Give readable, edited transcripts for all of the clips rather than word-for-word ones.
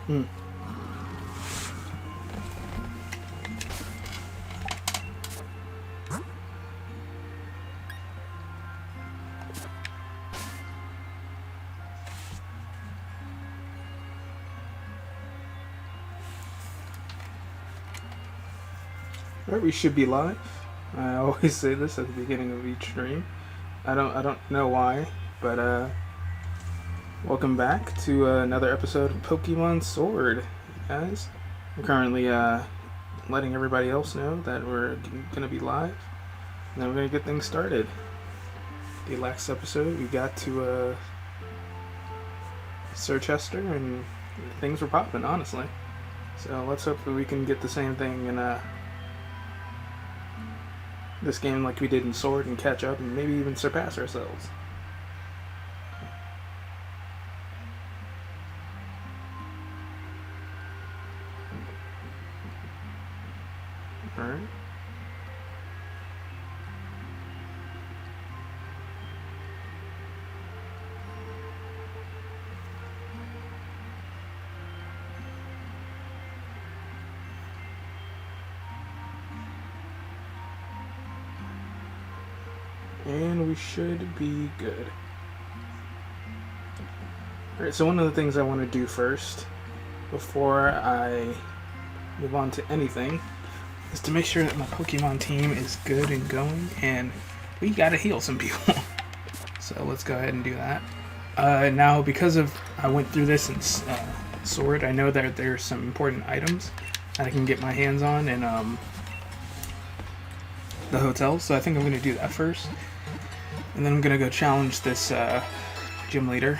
Hmm. Alright, we should be live. I always say this at the beginning of each stream. I don't know why, but welcome back to another episode of Pokemon Sword, guys. I'm currently letting everybody else know that we're gonna be live, and then we're gonna get things started. The last episode, we got to Sir Chester, and things were popping, honestly. So let's hope that we can get the same thing in this game like we did in Sword and catch up and maybe even surpass ourselves. Alright. And we should be good. Alright, so one of the things I want to do first, before I move on to anything, is to make sure that my Pokemon team is good and going, and we gotta heal some people. So let's go ahead and do that. Now, because I went through this in Sword, I know that there's some important items that I can get my hands on in the hotel, so I think I'm going to do that first. And then I'm going to go challenge this gym leader,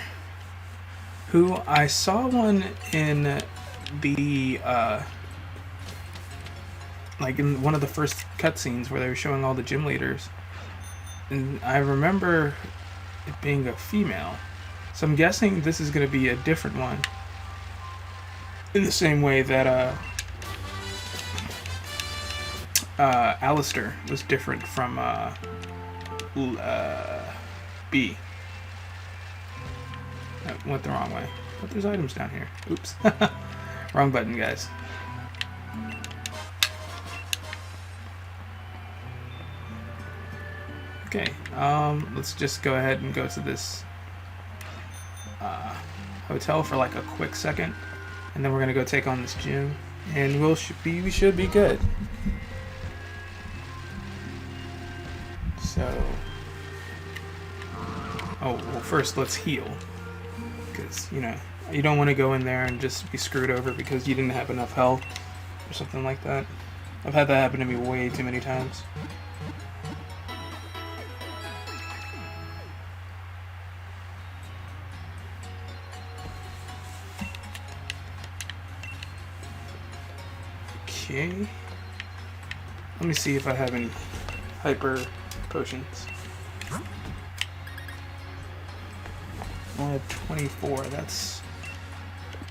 who I saw one in the, like in one of the first cutscenes where they were showing all the gym leaders. And I remember it being a female. So I'm guessing this is going to be a different one. In the same way that Alistair was different from B. I went the wrong way. But there's items down here. Oops. Wrong button, guys. Okay, let's just go ahead and go to this hotel for like a quick second, and then we're gonna go take on this gym, and we should be good. So, well, first let's heal, because you don't want to go in there and just be screwed over because you didn't have enough health or something like that. I've had that happen to me way too many times. Okay. Let me see if I have any hyper potions. I have 24. That's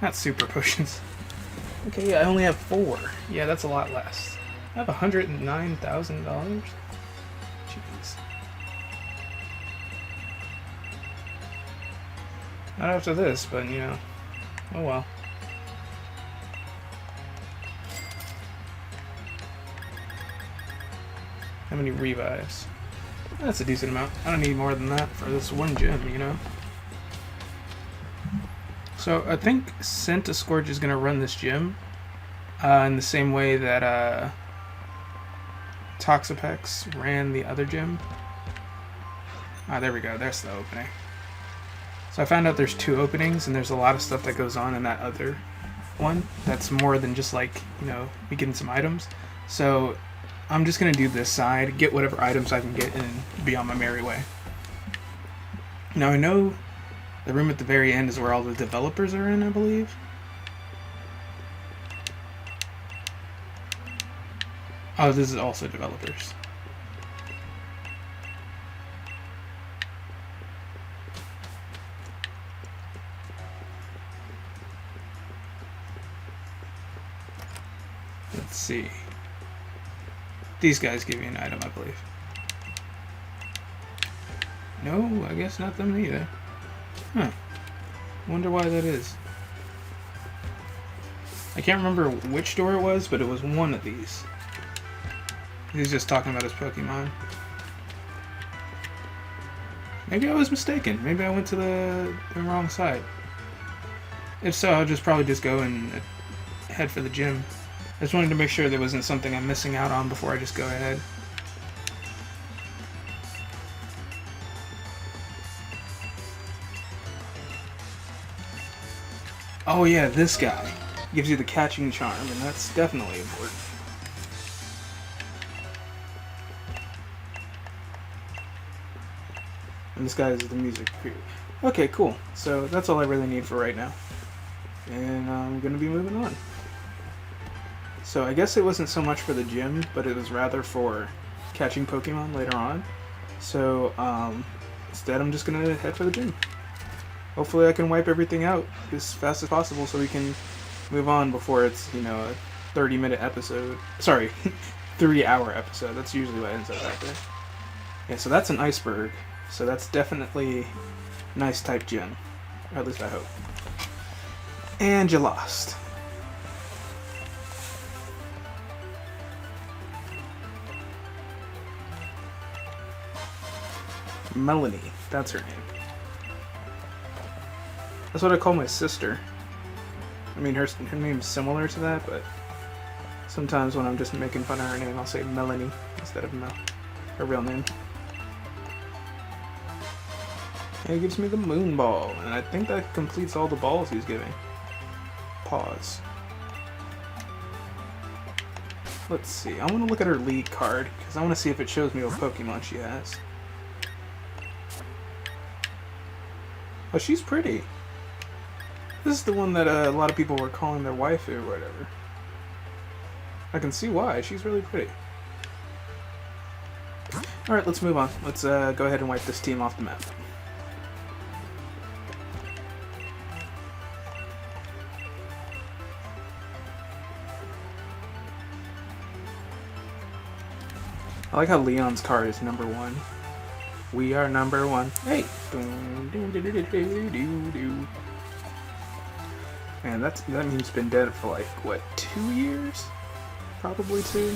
not super potions. Okay, yeah, I only have 4. Yeah, that's a lot less. I have $109,000. Jeez. Not after this, but oh well. How many revives? That's a decent amount. I don't need more than that for this one gym, So I think Centiskorch is going to run this gym in the same way that Toxapex ran the other gym. Ah, there we go. There's the opening. So I found out there's 2 openings, and there's a lot of stuff that goes on in that other one. That's more than just like, me getting some items. So I'm just going to do this side, get whatever items I can get, and be on my merry way. Now, I know the room at the very end is where all the developers are in, I believe. Oh, this is also developers. Let's see. These guys give you an item, I believe. No, I guess not them either. Huh. Wonder why that is. I can't remember which door it was, but it was one of these. He's just talking about his Pokemon. Maybe I was mistaken. Maybe I went to the wrong side. If so, I'll probably just go and head for the gym. I just wanted to make sure there wasn't something I'm missing out on before I just go ahead. Oh yeah, this guy gives you the catching charm, and that's definitely important. And this guy is the music creator. Okay, cool. So that's all I really need for right now. And I'm going to be moving on. So I guess it wasn't so much for the gym, but it was rather for catching Pokemon later on. So instead I'm just going to head for the gym. Hopefully I can wipe everything out as fast as possible so we can move on before it's, you know, a 30-minute episode. Sorry, 3-hour episode. That's usually what ends up happening. Yeah, so that's an iceberg. So that's definitely a nice type gym. Or at least I hope. And you lost. Melanie, that's her name. That's what I call my sister. I mean, her name's similar to that, but sometimes when I'm just making fun of her name, I'll say Melanie instead of Mel, her real name. And he gives me the moon ball, and I think that completes all the balls he's giving. Pause. Let's see, I want to look at her lead card, because I want to see if it shows me what Pokemon she has. Oh, she's pretty. This is the one that a lot of people were calling their wife or whatever. I can see why, she's really pretty. Alright, let's move on. Let's go ahead and wipe this team off the map. I like how Leon's card is number 1. We are number 1. Hey! Man, that means it's been dead for like, what, 2 years? Probably 2.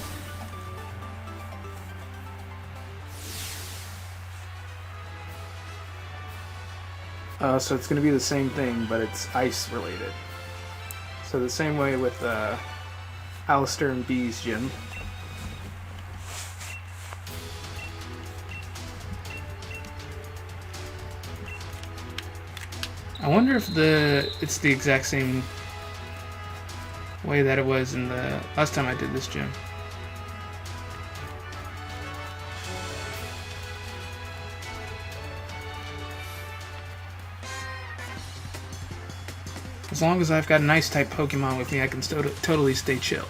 So it's going to be the same thing, but it's ice related. So the same way with Alistair and B's gym. I wonder if it's the exact same way that it was in the last time I did this gym. As long as I've got an ice type Pokemon with me, I can totally stay chill.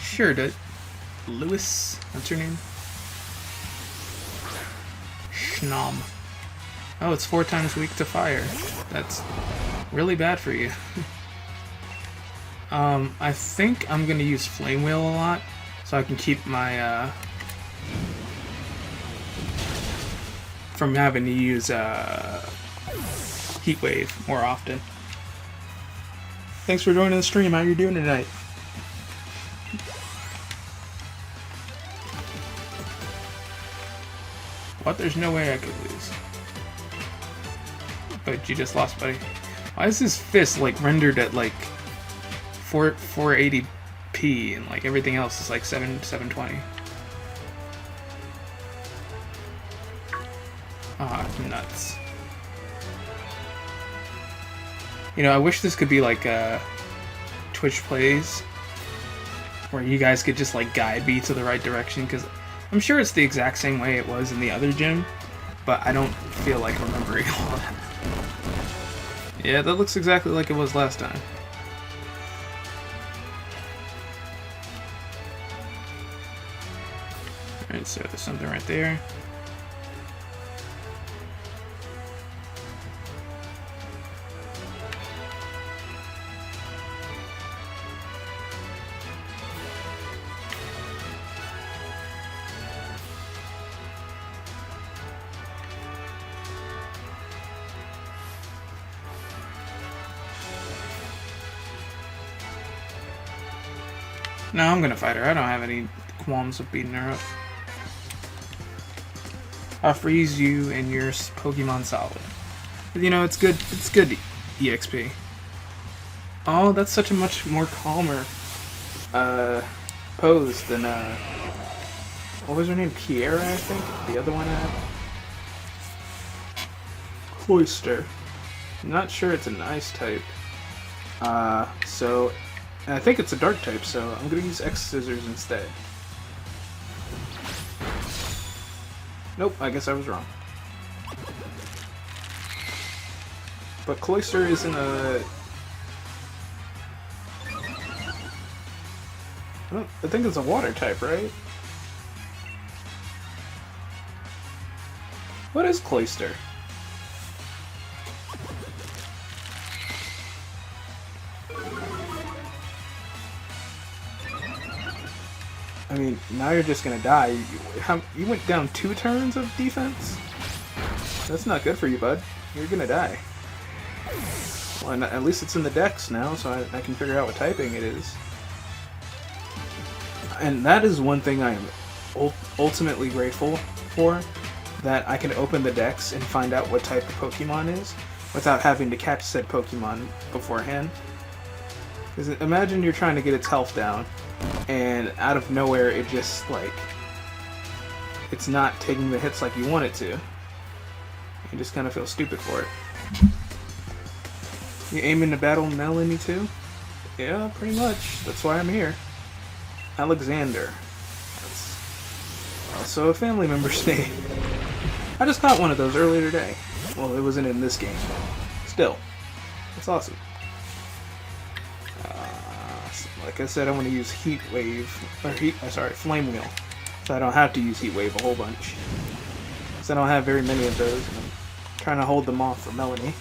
Sure, dude. Lewis, what's her name? Schnom. Oh, it's 4 times weak to fire. That's really bad for you. I think I'm gonna use Flame Wheel a lot, so I can keep my, from having to use, Heat Wave more often. Thanks for joining the stream. How you doing tonight? What? There's no way I could lose. But you just lost, buddy. Why is this fist like rendered at like 480p and like everything else is like 720? Ah, nuts. You know, I wish this could be like Twitch Plays, where you guys could just like guide me to the right direction, because I'm sure it's the exact same way it was in the other gym, but I don't feel like remembering all that. Yeah, that looks exactly like it was last time. Alright, so there's something right there. No, I'm gonna fight her. I don't have any qualms of beating her up. I'll freeze you and your Pokemon solid. You know, it's good. It's good EXP. Oh, that's such a much more calmer pose than what was her name? Kiera, I think. The other one had Cloyster. I'm not sure it's an ice type. So I think it's a dark type. So I'm gonna use X Scissors instead. Nope, I guess I was wrong. But Cloyster isn't a... I think it's a water type, right? What is Cloyster? I mean, now you're just gonna die. You went down 2 turns of defense? That's not good for you, bud. You're gonna die. Well, and at least it's in the dex now, so I can figure out what typing it is. And that is one thing I am ultimately grateful for, that I can open the dex and find out what type of Pokemon is without having to catch said Pokemon beforehand. Because imagine you're trying to get its health down, and out of nowhere it just, like, it's not taking the hits like you want it to. You just kind of feel stupid for it. You aiming to battle Melanie too? Yeah, pretty much. That's why I'm here. Alexander. That's also a family member's name. I just caught one of those earlier today. Well, it wasn't in this game. Still. That's awesome. Like I said, I'm going to use Heat Wave, or Flame Wheel. So I don't have to use Heat Wave a whole bunch. Because I don't have very many of those, and I'm trying to hold them off for Melanie.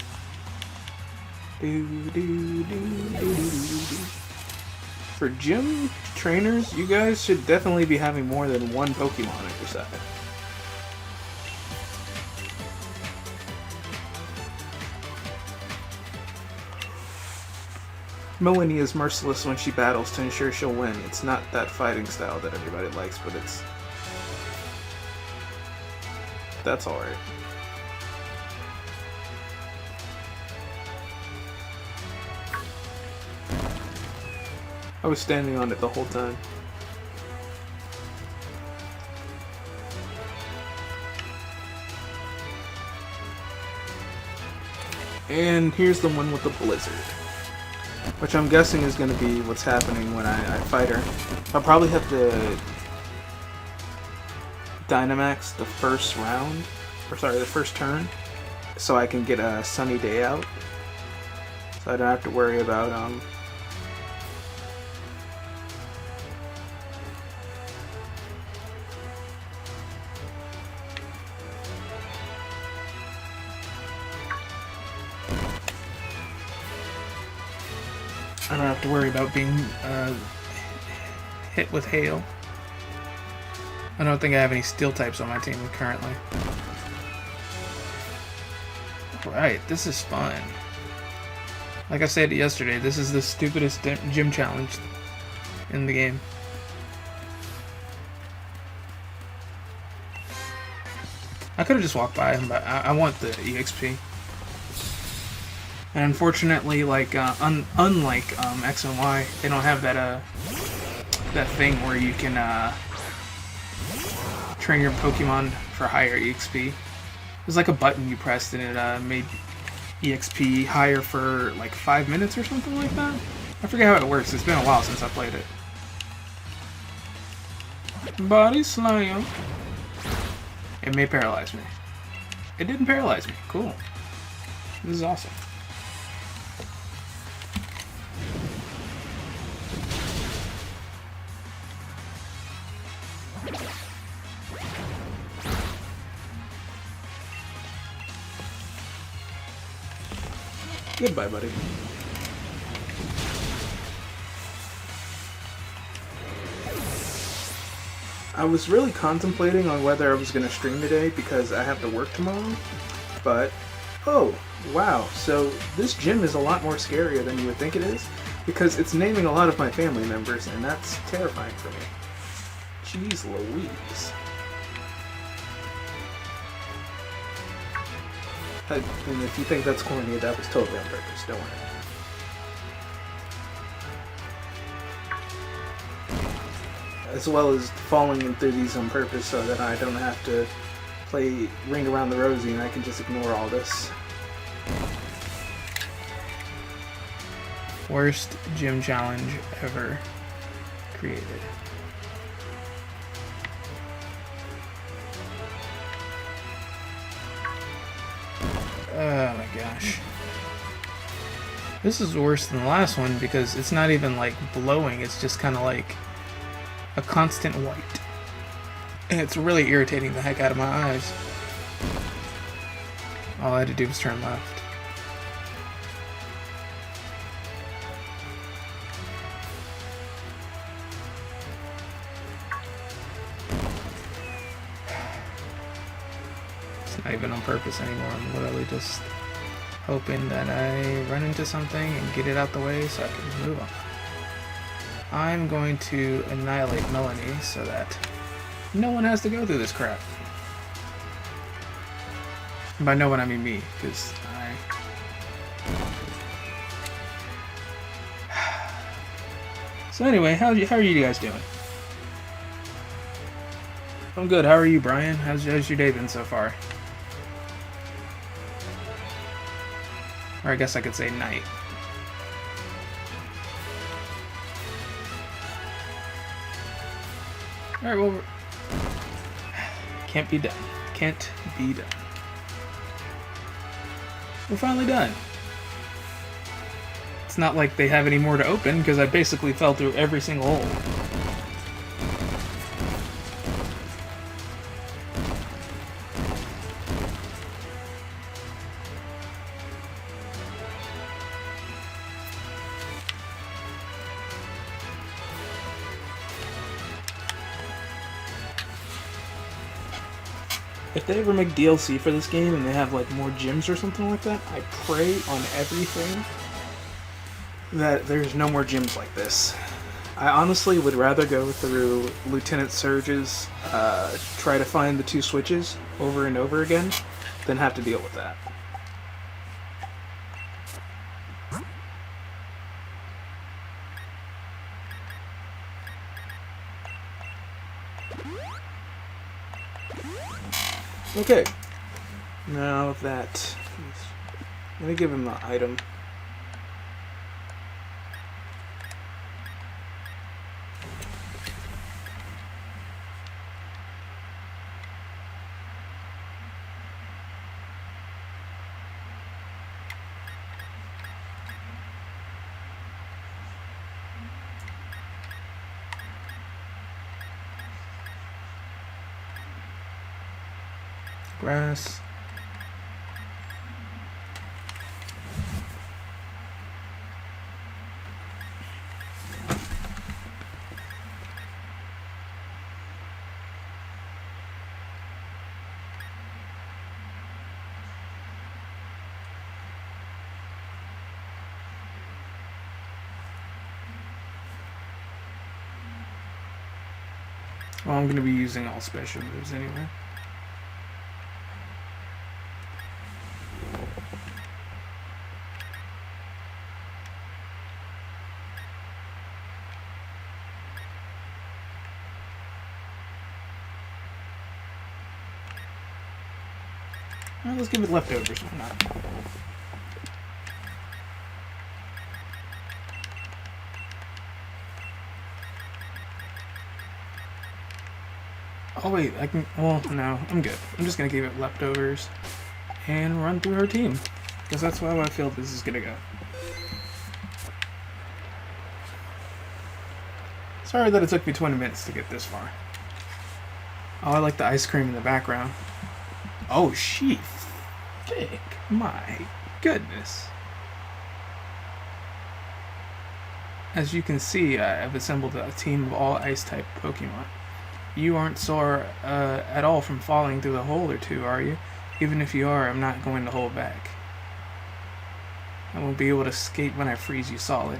For gym trainers, you guys should definitely be having more than one Pokemon at your side. Melanie is merciless when she battles to ensure she'll win. It's not that fighting style that everybody likes, but that's alright. I was standing on it the whole time. And here's the one with the blizzard. Which I'm guessing is going to be what's happening when I fight her. I'll probably have to Dynamax the first round, or sorry, the first turn, so I can get a sunny day out. So I don't have to worry about being hit with hail. I don't think I have any steel types on my team currently. Right, this is fun. Like I said yesterday, this is the stupidest gym challenge in the game. I could have just walked by him, but I want the EXP. And unfortunately, like unlike X and Y, they don't have that that thing where you can train your Pokemon for higher EXP. There's like a button you pressed and it made EXP higher for like 5 minutes or something like that. I forget how it works. It's been a while since I played it. Body Slam. It may paralyze me. It didn't paralyze me. Cool. This is awesome. Goodbye, buddy. I was really contemplating on whether I was going to stream today because I have to work tomorrow, but oh, wow, so this gym is a lot more scarier than you would think it is. Because it's naming a lot of my family members, and that's terrifying for me. Jeez Louise. And if you think that's corny, that was totally on purpose, don't worry. As well as falling through these on purpose so that I don't have to play Ring Around the Rosie and I can just ignore all this. Worst gym challenge ever created. Oh my gosh. This is worse than the last one because it's not even like blowing, it's just kind of like a constant white. And it's really irritating the heck out of my eyes. All I had to do was turn left. It's not even on purpose anymore. I'm literally just hoping that I run into something and get it out the way so I can move on. I'm going to annihilate Melanie so that no one has to go through this crap. And by no one I mean me, because So anyway, how are you guys doing? I'm good. How are you, Brian? How's your day been so far? Or I guess I could say night. Alright, well, can't be done. Can't be done. We're finally done. It's not like they have any more to open, because I basically fell through every single hole. If they ever make DLC for this game and they have like more gyms or something like that, I pray on everything that there's no more gyms like this. I honestly would rather go through Lieutenant Surge's try to find the 2 switches over and over again than have to deal with that. Okay, now that, let me give him the item. Grass. Well, I'm going to be using all special moves anyway. Well, let's give it leftovers. Why not? Oh wait, I can. Well, no, I'm good. I'm just gonna give it leftovers and run through her team because that's how I feel this is gonna go. Sorry that it took me 20 minutes to get this far. Oh, I like the ice cream in the background. Oh, she thick. My goodness. As you can see, I've assembled a team of all ice-type Pokemon. You aren't sore at all from falling through a hole or two, are you? Even if you are, I'm not going to hold back. I won't be able to escape when I freeze you solid.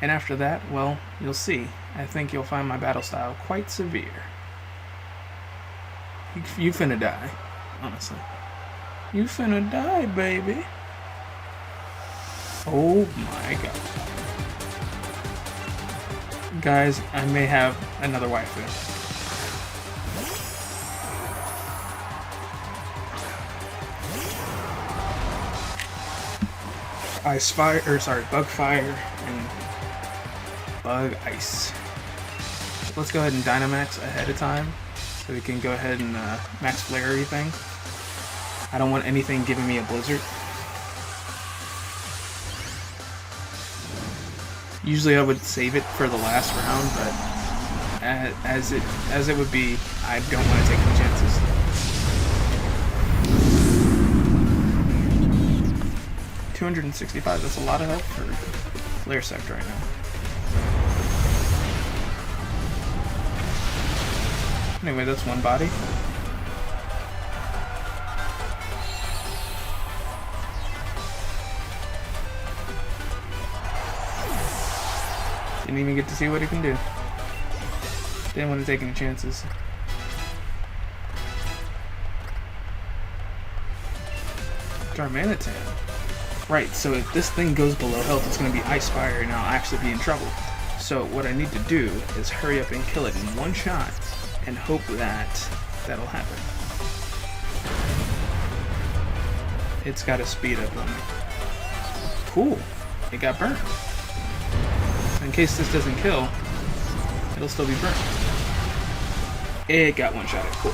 And after that, well, you'll see. I think you'll find my battle style quite severe. You finna die, honestly. You finna die, baby. Oh my god. Guys, I may have another waifu. Ice fire, or sorry, bug fire and bug ice. Let's go ahead and Dynamax ahead of time so we can go ahead and max flare everything. I don't want anything giving me a blizzard. Usually I would save it for the last round, but as it would be, I don't want to take any chances. $265, that's a lot of health for Flare Sect right now. Anyway, that's one body. Didn't even get to see what he can do. Didn't want to take any chances. Darmanitan. Right, so if this thing goes below health, it's going to be Ice Fire, and I'll actually be in trouble. So what I need to do is hurry up and kill it in one shot, and hope that that'll happen. It's got a speed up on me. Cool, it got burned. In case this doesn't kill, it'll still be burnt. It got one-shotted, cool.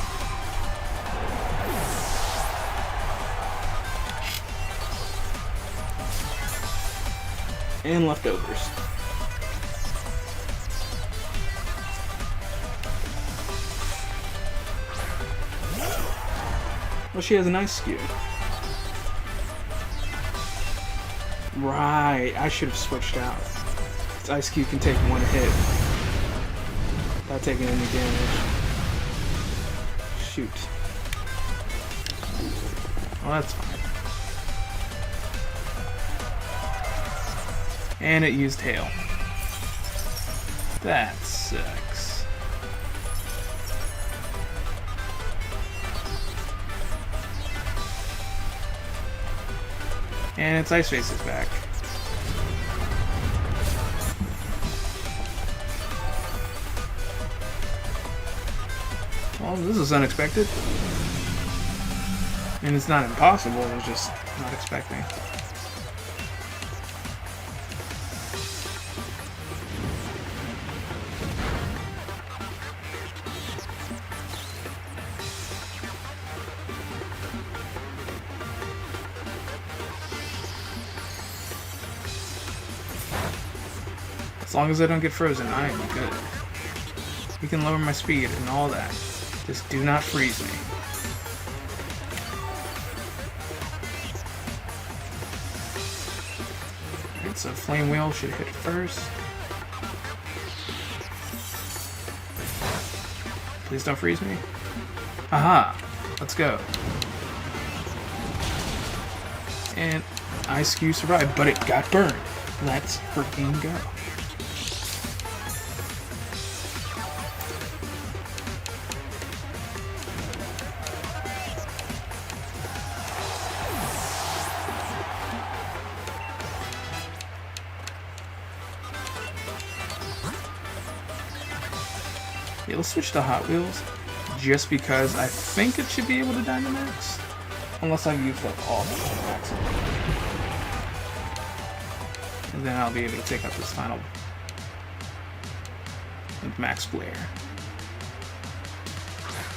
And leftovers. Well, she has an ice skew. Right, I should have switched out. Its ice cube can take one hit without taking any damage. Shoot. Well, that's fine. And it used hail. That sucks. And its Ice Face is back. Well, this is unexpected. And it's not impossible, it's just not expecting. As long as I don't get frozen, I am good. You can lower my speed and all that. Just do not freeze me. Alright, so Flame Wheel should hit first. Please don't freeze me. Aha! Let's go. And Ice Cube survived, but it got burned. Let's freaking go. Yeah, let's switch to Hot Wheels, just because I think it should be able to Dynamax. Unless I've used up all the Dynamax. And then I'll be able to take up this final with Max Flare.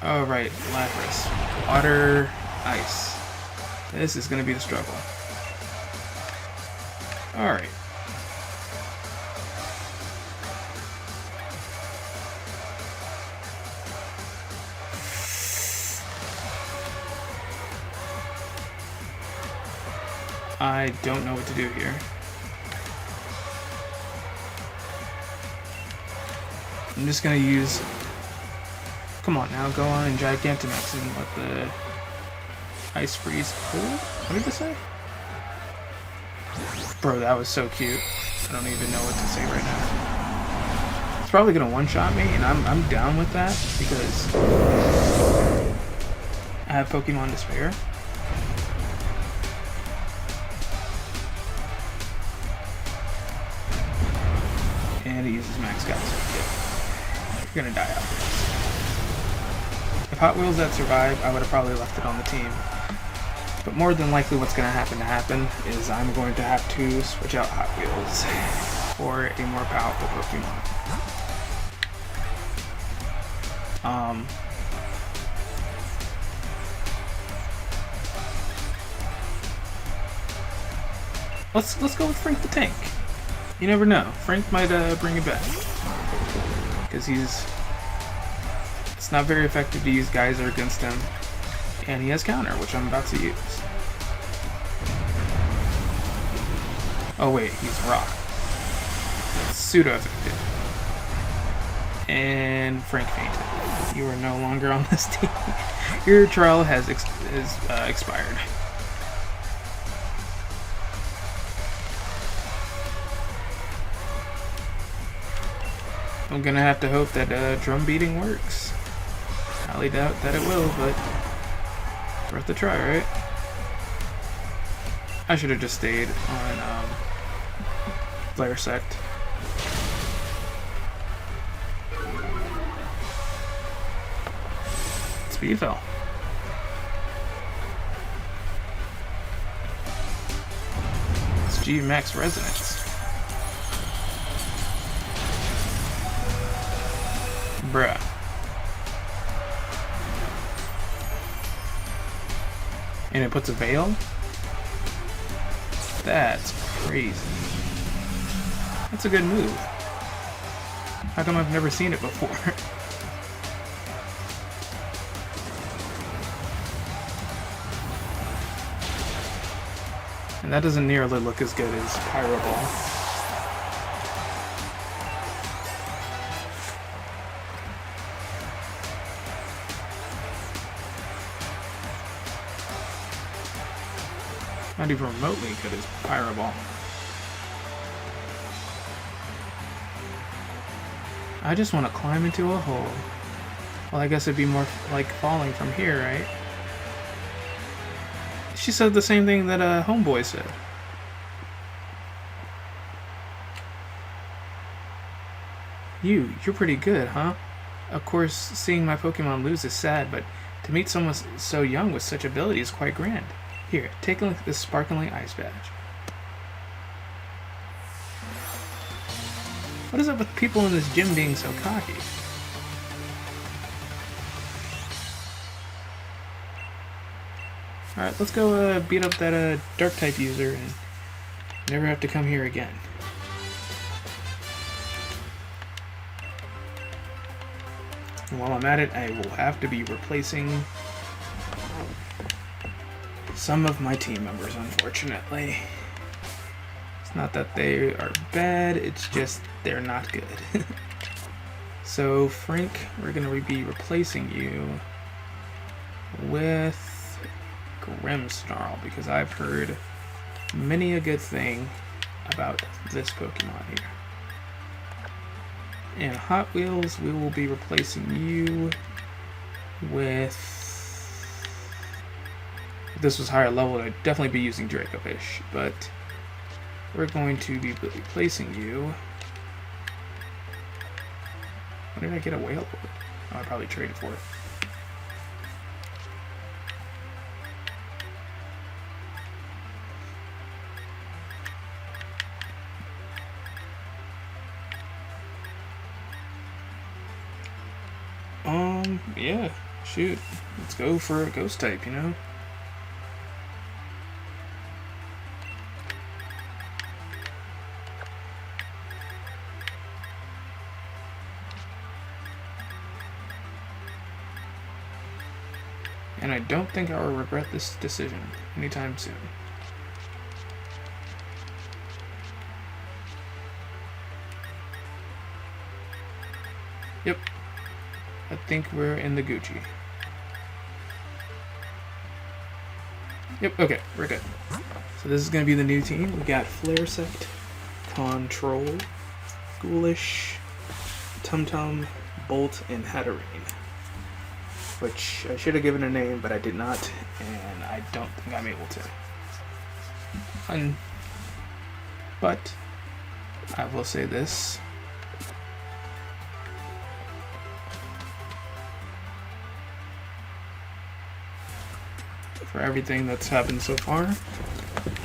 Alright, Lapras. Water, Ice. This is going to be the struggle. Alright. I don't know what to do here. I'm just gonna use... Come on now, go on and Gigantamax and let the Ice Freeze cool? What did it say? Bro, that was so cute. I don't even know what to say right now. It's probably gonna one-shot me, and I'm down with that because I have Pokemon to spare. And he uses Max Gas. You're gonna die out there. If Hot Wheels had survived, I would have probably left it on the team. But more than likely what's going to happen is I'm going to have to switch out Hot Wheels for a more powerful Pokemon. Let's go with Frank the Tank. You never know. Frank might bring it back. Because it's not very effective to use Geyser against him. And he has counter, which I'm about to use. Oh wait, he's rock. Pseudo effective. And Frank fainted. You are no longer on this team. Your trial has expired. I'm gonna have to hope that drum beating works. Highly doubt that it will, but worth a try, right? I should have just stayed on Flare Sect. Speed fell. It's G Max Resonance. Bruh. And it puts a veil? That's crazy. That's a good move. How come I've never seen it before? And that doesn't nearly look as good as Pyro Ball. Not even remotely good as Pyro Ball. I just want to climb into a hole. Well, I guess it'd be more like falling from here, right? She said the same thing that Homeboy said. You're pretty good, huh? Of course, seeing my Pokemon lose is sad, but to meet someone so young with such ability is quite grand. Here, take a look at this sparkling ice badge. What is up with people in this gym being so cocky? Alright, let's go beat up that Dark-type user and never have to come here again. And while I'm at it, I will have to be replacing some of my team members, unfortunately. It's not that they are bad, it's just they're not good. So, Frank, we're going to be replacing you with Grimmsnarl, because I've heard many a good thing about this Pokemon here. And Hot Wheels, we will be replacing you with... If this was higher level, I'd definitely be using Dracovish, but we're going to be replacing you. When did I get a Wailord? Oh, I probably traded for it. Yeah, shoot. Let's go for a ghost type, you know? And I don't think I will regret this decision anytime soon. Yep. I think we're in the Gucci. Yep, okay, we're good. So this is going to be the new team. We got Flare Sect, Control, Ghoulish, Tumtum, Bolt, and Hatterene. Which I should have given a name, but I did not, and I don't think I'm able to. But I will say this. For everything that's happened so far,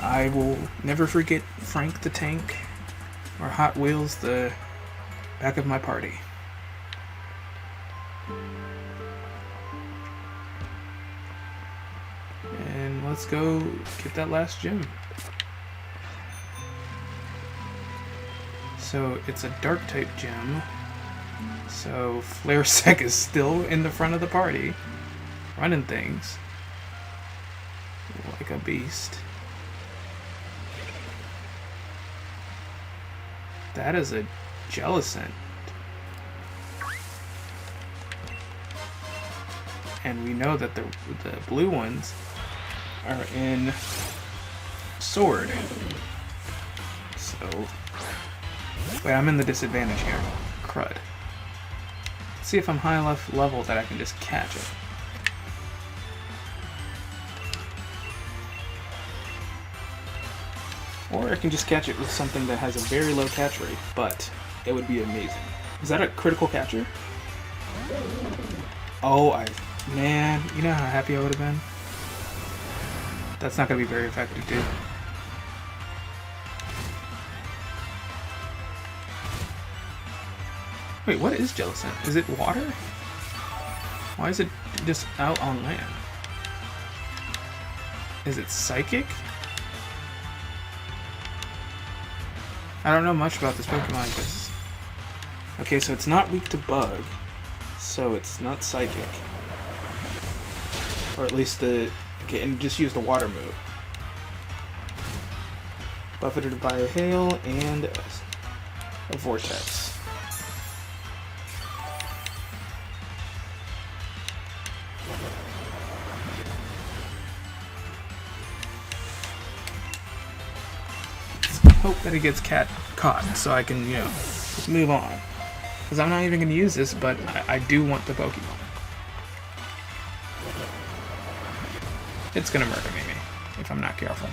I will never forget Frank the Tank or Hot Wheels the back of my party. And let's go get that last gem. So it's a dark type gem. So Flaresec is still in the front of the party, running things like a beast. That is a Jellicent. And we know that the blue ones are in Sword. So, wait, I'm in the disadvantage here. Crud. Let's see if I'm high enough level that I can just catch it. Or I can just catch it with something that has a very low catch rate, but it would be amazing. Is that a critical catcher? Oh, man, you know how happy I would have been? That's not going to be very effective, dude. Wait, what is Jellicent? Is it water? Why is it just out on land? Is it psychic? I don't know much about this Pokemon because... Okay, so it's not weak to bug, so it's not psychic. Or at least the... Okay, and just use the water move. Buffeted by a hail and a vortex. Hope that it gets caught so I can, you know, just move on. Because I'm not even going to use this, but I do want the Pokemon. It's going to murder me if I'm not careful.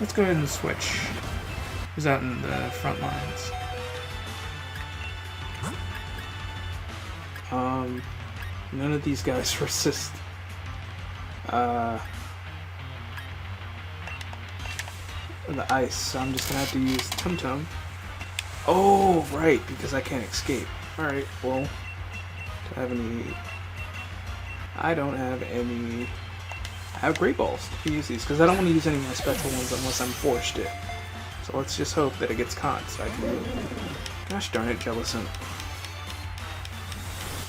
Let's go ahead and switch. Who's out in the front lines? None of these guys resist. The ice, so I'm just gonna have to use Tumtum. Oh, right, because I can't escape. Alright, well, do I have any... I don't have any... I have Great Balls to use these, because I don't want to use any of my special ones unless I'm forced to. So let's just hope that it gets caught so I can move. Gosh darn it, Jellicent.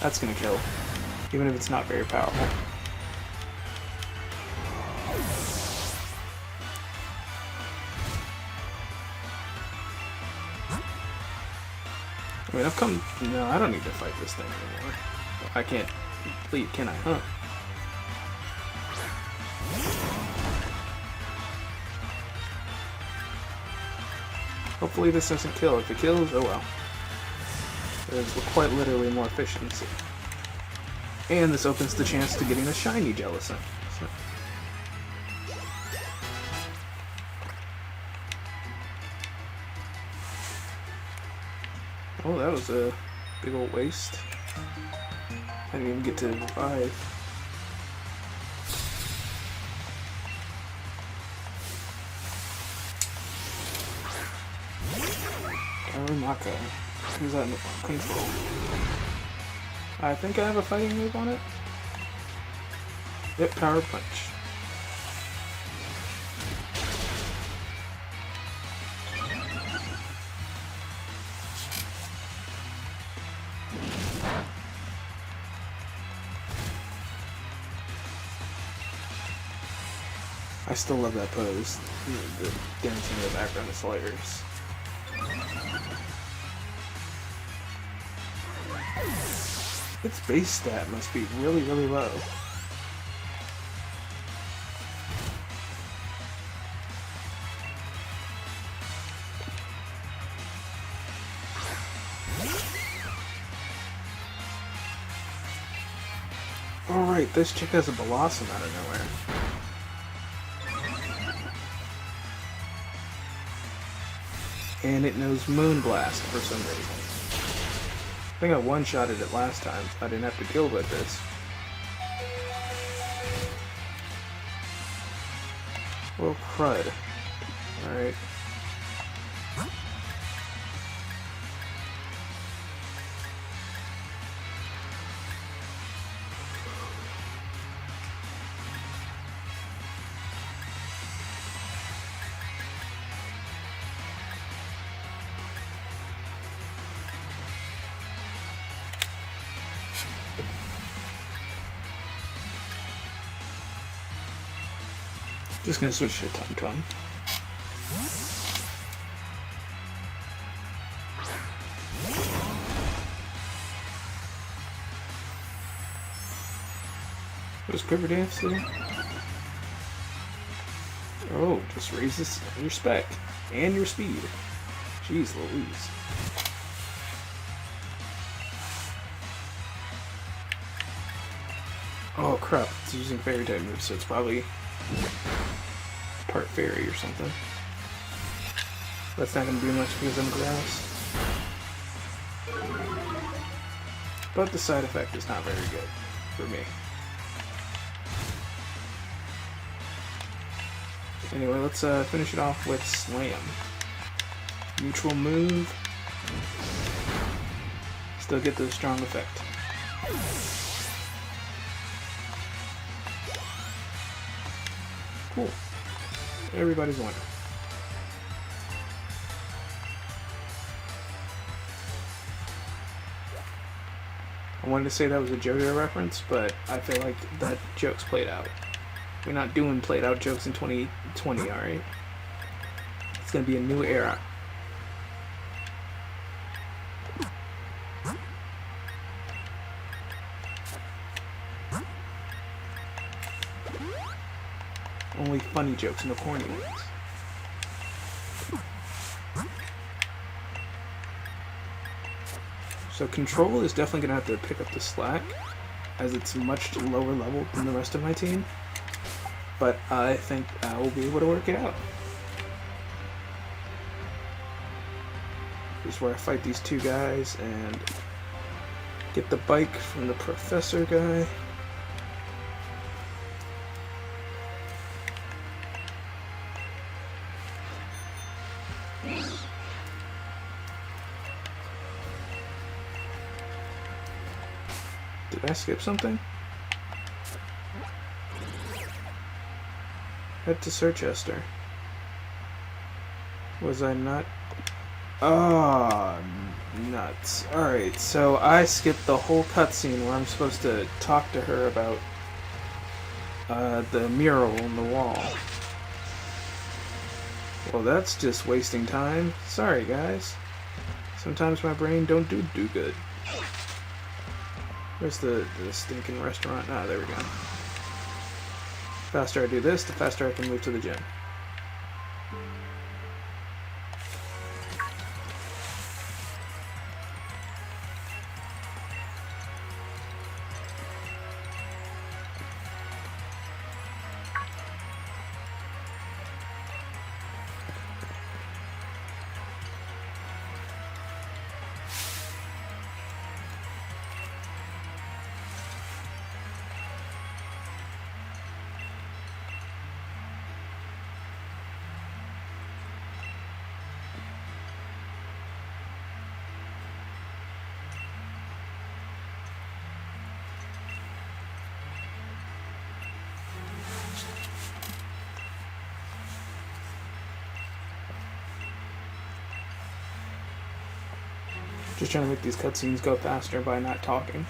That's gonna kill, even if it's not very powerful. I mean, I've come... No, I don't need to fight this thing anymore. I can't complete, can I? Huh. Hopefully this doesn't kill. If it kills, oh well. There's quite literally more efficiency. And this opens the chance to getting a shiny Jellicent. So. Oh, that was a big old waste. I didn't even get to revive. Darumaka. Who's that in control? I think I have a fighting move on it. Yep, Power Punch. I still love that pose. The dancing in the background is hilarious. Its base stat must be really, really low. Alright, this chick has a Blossom out of nowhere. And it knows Moonblast for some reason. I think I one-shotted it last time, so I didn't have to deal with this. Well, crud. Alright. Just gonna switch to Tum-Tum. What does Quiver Dance do? Oh, just raises your spec and your speed. Jeez Louise. Oh crap, it's using fairy type moves, so it's probably part fairy or something. That's not going to do much because I'm grass. But the side effect is not very good for me. Anyway, let's finish it off with Slam. Neutral move. Still get the strong effect. Cool. Everybody's winning. I wanted to say that was a JoJo reference, but I feel like that joke's played out. We're not doing played out jokes in 2020, alright? It's gonna be a new era. Only funny jokes, no corny ones. So Control is definitely going to have to pick up the slack, as it's much lower level than the rest of my team. But I think I will be able to work it out. This is where I fight these two guys and get the bike from the professor guy. Did I skip something? Head to Sirchester. Was I not? Oh, nuts. Alright, so I skipped the whole cutscene where I'm supposed to talk to her about the mural on the wall. Well, that's just wasting time. Sorry, guys. Sometimes my brain don't do good. Where's the stinking restaurant? Ah, there we go. The faster I do this, the faster I can move to the gym. Just trying to make these cutscenes go faster by not talking.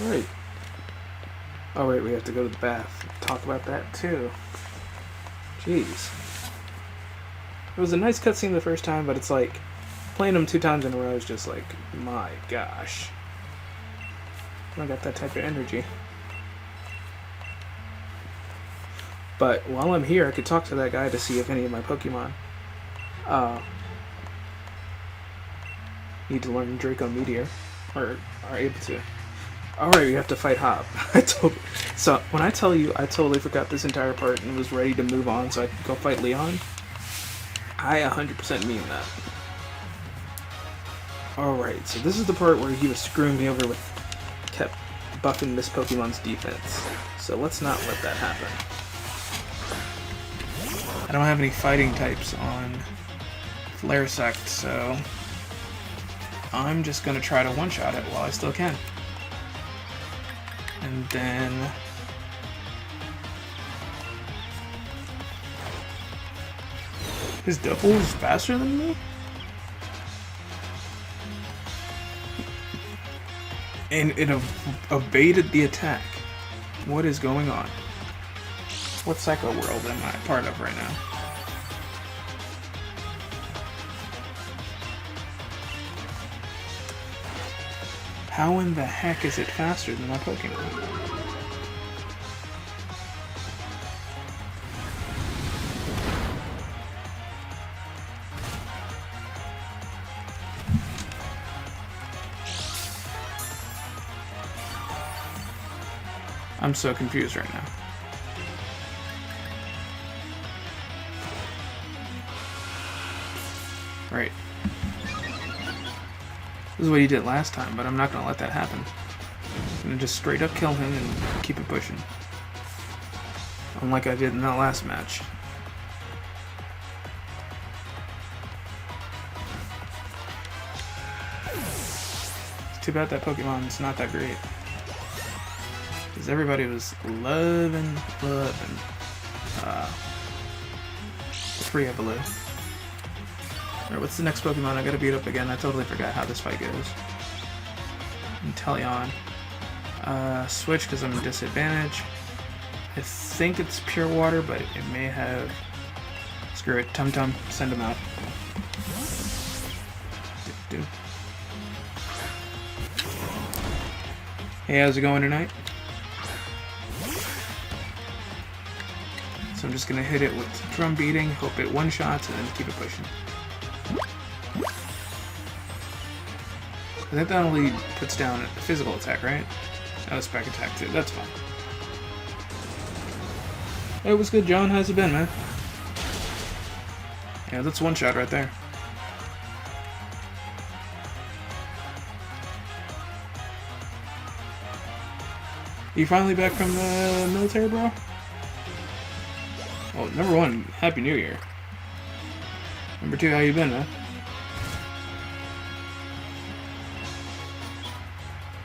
Alright. Oh wait, we have to go to the bath. Talk about that too. Jeez. It was a nice cutscene the first time, but it's like playing them 2 times in a row is just like, my gosh. I don't got that type of energy. But while I'm here, I could talk to that guy to see if any of my Pokemon need to learn Draco Meteor, or are able to. Alright, we have to fight Hop. So, when I tell you I totally forgot this entire part and was ready to move on so I could go fight Leon, I 100% mean that. Alright, so this is the part where he was screwing me over with, kept buffing this Pokemon's defense. So let's not let that happen. I don't have any fighting types on Flare Sect, so I'm just going to try to one-shot it while I still can. And then his double is faster than me? And it evaded the attack. What is going on? What Psycho World am I part of right now? How in the heck is it faster than my Pokemon? I'm so confused right now. Right. This is what he did last time, but I'm not going to let that happen. I'm going to just straight up kill him and keep it pushing. Unlike I did in that last match. It's too bad that Pokemon's not that great. Because everybody was loving free Evolu. Alright, what's the next Pokemon I gotta beat up again? I totally forgot how this fight goes. Inteleon. Switch because I'm at disadvantage. I think it's Pure Water, but it may have... Screw it. Tum Tum. Send him out. Hey, how's it going tonight? So I'm just gonna hit it with drum beating, hope it one-shots, and then keep it pushing. I think that only puts down a physical attack, right? Oh, spec attack too. That's fine. Hey, what's good, John? How's it been, man? Yeah, that's one shot right there. You finally back from the military, bro? Well, number 1, Happy New Year. Number 2, how you been, man?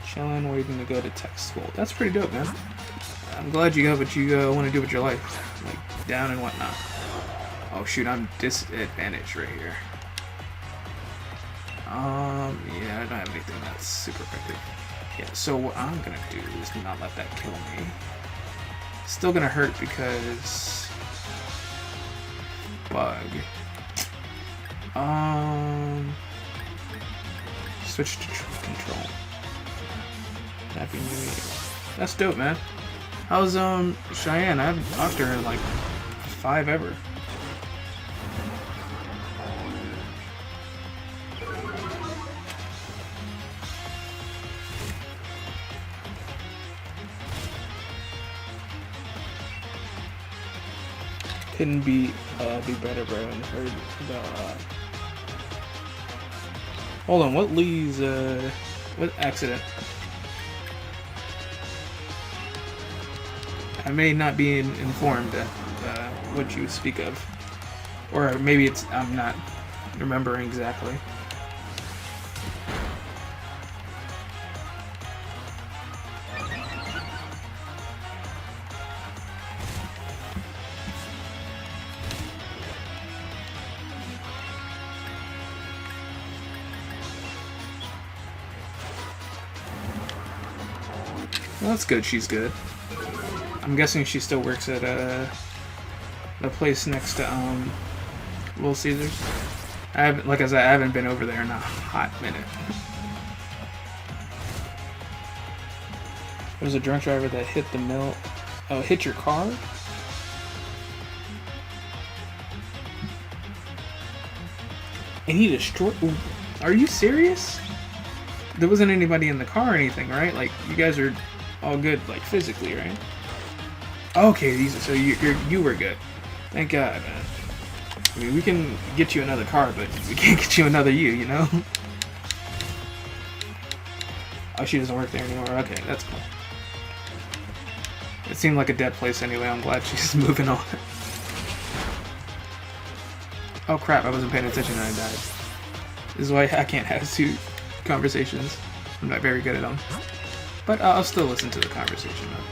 Chilling, waiting to go to tech school. That's pretty dope, man. I'm glad you got what you want to do with your life. Like, down and whatnot. Oh, shoot, I'm disadvantaged right here. Yeah, I don't have anything that's super effective. Yeah, so what I'm gonna do is not let that kill me. Still gonna hurt because... Bug. Switch to control. Happy New Year. That's dope, man. How's Cheyenne? I haven't talked to her in like 5 ever. Couldn't be better, bro. And heard the hold on, what Lee's what accident? I may not be informed what you speak of, or maybe it's I'm not remembering exactly. Well, that's good. She's good. I'm guessing she still works at the place next to Little Caesars. I haven't, like I said, I haven't been over there in a hot minute. There's a drunk driver that hit the mill. Oh, hit your car? And he destroyed. Ooh, are you serious? There wasn't anybody in the car or anything, right? Like, you guys are all good, like, physically, right? Okay, so you were good. Thank God, man. I mean, we can get you another car, but we can't get you another you know? Oh, she doesn't work there anymore. Okay, that's cool. It seemed like a dead place anyway. I'm glad she's moving on. Oh crap, I wasn't paying attention and I died. This is why I can't have two conversations. I'm not very good at them. But I'll still listen to the conversation though.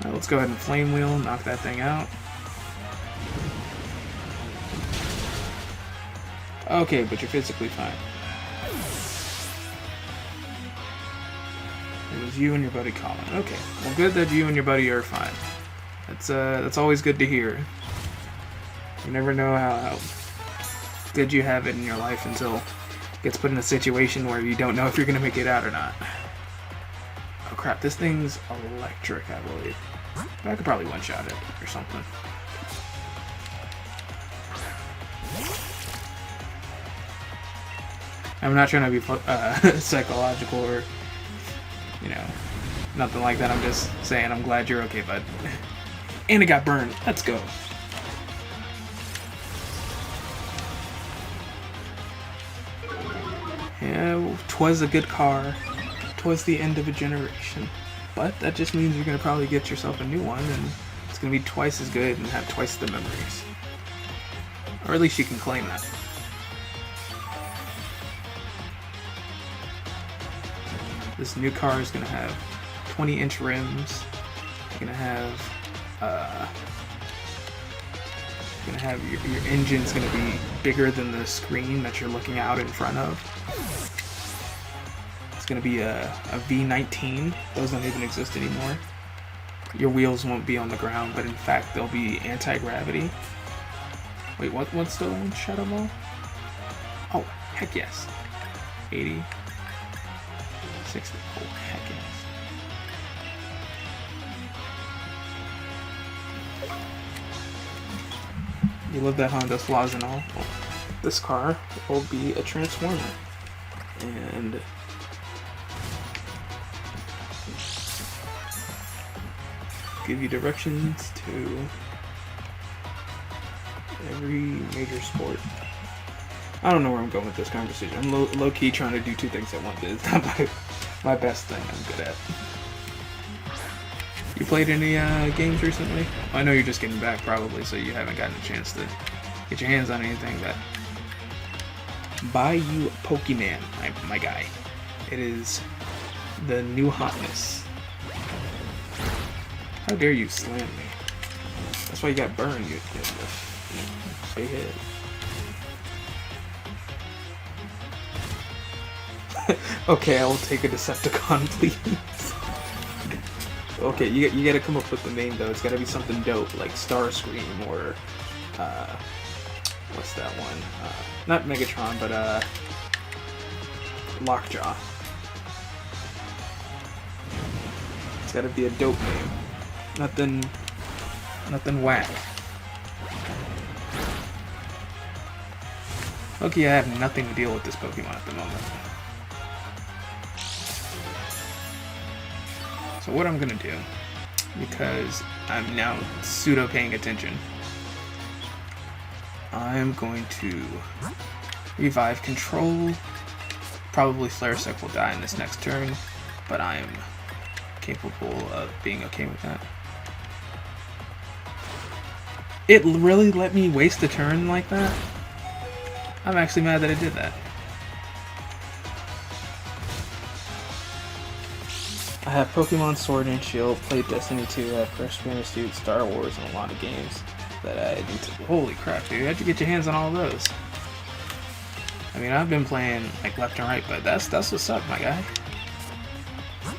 Alright, let's go ahead and flame wheel, knock that thing out. Okay, but you're physically fine. It was you and your buddy Colin. Okay, well, good that you and your buddy are fine. That's always good to hear. You never know how good you have it in your life until it gets put in a situation where you don't know if you're gonna make it out or not. Oh crap, this thing's electric, I believe. But I could probably one-shot it or something. I'm not trying to be psychological or, you know, nothing like that. I'm just saying I'm glad you're okay, bud. And it got burned. Let's go. Yeah, 'twas a good car. 'Twas the end of a generation. But that just means you're going to probably get yourself a new one, and it's going to be twice as good and have twice the memories. Or at least you can claim that. This new car is going to have 20-inch rims. You're going to have your engine's going to be bigger than the screen that you're looking out in front of. It's going to be a V19. Those don't even exist anymore. Your wheels won't be on the ground, but in fact they'll be anti-gravity. Wait, what's the one? Shadow Ball? Oh, heck yes. 80. 60. Oh, heck yes. You love that Honda flaws and all. Well, this car will be a transformer. And give you directions to every major sport. I don't know where I'm going with this conversation. I'm low-key trying to do two things at once. It's not my best thing I'm good at. You played any games recently? I know you're just getting back probably, so you haven't gotten a chance to get your hands on anything, but buy you Pokemon, my guy. It is the new hotness. How dare you slam me? That's why you got burned, you big head. Okay, I will take a Decepticon, please. Okay, you gotta come up with the name though. It's gotta be something dope, like Starscream or what's that one? Not Megatron, but Lockjaw. It's gotta be a dope name. Nothing whack. Okay, I have nothing to deal with this Pokemon at the moment. So what I'm gonna do, because I'm now pseudo paying attention, I'm going to revive Control. Probably Flaresec will die in this next turn, but I am capable of being okay with that. It really let me waste a turn like that? I'm actually mad that it did that. I have Pokemon Sword and Shield, played Destiny 2, I have Crush Bandicoot, Star Wars, and a lot of games. that I need to... Holy crap, dude. How'd you get your hands on all those? I mean, I've been playing like left and right, but that's what's up, my guy.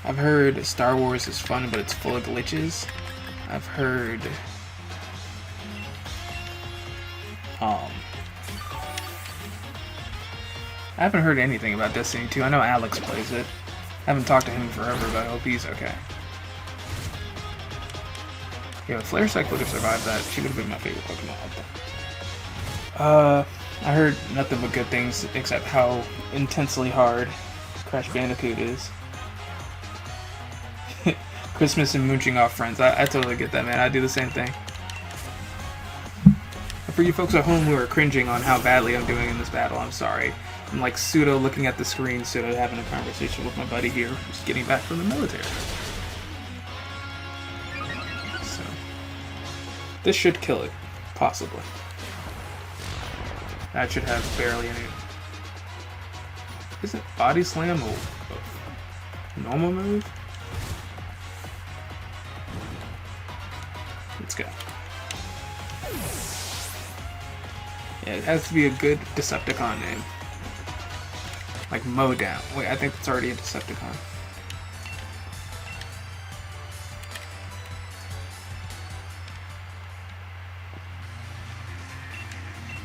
I've heard Star Wars is fun, but it's full of glitches. I've heard... I haven't heard anything about Destiny 2. I know Alex plays it. I haven't talked to him forever, but I hope he's okay. Yeah, if Flare Cycle would have survived that, she would have been my favorite Pokemon. I heard nothing but good things, except how intensely hard Crash Bandicoot is. Christmas and mooching off friends. I totally get that, man. I do the same thing. And for you folks at home who are cringing on how badly I'm doing in this battle, I'm sorry. I'm like pseudo looking at the screen, pseudo having a conversation with my buddy here, who's getting back from the military. So, this should kill it, possibly. That should have barely any. Isn't Body Slam a normal move? Let's go. Yeah, it has to be a good Decepticon name. Like Mowdown. Wait, I think it's already a Decepticon.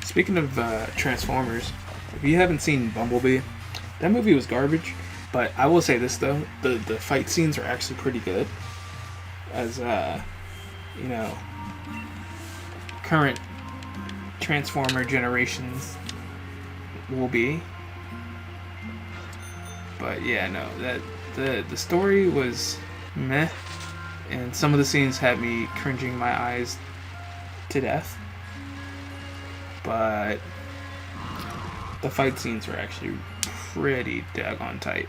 Speaking of Transformers, if you haven't seen Bumblebee, that movie was garbage. But I will say this though, the fight scenes are actually pretty good. As you know, current Transformer generations will be. But yeah, no, that the story was meh, and some of the scenes had me cringing my eyes to death. But the fight scenes were actually pretty daggone tight.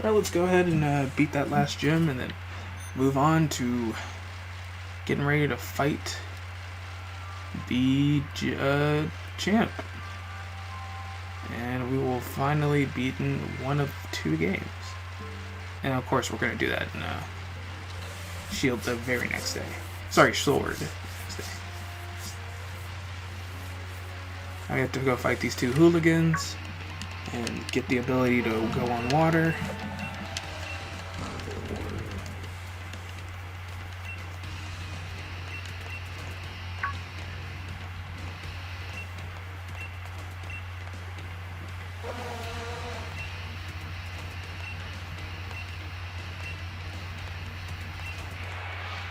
Well, let's go ahead and beat that last gym and then move on to getting ready to fight the champ. And we will finally beaten one of 2 games. And of course we're going to do that in Shield the very next day. Sorry, Sword. Next day. I have to go fight these 2 hooligans and get the ability to go on water.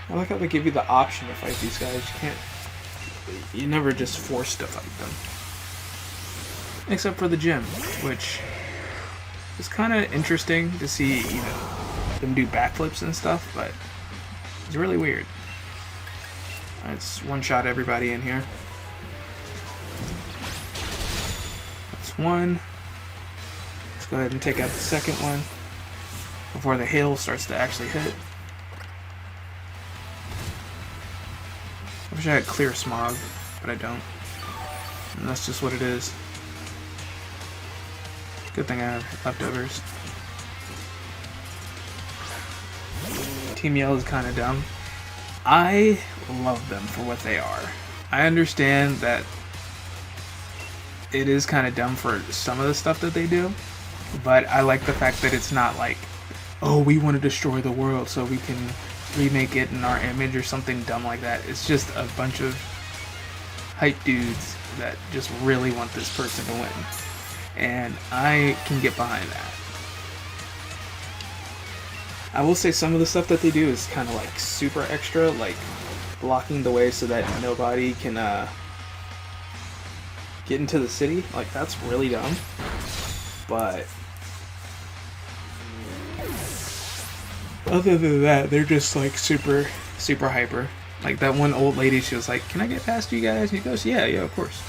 I like how they give you the option to fight these guys. You're never just forced to fight them. Except for the gym, which is kind of interesting to see, you know, them do backflips and stuff, but it's really weird. Let's one-shot everybody in here. That's one. Let's go ahead and take out the second one before the hail starts to actually hit. I wish I had clear smog, but I don't. And that's just what it is. Good thing I have leftovers. Team Yell is kind of dumb. I love them for what they are. I understand that it is kind of dumb for some of the stuff that they do, but I like the fact that it's not like, oh, we want to destroy the world so we can remake it in our image or something dumb like that. It's just a bunch of hype dudes that just really want this person to win. And I can get behind that. I will say some of the stuff that they do is kind of like super extra, like blocking the way so that nobody can get into the city. Like, that's really dumb. But other than that, they're just like super hyper. Like that one old lady, she was like, "Can I get past you guys?" And he goes, yeah, of course.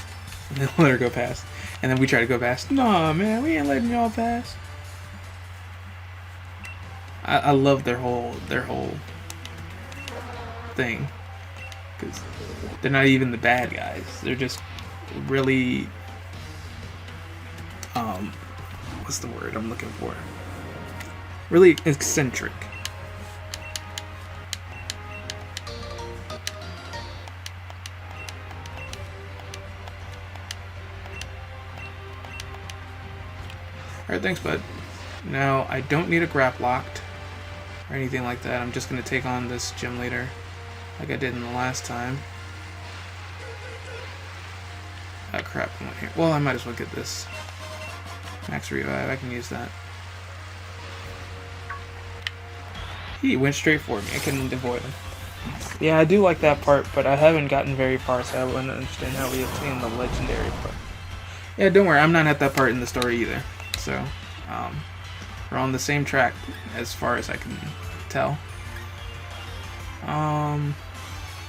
And then let her go past. And then we try to go past. Nah, man, we ain't letting y'all pass. I love their whole thing. because they're not even the bad guys. They're just really, what's the word I'm looking for? Really eccentric. Alright, thanks, bud. Now, I don't need a grap locked or anything like that. I'm just going to take on this gym leader like I did in the last time. Oh crap, I went here. Well, I might as well get this. Max revive, I can use that. He went straight for me. I couldn't avoid him. Yeah, I do like that part, but I haven't gotten very far, so I wouldn't understand how we obtain the legendary part. Yeah, don't worry, I'm not at that part in the story either. So, we're on the same track as far as I can tell.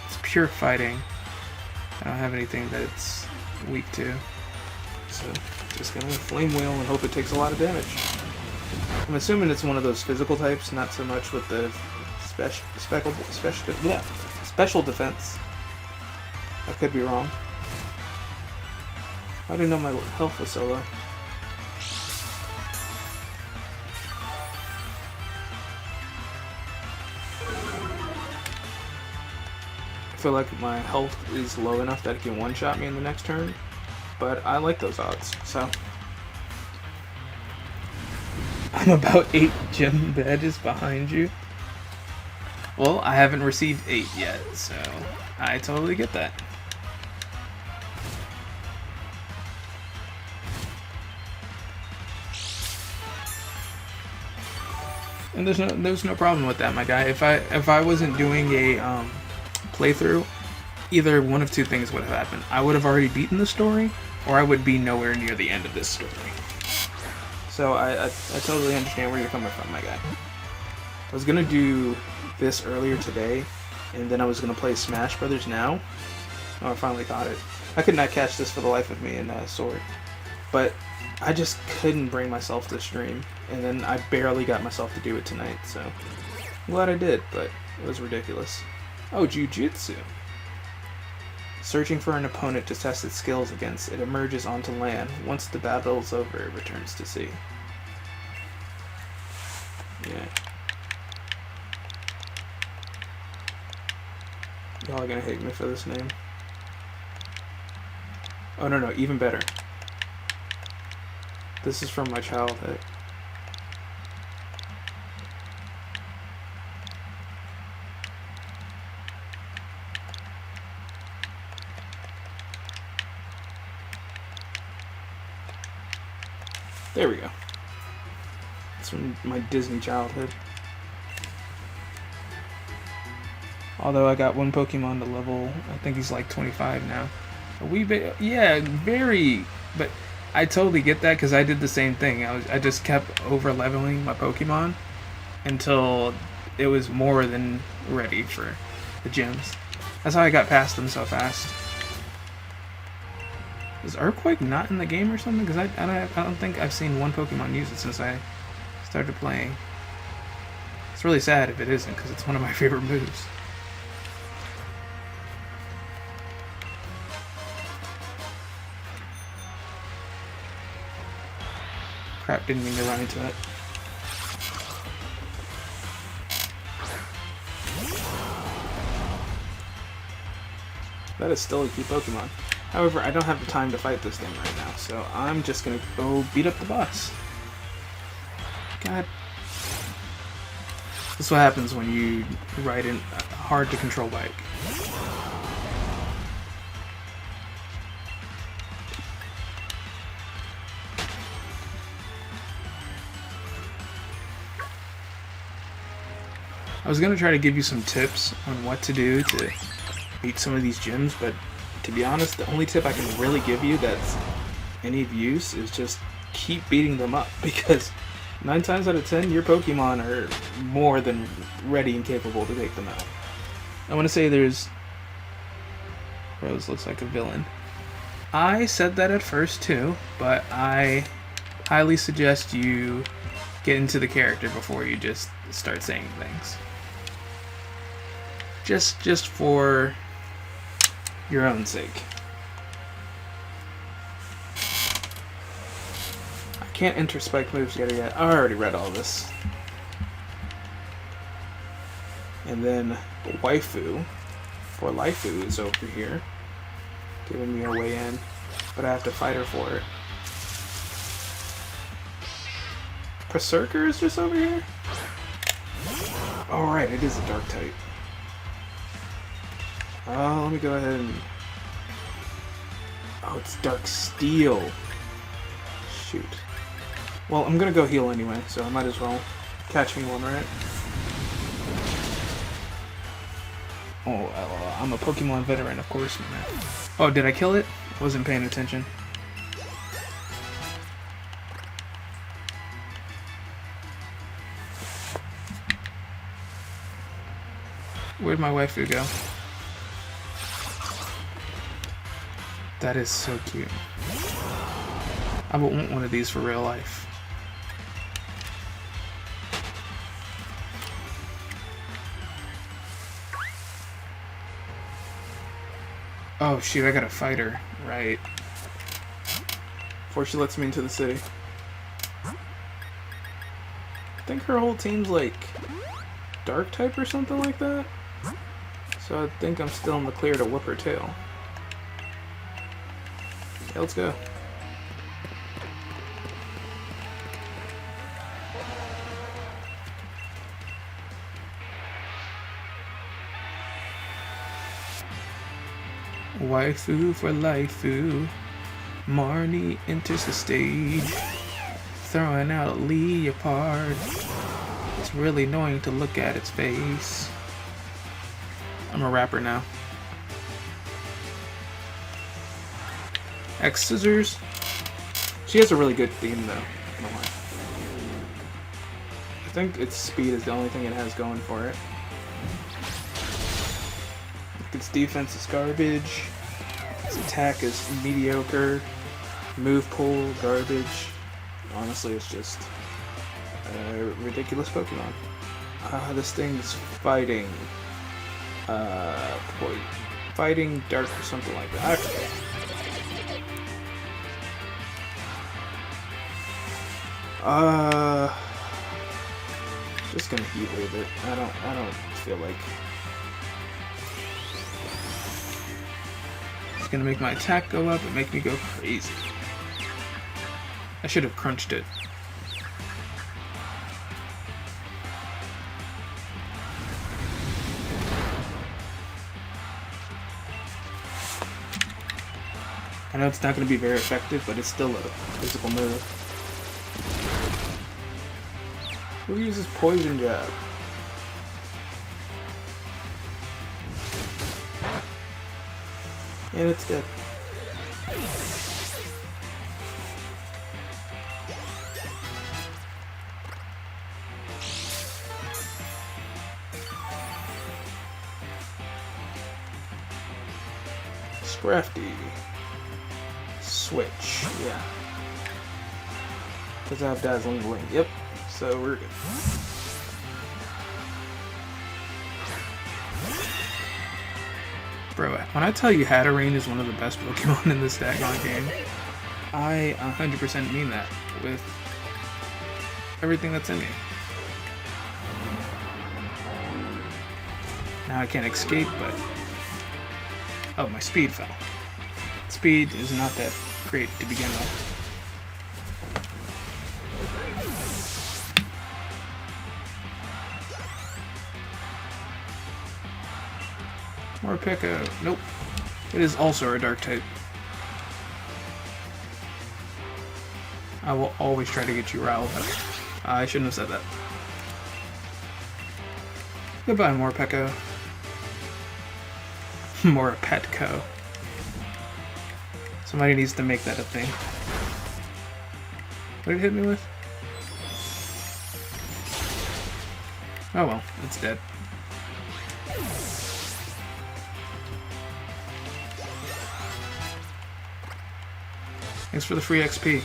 It's pure fighting. I don't have anything that it's weak to. So, just gonna flame wheel and hope it takes a lot of damage. I'm assuming it's one of those physical types, not so much with the special defense. I could be wrong. I didn't know my health was so low. I feel like my health is low enough that it can one-shot me in the next turn, but I like those odds, so. I'm about 8 gym badges behind you. Well, I haven't received 8 yet, so I totally get that. And there's no problem with that, my guy. If I wasn't doing a playthrough, either one of two things would have happened. I would have already beaten the story, or I would be nowhere near the end of this story. So I totally understand where you're coming from, my guy. I was gonna do this earlier today, and then I was gonna play Smash Brothers now. Oh, I finally caught it. I could not catch this for the life of me in Sword, but I just couldn't bring myself to stream, and then I barely got myself to do it tonight. So I'm glad I did, but it was ridiculous. Oh, Jiu-Jitsu. Searching for an opponent to test its skills against, it emerges onto land. Once the battle's over, it returns to sea. Yeah. Y'all are gonna hate me for this name. Oh, no, even better. This is from my childhood. There we go. It's from my Disney childhood. Although I got one Pokemon to level, I think he's like 25 now. A wee bit, yeah, very, but I totally get that because I did the same thing. I just kept over leveling my Pokemon until it was more than ready for the gyms. That's how I got past them so fast. Is Earthquake not in the game or something? Because I don't think I've seen one Pokemon use it since I started playing. It's really sad if it isn't, because it's one of my favorite moves. Crap, didn't mean to run into it. That is still a key Pokemon. However, I don't have the time to fight this thing right now, so I'm just gonna go beat up the boss. God. This is what happens when you ride in a hard-to-control bike. I was gonna try to give you some tips on what to do to beat some of these gyms, but to be honest, the only tip I can really give you that's any of use is just keep beating them up, because 9 times out of 10, your Pokemon are more than ready and capable to take them out. I want to say there's... Rose looks like a villain. I said that at first too, but I highly suggest you get into the character before you just start saying things. Just for your own sake. I can't enter spike moves yet. I already read all this. And then waifu for Laifu is over here, giving me a way in, but I have to fight her for it. Berserker is just over here? Oh right, it is a dark type. Oh, let me go ahead and... Oh, it's Dark Steel. Shoot. Well, I'm gonna go heal anyway, so I might as well catch me one, right? Oh, I'm a Pokemon veteran, of course, man. Oh, did I kill it? Wasn't paying attention. Where'd my waifu go? That is so cute. I would want one of these for real life. Oh shoot, I gotta fight her. Right. Before she lets me into the city. I think her whole team's like dark type or something like that. So I think I'm still in the clear to whoop her tail. Yeah, let's go. Waifu for Laifu. Marnie enters the stage, throwing out a leopard. It's really annoying to look at its face. I'm a rapper now. X Scissors. She has a really good theme though. I don't lie. I think its speed is the only thing it has going for it. Its defense is garbage. Its attack is mediocre. Move pool, garbage. Honestly, it's just a ridiculous Pokemon. This thing's fighting. Fighting Dark or something like that. I forget. Just gonna heat wave it. I don't feel like. It's gonna make my attack go up and make me go crazy. I should have crunched it. I know it's not going to be very effective, but it's still a physical move. Who uses Poison Jab? And it's dead. Scrafty. Switch, yeah. Because I have Dazzling Gleam. Yep, so we're good. Bro, when I tell you Hatterene is one of the best Pokemon in this daggone game, I 100% mean that with everything that's in me. Now I can't escape, but... Oh, my speed fell. Speed is not that great to begin with. Morpeko. Nope. It is also a dark type. I will always try to get you riled up. I shouldn't have said that. Goodbye, Morpeko. Morpeko. Somebody needs to make that a thing. What did it hit me with? Oh well, it's dead. Thanks for the free XP.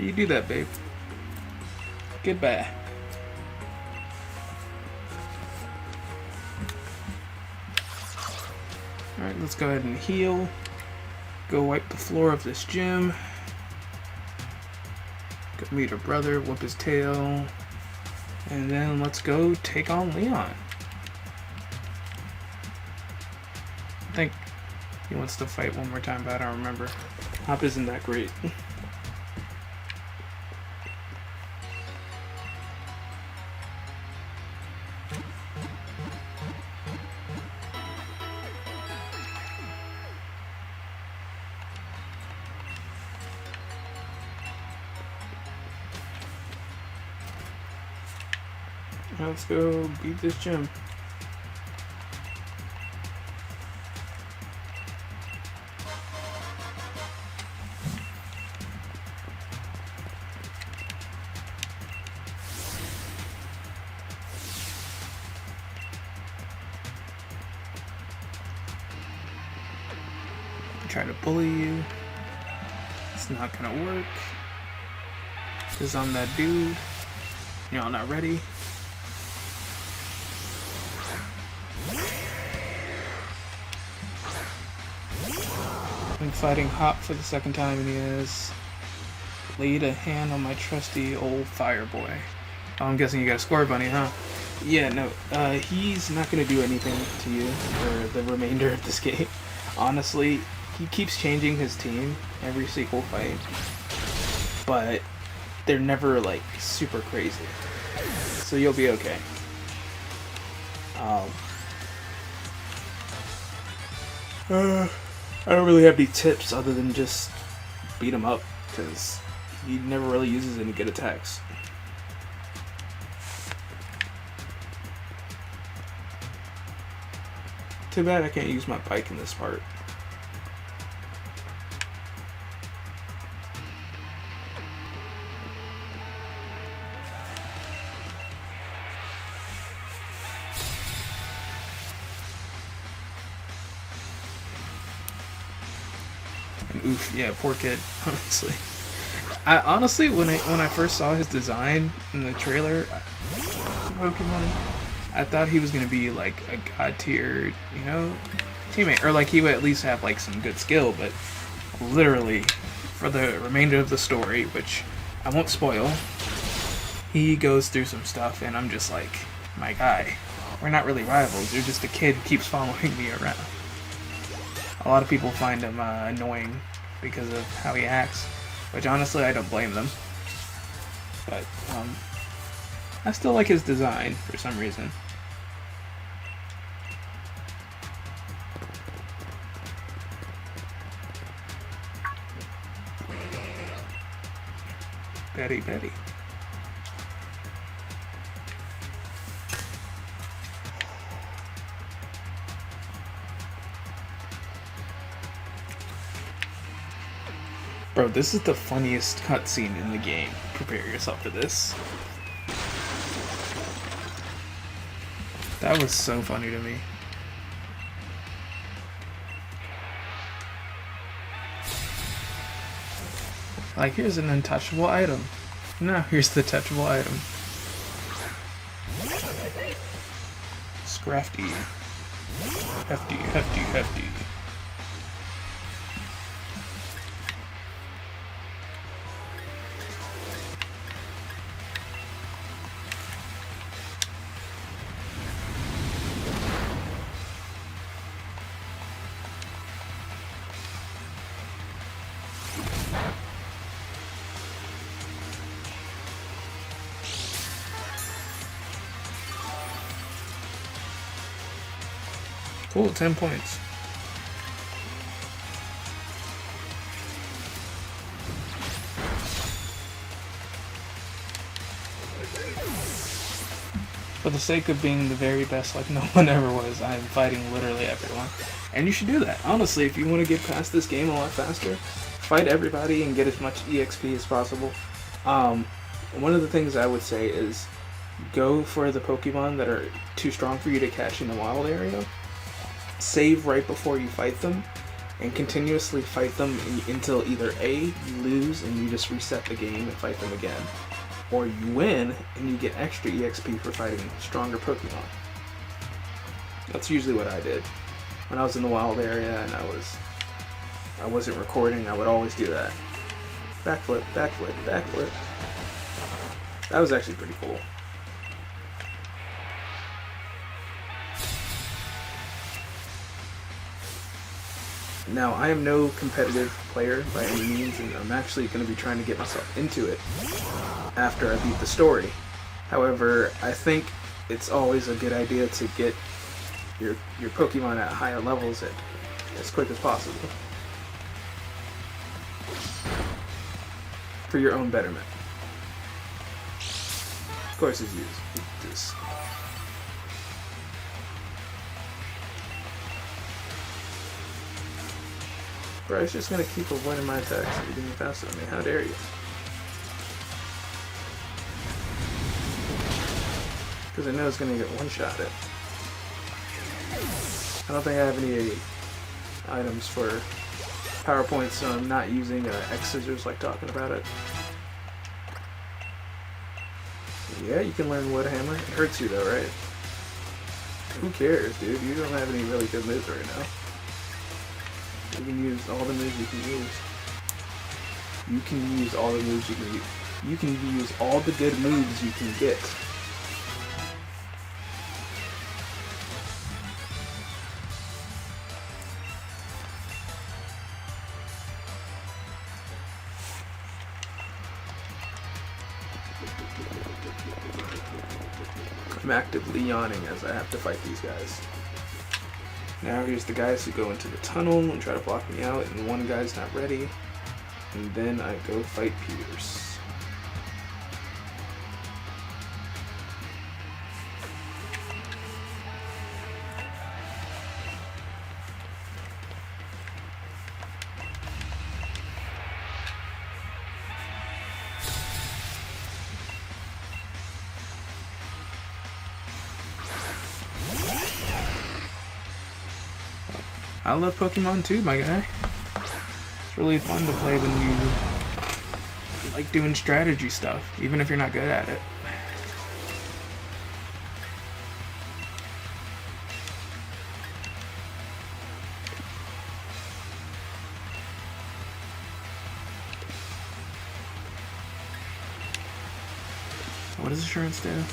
You do that, babe. Goodbye. Alright, let's go ahead and heal. Go wipe the floor of this gym. Go meet her brother, whoop his tail. And then let's go take on Leon. I think he wants to fight one more time, but I don't remember. Hop isn't that great. Let's go beat this gym. Try to bully you. It's not gonna work. Cause I'm that dude. Y'all not ready. I'm fighting Hop for the second time, and he has laid a hand on my trusty old fire boy. Oh, I'm guessing you got a score bunny, huh? Yeah, no, he's not gonna do anything to you for the remainder of this game. Honestly, he keeps changing his team every sequel fight, but they're never like super crazy, so you'll be okay. I don't really have any tips other than just beat him up, because he never really uses any good attacks. Too bad I can't use my bike in this part. Oof, yeah, poor kid, honestly. Honestly, when I first saw his design in the trailer, Pokemon, I thought he was gonna be like a god tier, teammate, or like he would at least have like some good skill. But literally, for the remainder of the story, which I won't spoil, he goes through some stuff, and I'm just like, my guy, we're not really rivals. You're just a kid who keeps following me around. A lot of people find him annoying because of how he acts, which honestly I don't blame them. But I still like his design for some reason. Betty. Bro, this is the funniest cutscene in the game. Prepare yourself for this. That was so funny to me. Like, here's an untouchable item. No, here's the touchable item. Scrafty. Hefty. Cool, 10 points. For the sake of being the very best like no one ever was, I am fighting literally everyone. And you should do that. Honestly, if you want to get past this game a lot faster, fight everybody and get as much EXP as possible. One of the things I would say is go for the Pokemon that are too strong for you to catch in the wild area. Save right before you fight them, and continuously fight them until either A, you lose and you just reset the game and fight them again, or you win and you get extra EXP for fighting stronger Pokemon. That's usually what I did. When I was in the wild area and I wasn't recording, I would always do that. Backflip, backflip, backflip. That was actually pretty cool. Now, I am no competitive player by any means, and I'm actually going to be trying to get myself into it after I beat the story. However, I think it's always a good idea to get your Pokemon at higher levels as quick as possible for your own betterment. Of course, it's used. This. Bro, it's just gonna keep avoiding my attacks and getting faster than me. How dare you? Because I know it's gonna get one-shotted. I don't think I have any items for PowerPoint, so I'm not using X scissors like talking about it. Yeah, you can learn Wood Hammer. It hurts you though, right? Who cares, dude? You don't have any really good moves right now. You can use all the moves you can use. You can use all the moves you can use. You can use all the good moves you can get. I'm actively yawning as I have to fight these guys. Now here's the guys who go into the tunnel and try to block me out, and one guy's not ready. And then I go fight Pierce. I love Pokemon too, my guy. It's really fun to play when you like doing strategy stuff, even if you're not good at it. What does Assurance do?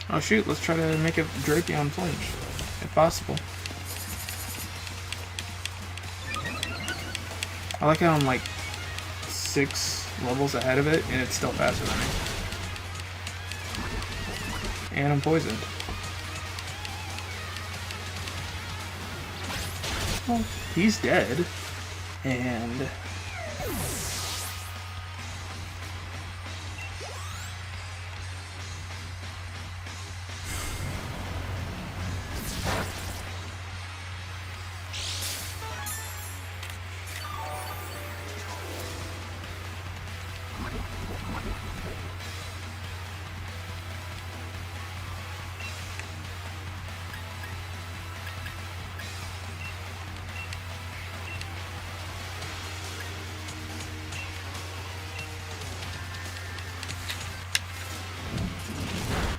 Oh shoot, let's try to make a Drapion flinch, if possible. I like how I'm like 6 levels ahead of it, and it's still faster than me. And I'm poisoned. Well, he's dead. And...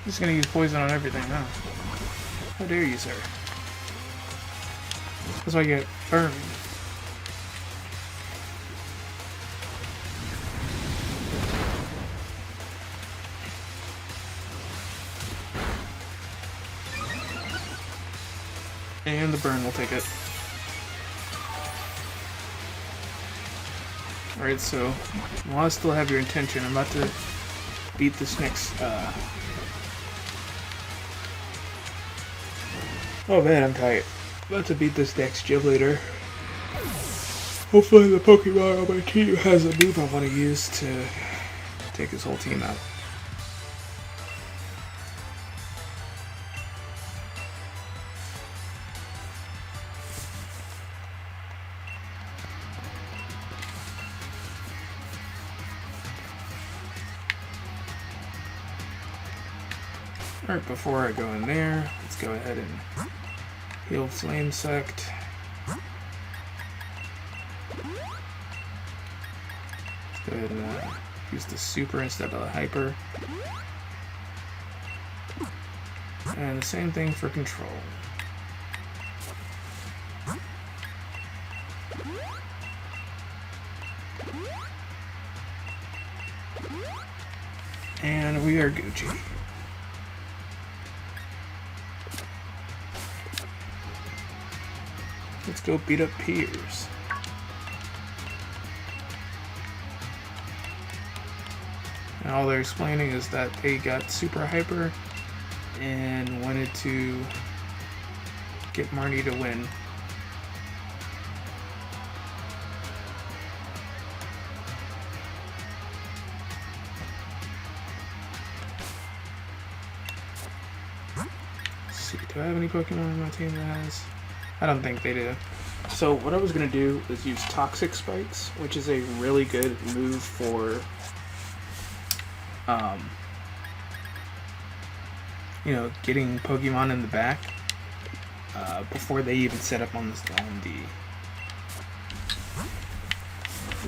Just gonna use poison on everything, huh? How dare you, sir? That's why I get burned. And the burn will take it. Alright, so while I still have your attention, I'm about to beat this next, oh man, I'm tight. About to beat this next gym leader. Hopefully the Pokemon on my team has a move I want to use to take his whole team out. Alright, before I go in there, let's go ahead and heal Flame Sect. Let's go ahead and use the super instead of the hyper. And the same thing for control. And we are Gucci. Let's go beat up Piers. And all they're explaining is that they got super hyper and wanted to get Marnie to win. Let's see, do I have any Pokemon on my team that has? I don't think they do. So what I was going to do is use Toxic Spikes, which is a really good move for, you know, getting Pokemon in the back before they even set up on the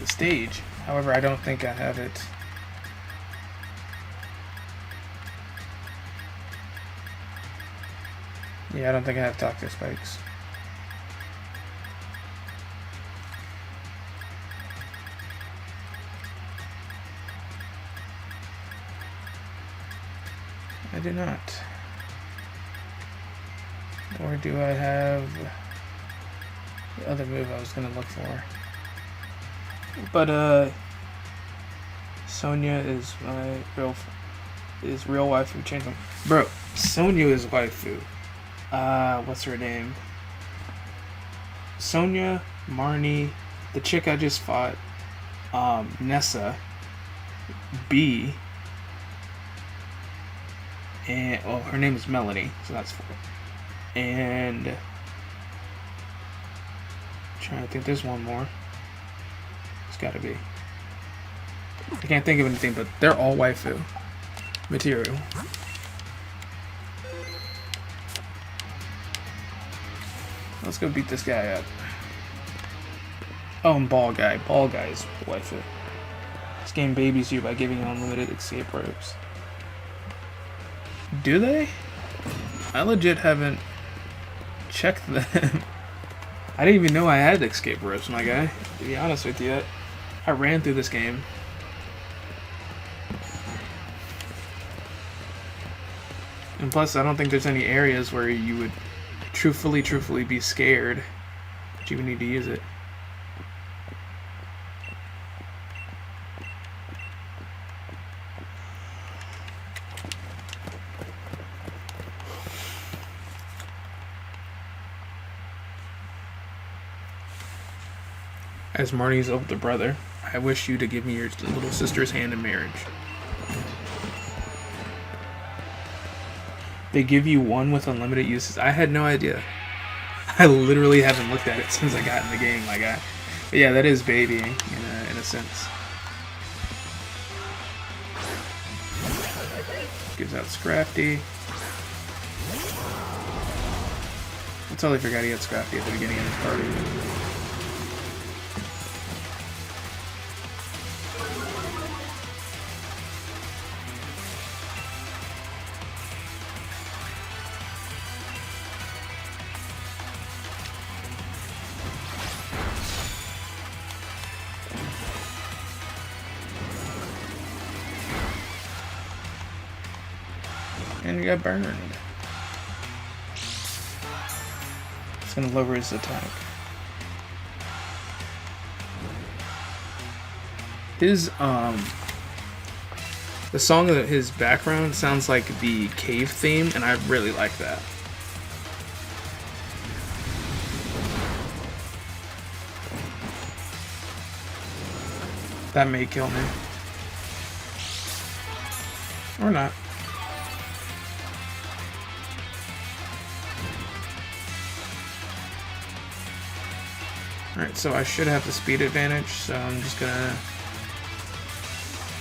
stage. However, I don't think I have it. Yeah, I don't think I have Toxic Spikes. I do not. Or do I have the other move I was gonna look for? But Sonya is my real waifu. Change them, bro. Sonya is waifu. What's her name? Sonya, Marnie, the chick I just fought, Nessa, B. And well, her name is Melanie, so that's 4. And I'm trying to think, there's one more. It's gotta be. I can't think of anything, but they're all waifu material. Let's go beat this guy up. Oh, and Ball Guy. Ball Guy's waifu. This game babies you by giving you unlimited escape ropes. Do they? I legit haven't checked them. I didn't even know I had escape ropes, my guy. To be honest with you, I ran through this game. And plus, I don't think there's any areas where you would truthfully be scared that you would need to use it. As Marnie's older brother, I wish you to give me your little sister's hand in marriage. They give you one with unlimited uses. I had no idea. I literally haven't looked at it since I got in the game, my guy. But yeah, that is babying in a sense. Gives out Scrafty. I totally forgot he had Scrafty at the beginning of this party. And he got burned. It's gonna lower his attack. His the song of his background sounds like the cave theme, and I really like that. That may kill me. Or not. Alright, so I should have the speed advantage, so I'm just gonna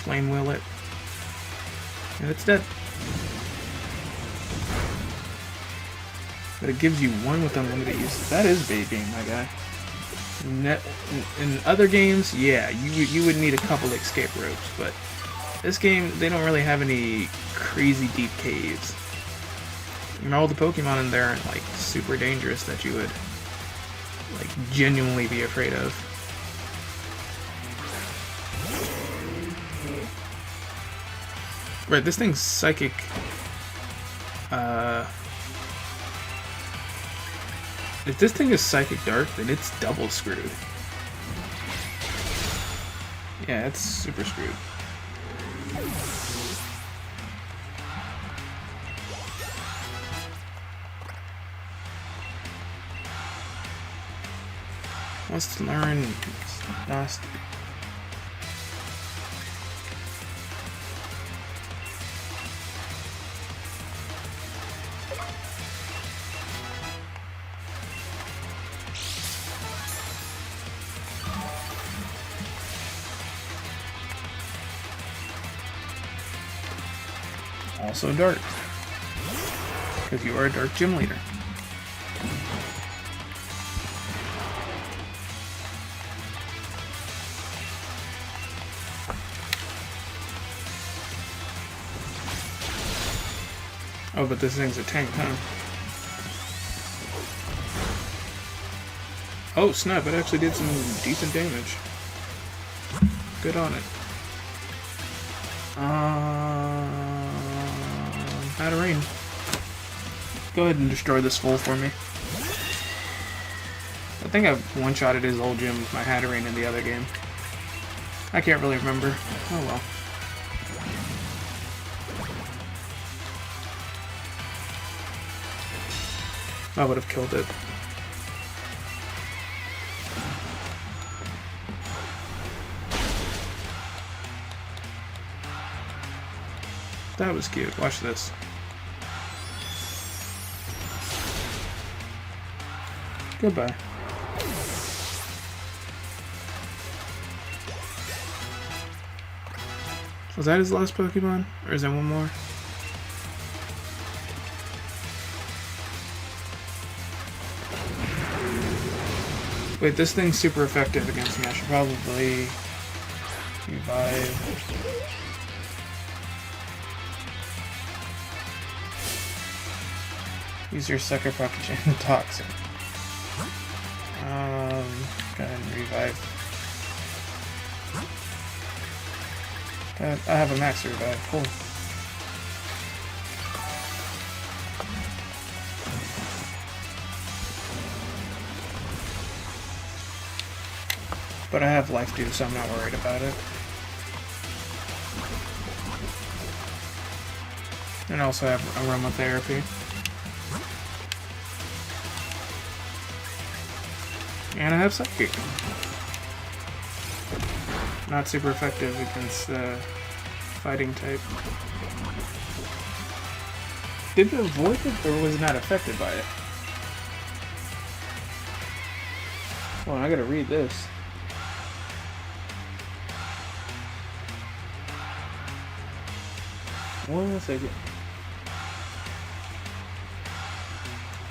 flame wheel it. And it's dead. But it gives you one with unlimited use. That is bait game, my guy. In other games, yeah, you would need a couple escape ropes, but this game, they don't really have any crazy deep caves. And all the Pokemon in there aren't like super dangerous that you would like genuinely be afraid of. Right, this thing's psychic. If this thing is Psychic Dark, then it's double screwed. Yeah, it's super screwed. Let's learn Nasty. Also dark, because you are a dark gym leader. Oh, but this thing's a tank, huh? Oh snap, it actually did some decent damage. Good on it. Hatterene. Go ahead and destroy this fool for me. I think I one-shotted his old gym with my Hatterene in the other game. I can't really remember. Oh well. I would have killed it. That was cute. Watch this. Goodbye. Was that his last Pokemon? Or is there one more? Wait, this thing's super effective against me. I should probably revive. Use your Sucker Punch and Toxin. Go ahead and revive. I have a max revive. Cool. But I have life too, so I'm not worried about it. And I also have aromatherapy. And I have Psychic. Not super effective against fighting type. Did it avoid it, or was it not affected by it? Hold on, I gotta read this. One second.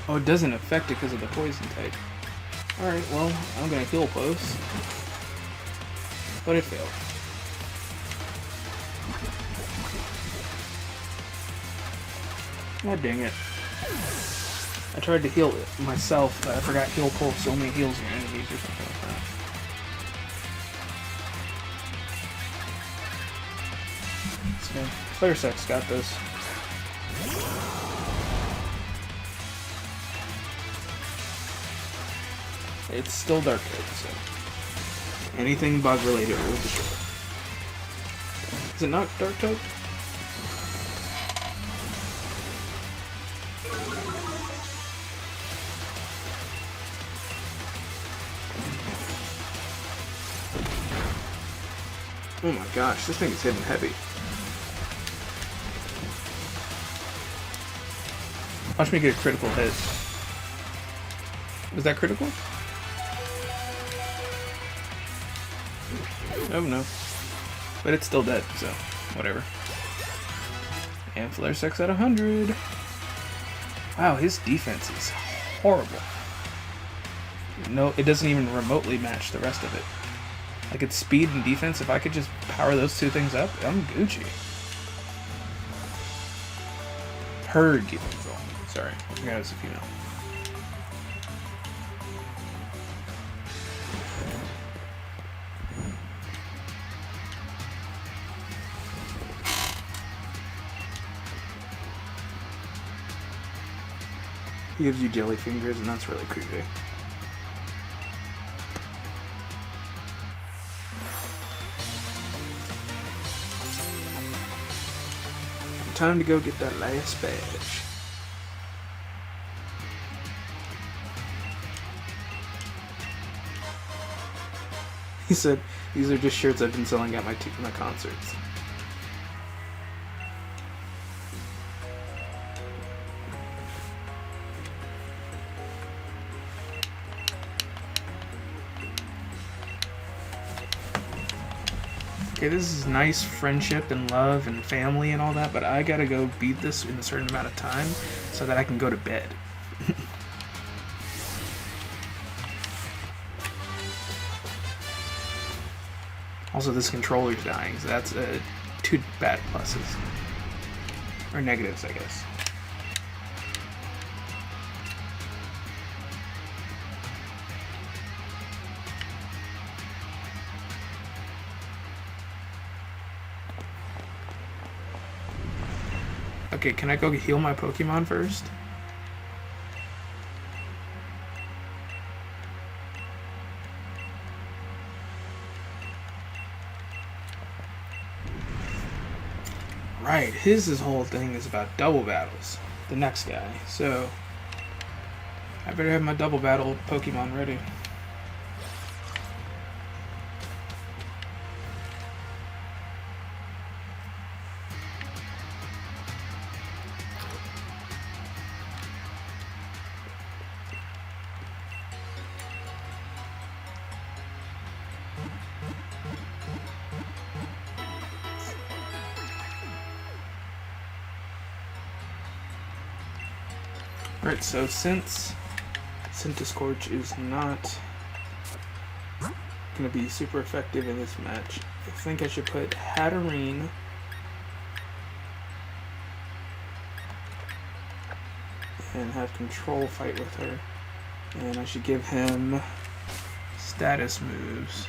Oh, it doesn't affect it because of the poison type. Alright, well, I'm gonna heal close. But it failed. God dang it. I tried to heal it myself, but I forgot heal pulse only heals your enemies or something like that. So, Flaresex got this. It's still Dark type, so anything bug related will destroy. Is it not Dark type? Oh my gosh, this thing is hitting heavy. Watch me get a critical hit. Was that critical? Oh no. But it's still dead, so whatever. And Flaresex at 100. Wow, his defense is horrible. No, it doesn't even remotely match the rest of it. Like its speed and defense, if I could just power those two things up, I'm Gucci. Her defense. Sorry, I forgot it was a female. He gives you jelly fingers, and that's really creepy. Time to go get that last badge. He said, "These are just shirts I've been selling at my concerts." Okay, this is nice friendship and love and family and all that, but I gotta go beat this in a certain amount of time so that I can go to bed. Also, this controller's dying, so that's two bad pluses. Or negatives, I guess. Okay, can I go heal my Pokemon first? Right, his whole thing is about double battles. The next guy, so I better have my double battle Pokemon ready. Alright, so since Centiskorch is not going to be super effective in this match, I think I should put Hatterene and have Control fight with her. And I should give him status moves.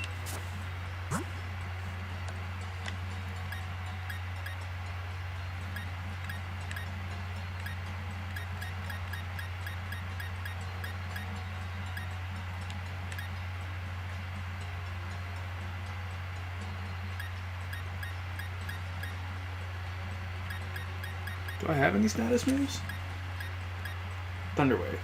Do I have any status moves? Thunder Wave.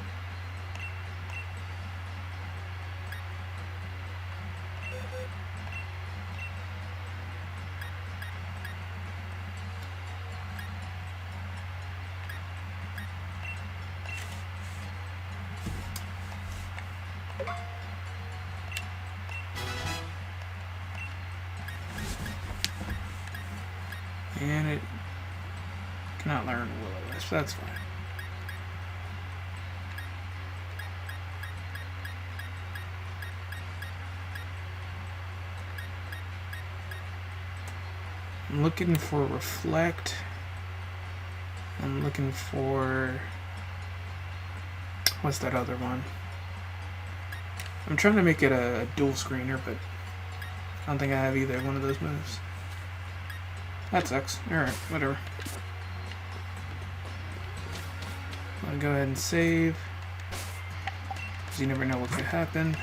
And it cannot learn Will-O-Wisp, so that's fine. I'm looking for Reflect. I'm looking for... what's that other one? I'm trying to make it a dual screener, but I don't think I have either one of those moves. That sucks. Alright, whatever. I'm gonna go ahead and save, because you never know what could happen.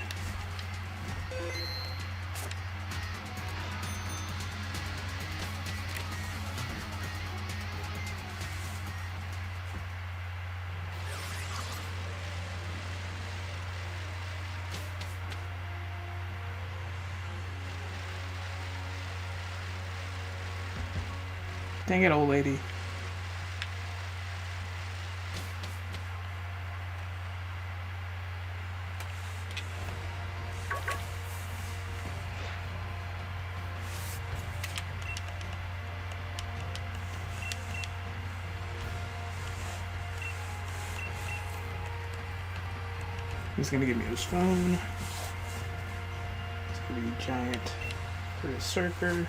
Dang it, old lady. He's gonna give me his phone. It's gonna be giant berserker.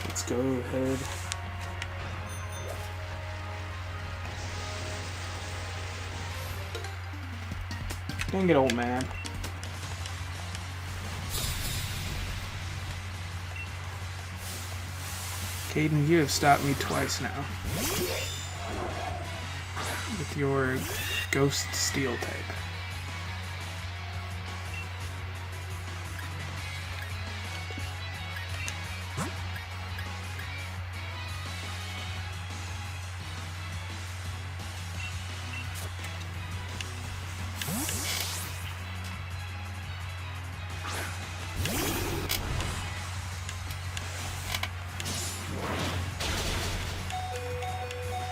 Let's go ahead. Dang it, old man. Caden, you have stopped me twice now. With your Ghost Steel type.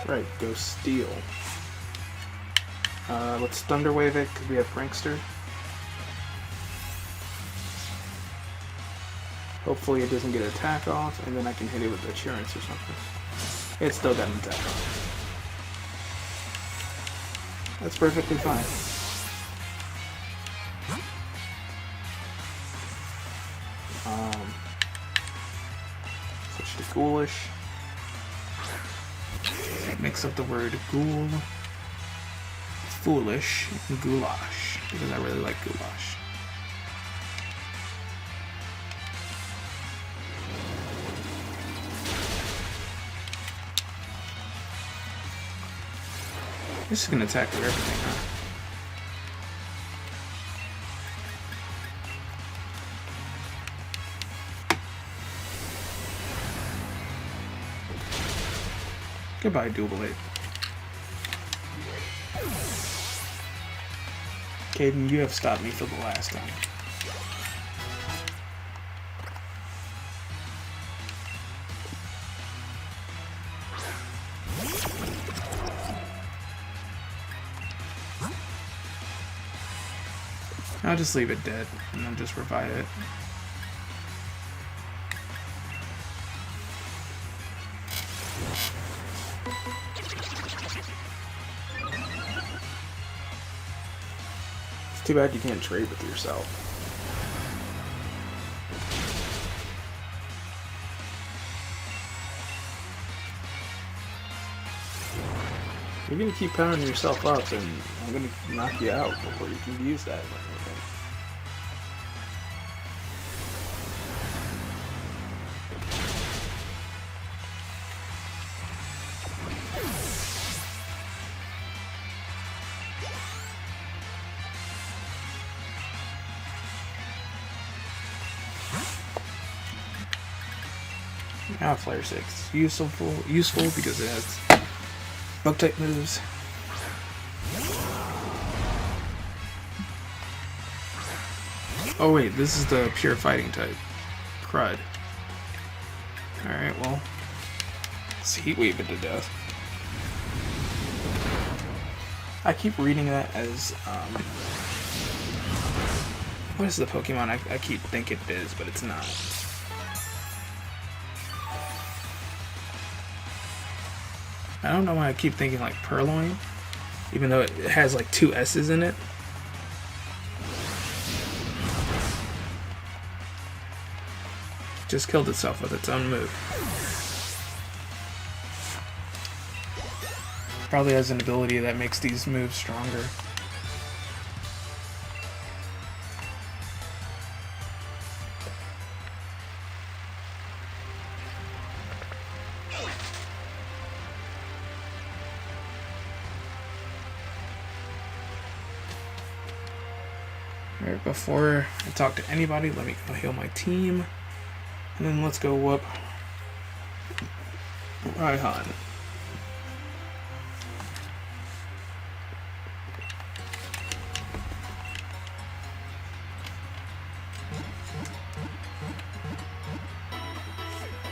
Right, Ghost Steel. Let's Thunder Wave it because we have Prankster. Hopefully it doesn't get attack off, and then I can hit it with Assurance or something. It still got an attack off. That's perfectly fine. Switch to Ghoulish. Mix up the word ghoul, foolish, and goulash, because I really like goulash. This is gonna attack with everything, huh? Goodbye, Doublade. Caden, you have stopped me for the last time. I'll just leave it dead and then just revive it. Too bad you can't trade with yourself. You're gonna keep powering yourself up, and I'm gonna knock you out before you can use that. Flare 6. Useful because it has bug type moves. Oh wait, this is the pure fighting type. Crud. Alright, well. Let's heat wave it to death. I keep reading that as what is the Pokemon I keep thinking it is, but it's not. I don't know why I keep thinking like Purloin, even though it has like 2 S's in it. Just killed itself with its own move. Probably has an ability that makes these moves stronger. Alright, before I talk to anybody, let me go heal my team. And then let's go whoop Raihan.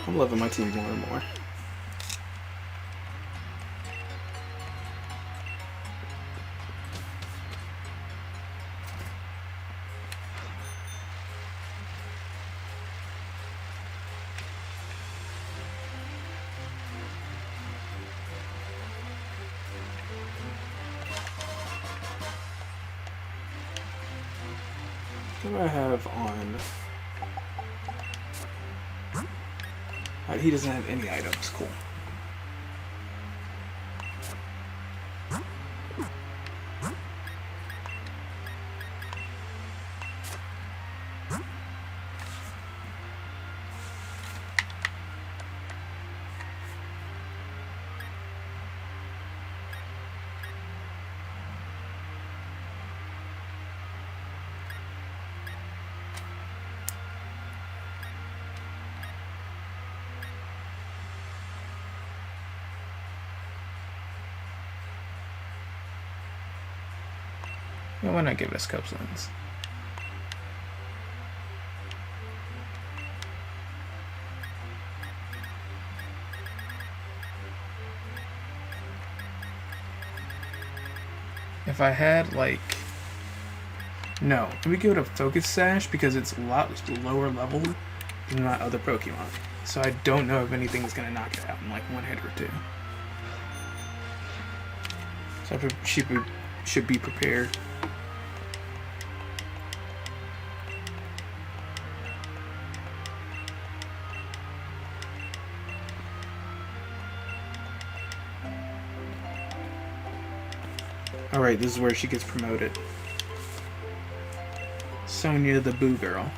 I'm loving my team more and more. What do I have on? He doesn't have any items. Cool. Why not give us Cups-Lens? If I had, like... No. Let me give it a Focus Sash because it's a lot lower level than my other Pokemon. So I don't know if anything's going to knock it out in, like, one hit or two. So she should be prepared. Alright, this is where she gets promoted. Sonia the Boo Girl.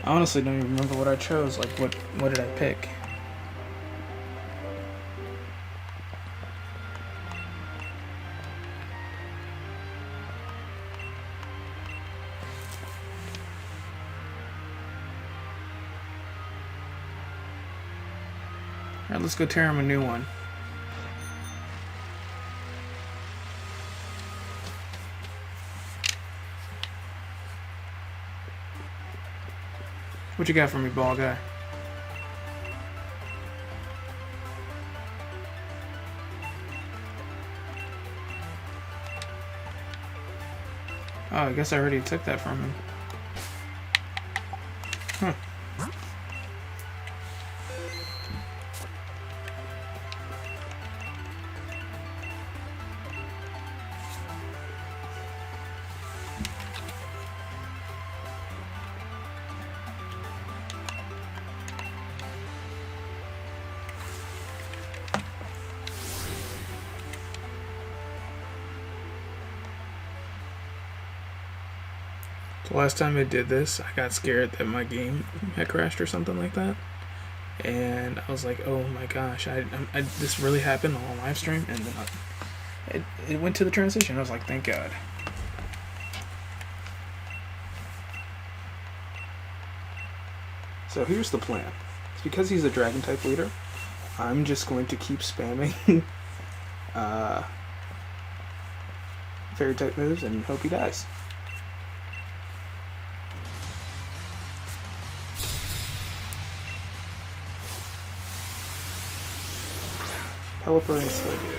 I honestly don't even remember what I chose. Like, what did I pick? Alright, let's go tear him a new one. What you got for me, ball guy? Oh, I guess I already took that from him. Huh. The last time I did this, I got scared that my game had crashed or something like that. And I was like, oh my gosh, this really happened on live stream? And then it went to the transition. I was like, thank God. So here's the plan. It's because he's a dragon type leader, I'm just going to keep spamming fairy type moves and hope he dies. Pelipper and Sliggoo.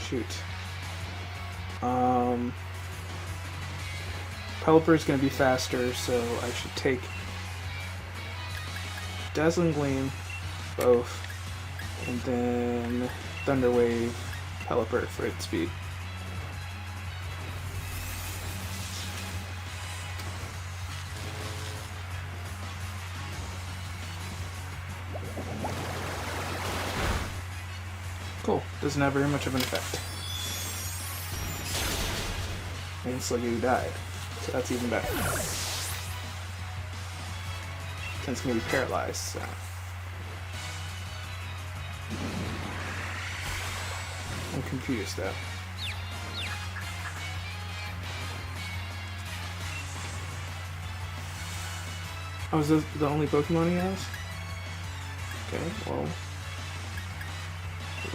Shoot. Pelipper is going to be faster, so I should take Dazzling Gleam, both, and then Thunder Wave, Pelipper for its speed. Cool. Doesn't have very much of an effect. And Sliggoo died. So that's even better. Since it's going to be paralyzed, so... I'm confused, though. Oh, is this the only Pokemon he has? Okay, well...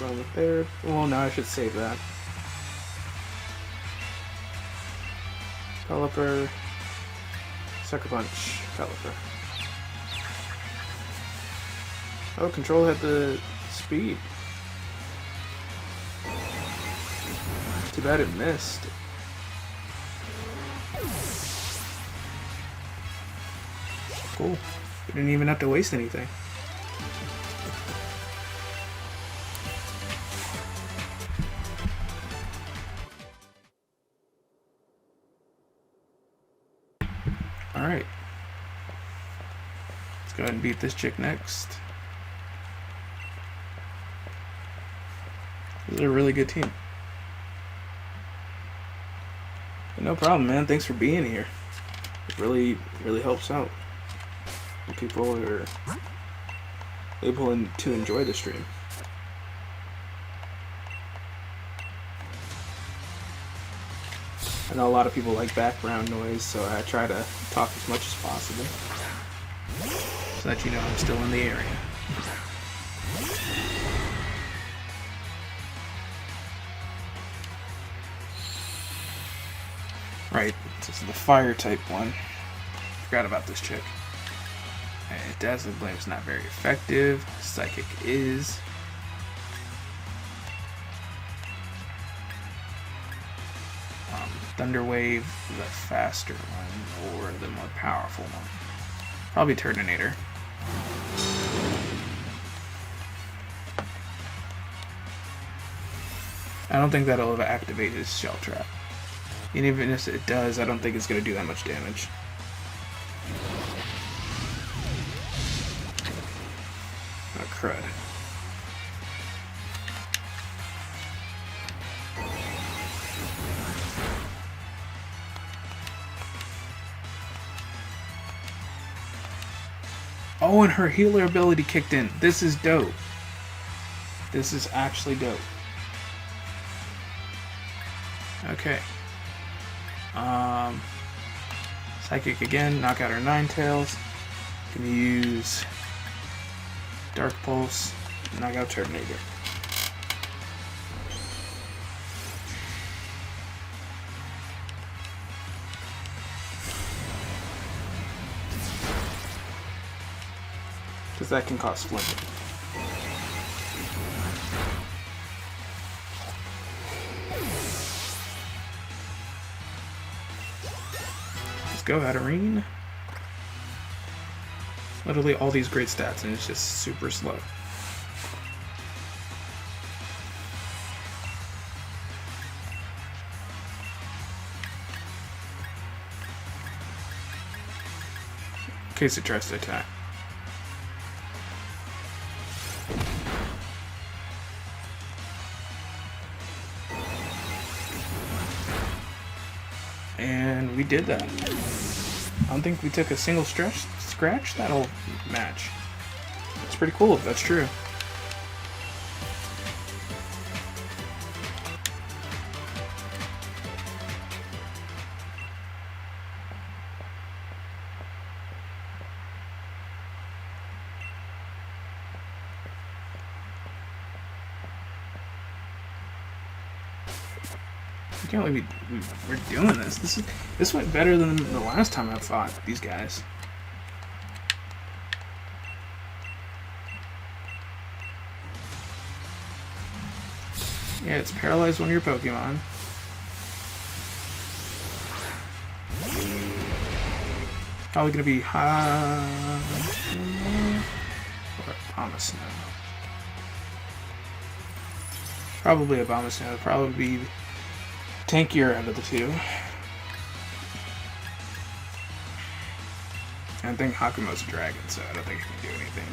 Run with there. Well, no, I should save that. Pelipper. Sucker Punch. Pelipper. Oh, control had the speed. Too bad it missed. Cool. We didn't even have to waste anything. Alright. Let's go ahead and beat this chick next. This is a really good team. But no problem, man. Thanks for being here. It really helps out. People are able to enjoy the stream. I know a lot of people like background noise, so I try to talk as much as possible so that you know I'm still in the area. Right, this is the fire type one. Forgot about this chick. Dazzling Blade is not very effective. Psychic is. Thunder Wave, the faster one, or the more powerful one. Probably Turtonator. I don't think that'll activate his Shell Trap. And even if it does, I don't think it's going to do that much damage. Crud. Oh, and her healer ability kicked in. This is dope. This is actually dope. Okay. Psychic again, knock out her Ninetales. Gonna use Dark Pulse, knock out Turtonator. Because that can cause splinting. Let's go, Hatterene. Literally all these great stats, and it's just super slow. In case it tries to attack. And we did that. I don't think we took a single scratch that whole match. It's pretty cool if that's true. I can't believe we're doing this. This went better than the last time I fought these guys. Yeah, it's paralyzed one of your Pokemon. Probably gonna be or Abomasnow. Probably Abomasnow. Probably be tankier out of the two. I think Hakumo's a dragon, so I don't think it can do anything.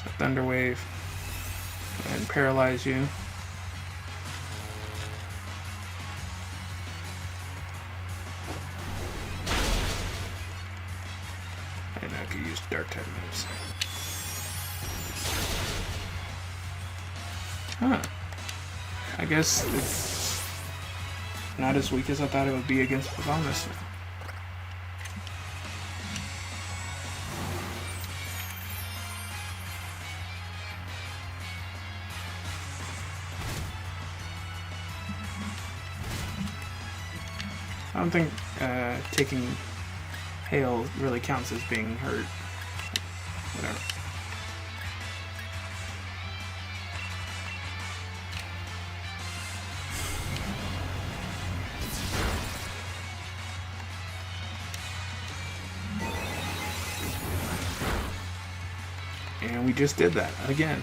So Thunder Wave. Go ahead and paralyze you. And I could use Dark type moves. Huh. I guess it's not as weak as I thought it would be against Abomasnow. I don't think taking Hail really counts as being hurt. Whatever. And we just did that again.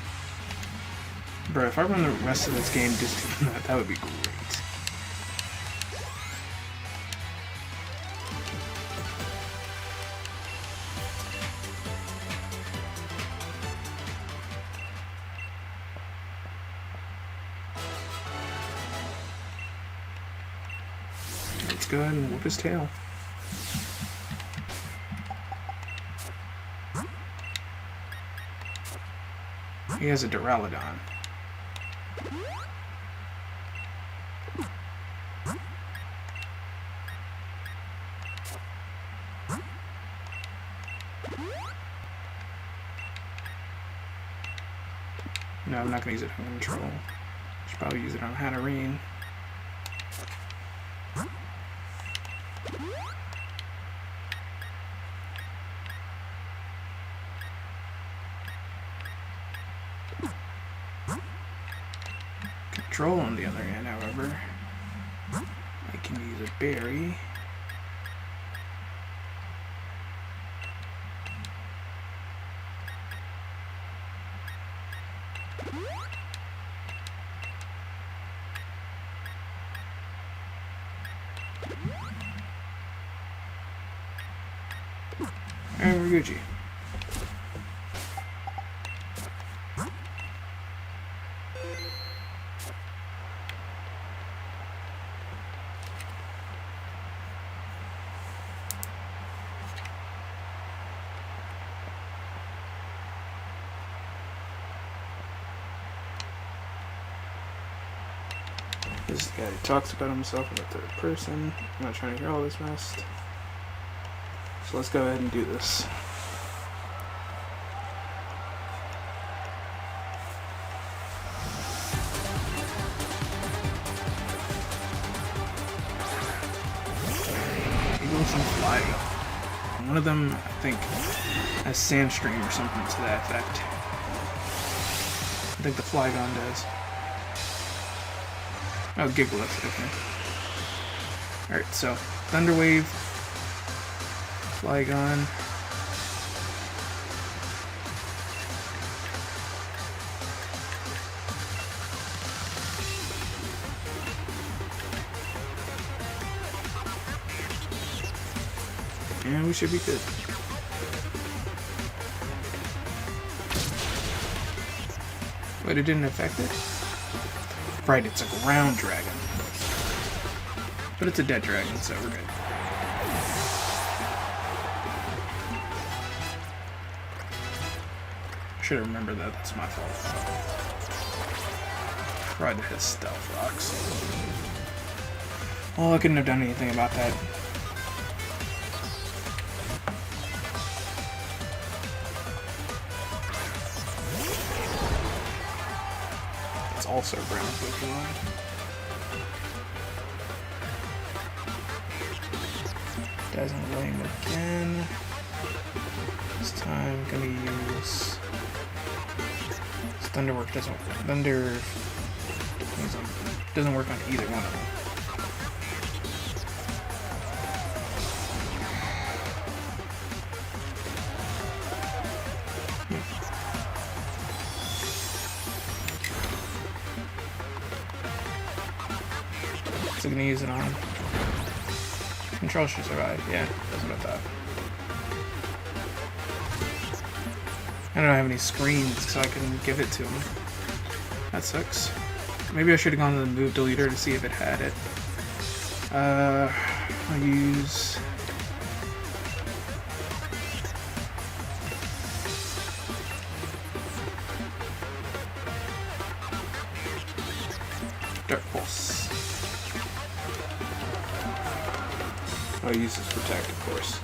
Bro, if I run the rest of this game just doing that, that would be great. Let's go ahead and whoop his tail. He has a Duraludon. No, I'm not going to use it on Control. Should probably use it on Hatterene. Control, on the other hand, however, I can use a berry. And we're Gucci. This guy talks about himself in the third person. I'm not trying to hear all this mess. So let's go ahead and do this. Eagles and Flygon. One of them, I think, has Sandstream or something to that effect. I think the Flygon does. Oh, Gigalith, okay. Alright, so Thunder Wave, Flygon. And we should be good. But it didn't affect it? Right, it's a ground dragon. But it's a dead dragon, so we're good. I should have remembered that, that's my fault. Tried to hit Stealth Rocks. Well, I couldn't have done anything about that. Also ground Pokemon. Dazzling Gleam again. This time I'm gonna use Thunderwork. Thunder doesn't work on either one of them. So I'm gonna use it on Control should survive. Yeah, that's what I thought. I don't have any screens, so I can give it to him. That sucks. Maybe I should have gone to the move deleter to see if it had it. I'll use Dark Pulse. I'll use this Protect, of course.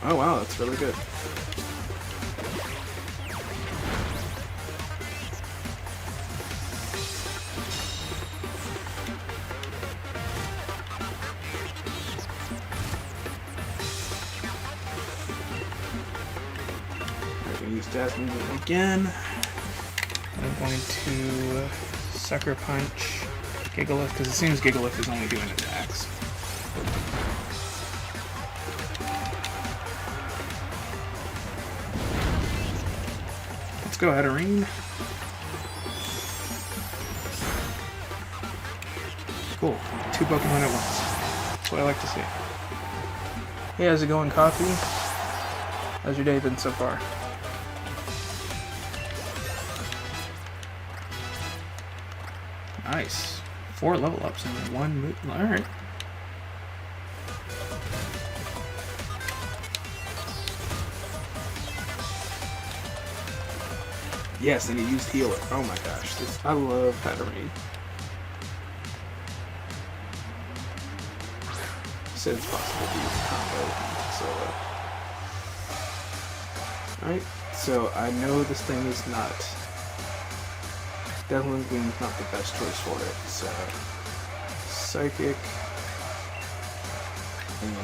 Oh wow, that's really good. Jasmine again. I'm going to Sucker Punch Gigalith, because it seems Gigalith is only doing attacks. Let's go, Hatterene. Cool. 2 Pokemon at once. That's what I like to see. Hey, how's it going, Coffee? How's your day been so far? Nice. 4 level ups in 1 move. Alright. Yes, and he used Healer. Oh my gosh. I love Hatterene. Said it's possible to use a combo solo. Alright, so I know this thing is not... Devlin's Gleam is not the best choice for it, so... Psychic... And...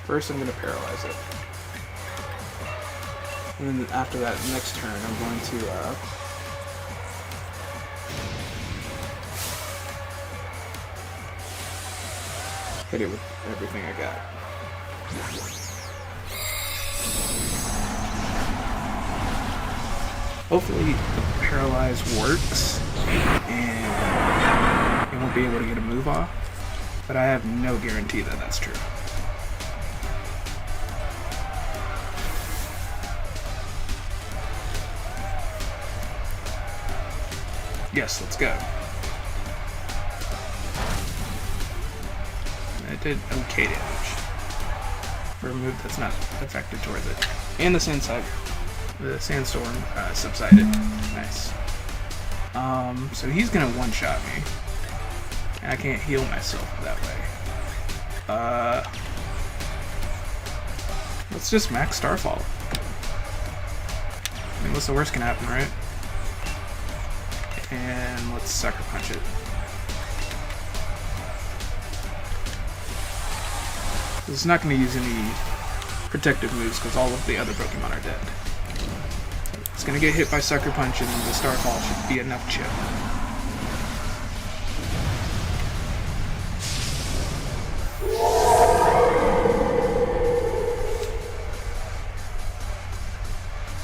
First I'm going to paralyze it. And then after that, next turn, I'm going to, hit it with everything I got. Hopefully the Paralyze works, and it won't be able to get a move off, but I have no guarantee that that's true. Yes, let's go. It did okay damage for a move that's not affected towards it. And the sandstorm subsided. Nice. So he's gonna one-shot me. And I can't heal myself that way. Let's just max Starfall. I mean, what's the worst can happen, right? And let's Sucker Punch it. It's not going to use any protective moves because all of the other Pokemon are dead. It's going to get hit by Sucker Punch and the Starfall should be enough chip.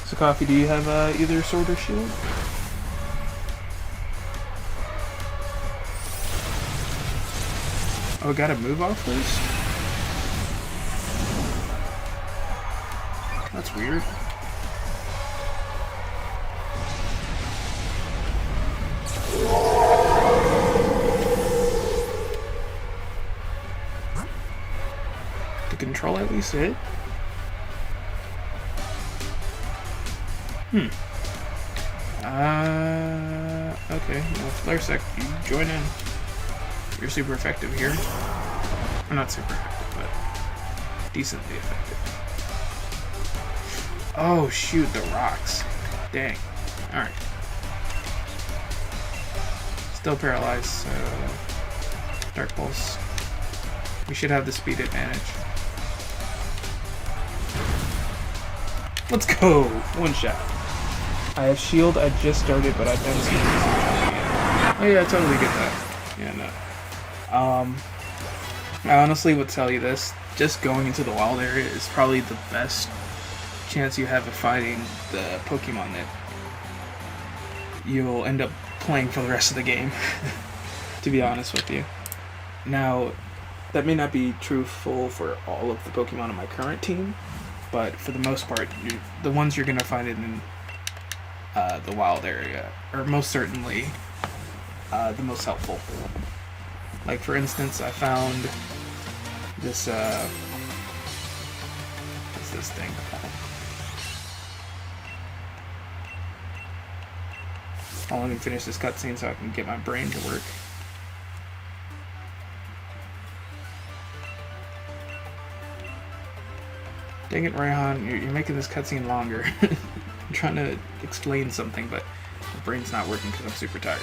So Coffee, do you have either Sword or Shield? Oh, gotta move off first? That's weird. The control at least hit? Okay. Well, Flaresec, you join in. You're super effective here. Or not super effective, but decently effective. Oh shoot, the rocks. Dang. Alright. Still paralyzed, so... Dark Pulse. We should have the speed advantage. Let's go! One shot. I have shield, I just started, but I've done some yet. Oh yeah, I totally get that. Yeah, no. I honestly would tell you this, just going into the wild area is probably the best chance you have of finding the Pokemon that you'll end up playing for the rest of the game, to be honest with you. Now, that may not be truthful for all of the Pokemon on my current team, but for the most part, the ones you're going to find in the wild area are most certainly the most helpful. Like, for instance, I found this, what's this thing called? I'll let me finish this cutscene so I can get my brain to work. Dang it, Raihan, you're making this cutscene longer. I'm trying to explain something, but my brain's not working because I'm super tired.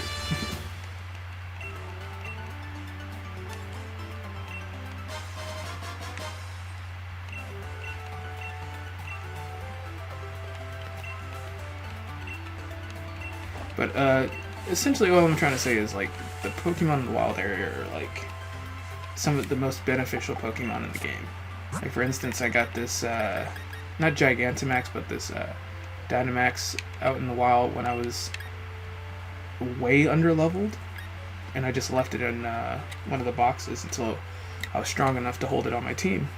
But essentially what I'm trying to say is like the Pokemon in the wild area are like some of the most beneficial Pokemon in the game. Like for instance, I got this not Gigantamax, but this Dynamax out in the wild when I was way underleveled, and I just left it in one of the boxes until I was strong enough to hold it on my team.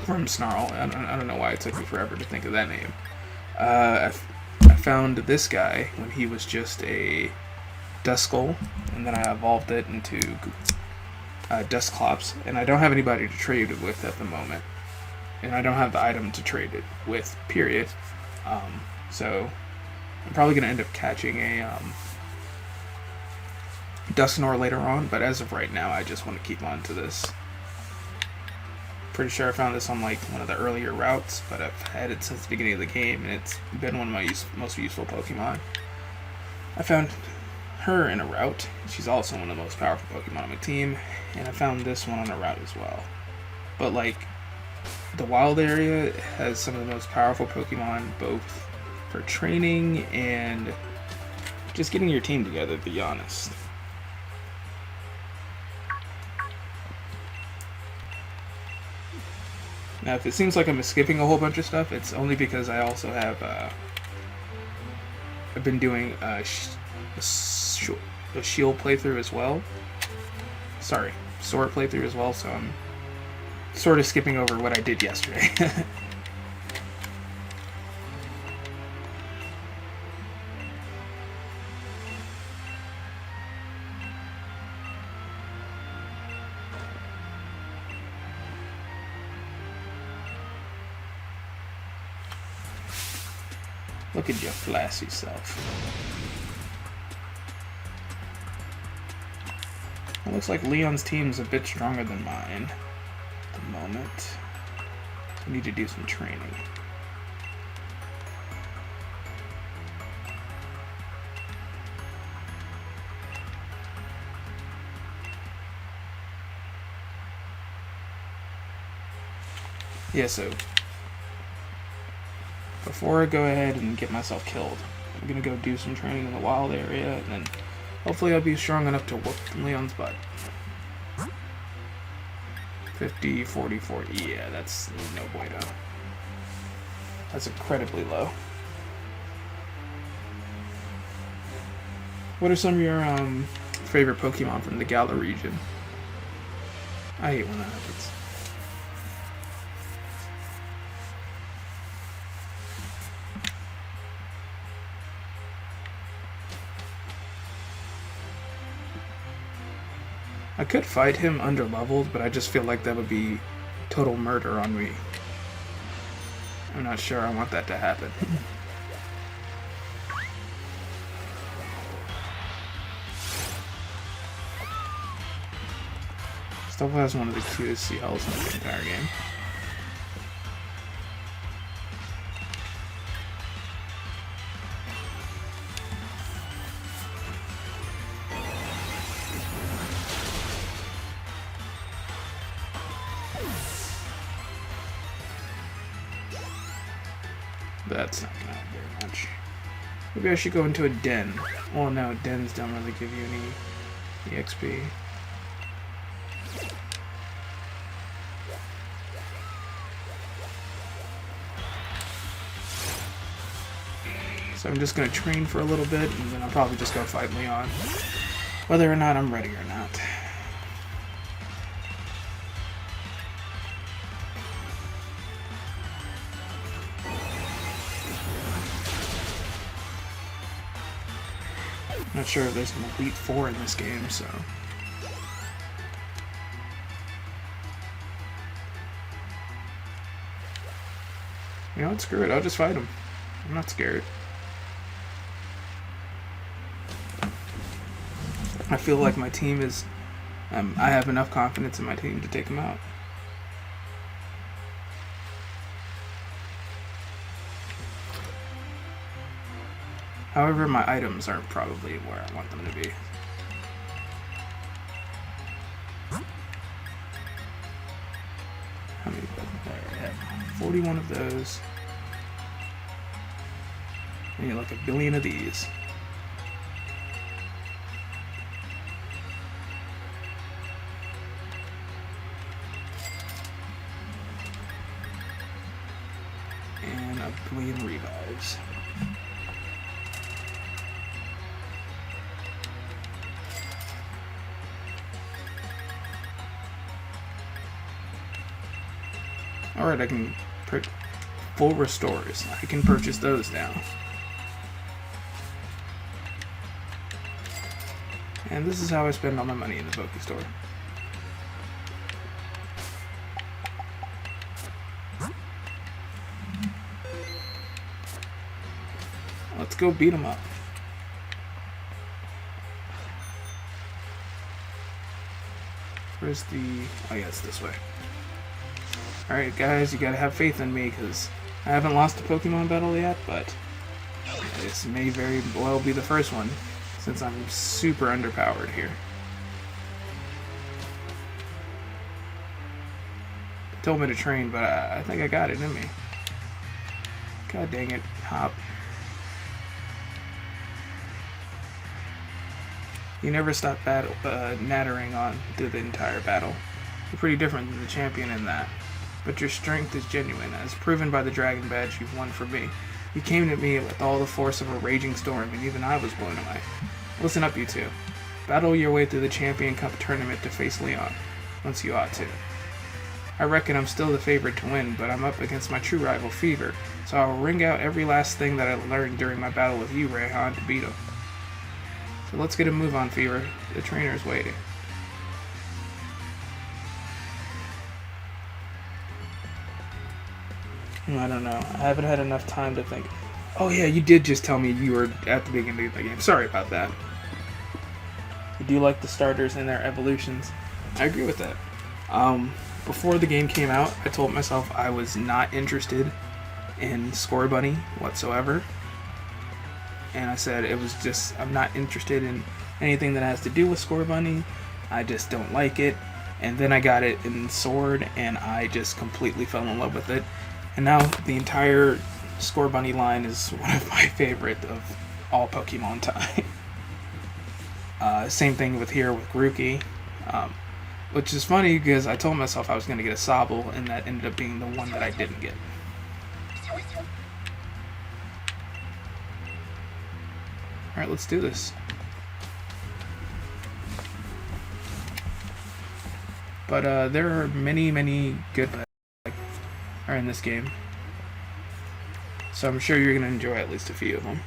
From Snarl. I don't know why it took me forever to think of that name. I found this guy when he was just a Duskull, and then I evolved it into Dusclops, and I don't have anybody to trade it with at the moment. And I don't have the item to trade it with, period. So I'm probably going to end up catching a Dusknoir later on, but as of right now, I just want to keep on to this. Pretty sure I found this on like one of the earlier routes, but I've had it since the beginning of the game, and it's been one of my most useful Pokemon. I found her in a route. She's also one of the most powerful Pokemon on my team, and I found this one on a route as well. But like, the wild area has some of the most powerful Pokemon, both for training and just getting your team together, to be honest. Now, if it seems like I'm skipping a whole bunch of stuff, it's only because I also have, I've been doing a Shield playthrough as well. Sorry, Sword playthrough as well, so I'm sort of skipping over what I did yesterday. Look at your flashy self. It looks like Leon's team's a bit stronger than mine at the moment. I need to do some training. Yeah, so before I go ahead and get myself killed, I'm gonna go do some training in the wild area, and then hopefully I'll be strong enough to whoop Leon's butt. 50, 40, 40. Yeah, that's no bueno. That's incredibly low. What are some of your favorite Pokemon from the Galar region? I hate when that happens. I could fight him underleveled, but I just feel like that would be total murder on me. I'm not sure I want that to happen. Stuffle has one of the cutest Seahells in the entire game. That's not gonna help very much. Maybe I should go into a den. Oh no, dens don't really give you any EXP. So I'm just gonna train for a little bit, and then I'll probably just go fight Leon, whether or not I'm ready or not. I'm not sure if there's an Elite Four in this game, so. You know what, screw it, I'll just fight him. I'm not scared. I feel like my team is, I have enough confidence in my team to take him out. However, my items aren't probably where I want them to be. How many? There, I have 41 of those. I need like a billion of these. And a billion revives. Alright, I can full restores. I can purchase those now. And this is how I spend all my money in the Poké Store. Let's go beat them up. Where's the... oh yeah, it's this way. Alright guys, you gotta have faith in me, because I haven't lost a Pokemon battle yet, but this may very well be the first one, since I'm super underpowered here. They told me to train, but I think I got it in me. God dang it, Hop. You never stop nattering on through the entire battle. You're pretty different than the champion in that. But your strength is genuine, as proven by the Dragon Badge you've won for me. You came to me with all the force of a raging storm, and even I was blown away. Listen up, you two. Battle your way through the Champion Cup tournament to face Leon, once you ought to. I reckon I'm still the favorite to win, but I'm up against my true rival, Fever, so I'll wring out every last thing that I learned during my battle with you, Raihan, to beat him. So let's get a move on, Fever. The trainer's waiting. I don't know. I haven't had enough time to think. Oh yeah, you did just tell me you were at the beginning of the game. Sorry about that. You do like the starters and their evolutions. I agree with that. Before the game came out, I told myself I was not interested in Scorbunny whatsoever. And I said it was just, I'm not interested in anything that has to do with Scorbunny. I just don't like it. And then I got it in Sword, and I just completely fell in love with it. And now the entire Scorbunny line is one of my favorite of all Pokemon time. Same thing with Grookey. Which is funny because I told myself I was going to get a Sobble, and that ended up being the one that I didn't get. Alright, let's do this. But there are many, many good are in this game. So I'm sure you're going to enjoy at least a few of them.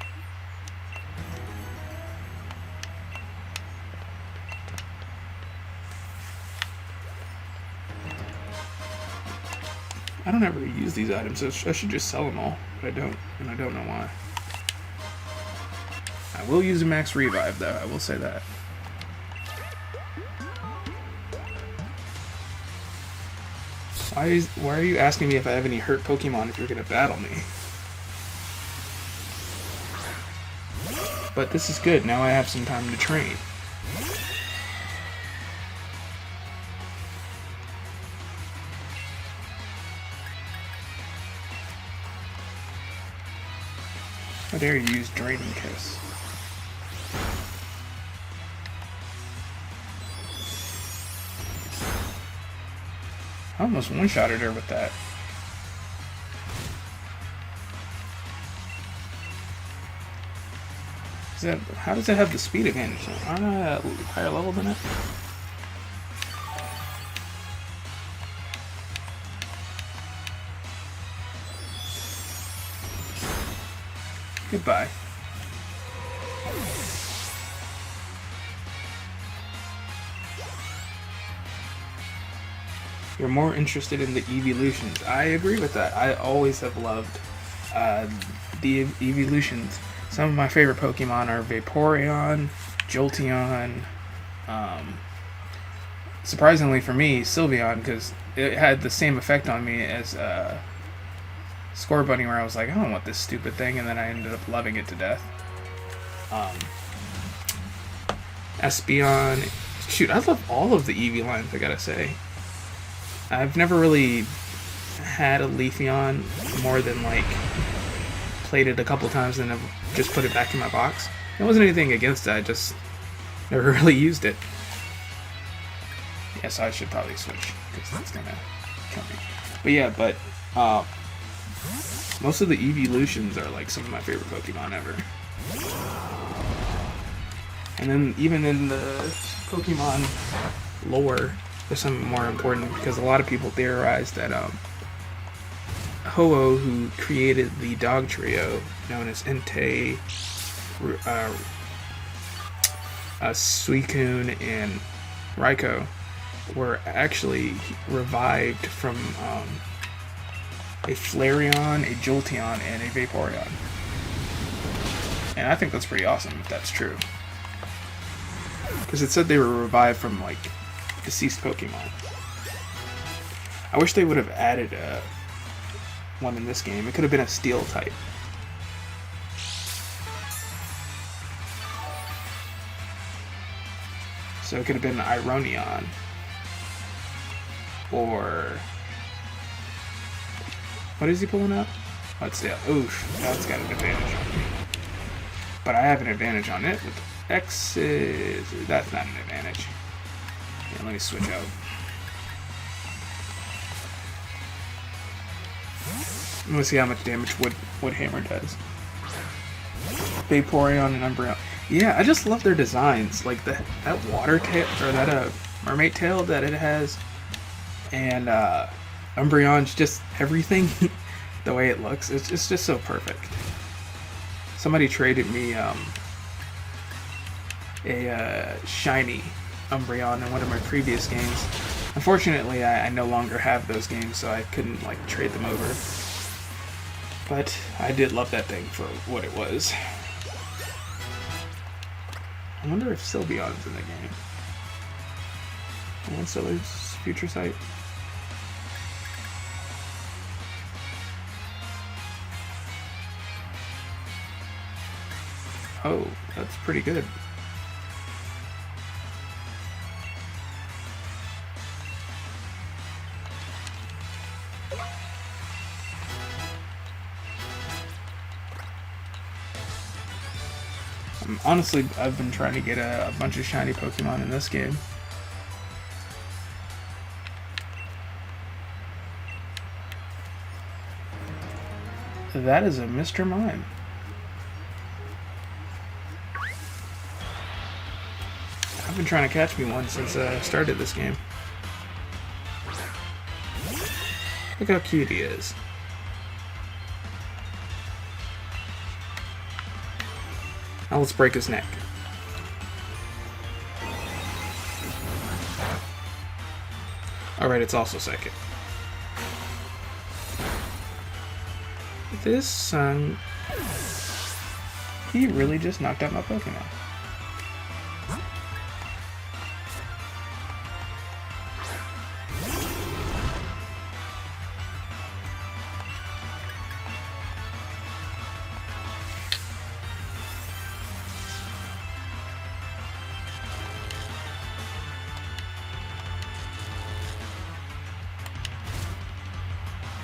I don't ever use these items, so I should just sell them all, but I don't, and I don't know why. I will use a max revive, though, I will say that. Why are you asking me if I have any hurt Pokemon if you're going to battle me? But this is good, now I have some time to train. How dare you use Draining Kiss? I almost one-shotted her with that. How does it have the speed advantage? Aren't I at a higher level than it? Goodbye. You're more interested in the evolutions. I agree with that. I always have loved the evolutions. Some of my favorite Pokemon are Vaporeon, Jolteon, surprisingly for me, Sylveon, because it had the same effect on me as Scorbunny, where I was like, I don't want this stupid thing, and then I ended up loving it to death. Espeon. Shoot, I love all of the Eevee lines, I gotta say. I've never really had a Leafeon more than, like, played it a couple times and have just put it back in my box. It wasn't anything against it, I just never really used it. Yeah, so I should probably switch, because that's gonna kill me. But yeah, most of the evolutions are like some of my favorite Pokemon ever. And then even in the Pokemon lore, there's something more important, because a lot of people theorize that Ho-Oh, who created the dog trio known as Entei, Suicune, and Raikou, were actually revived from a Flareon, a Jolteon, and a Vaporeon. And I think that's pretty awesome if that's true. Because it said they were revived from, like, deceased Pokemon. I wish they would have added one in this game. It could have been a Steel type. So it could have been Ironion. Or... what is he pulling up? Oh, it's Steel. Oof, that's got an advantage on me. But I have an advantage on it with X's. That's not an advantage. Yeah, let me switch out. I'm gonna see how much damage Wood Hammer does. Vaporeon and Umbreon. Yeah, I just love their designs. Like that water tail, or that mermaid tail that it has, and Umbreon's just everything. The way it looks, it's just so perfect. Somebody traded me a shiny Umbreon in one of my previous games. Unfortunately, I no longer have those games, so I couldn't like trade them over. But I did love that thing for what it was. I wonder if Sylveon's in the game. What's Sylveon's future site? Oh, that's pretty good. Honestly, I've been trying to get a bunch of shiny Pokemon in this game. That is a Mr. Mime. I've been trying to catch me one since I started this game. Look how cute he is. Now let's break his neck. Alright, it's also second. This son... he really just knocked out my Pokemon.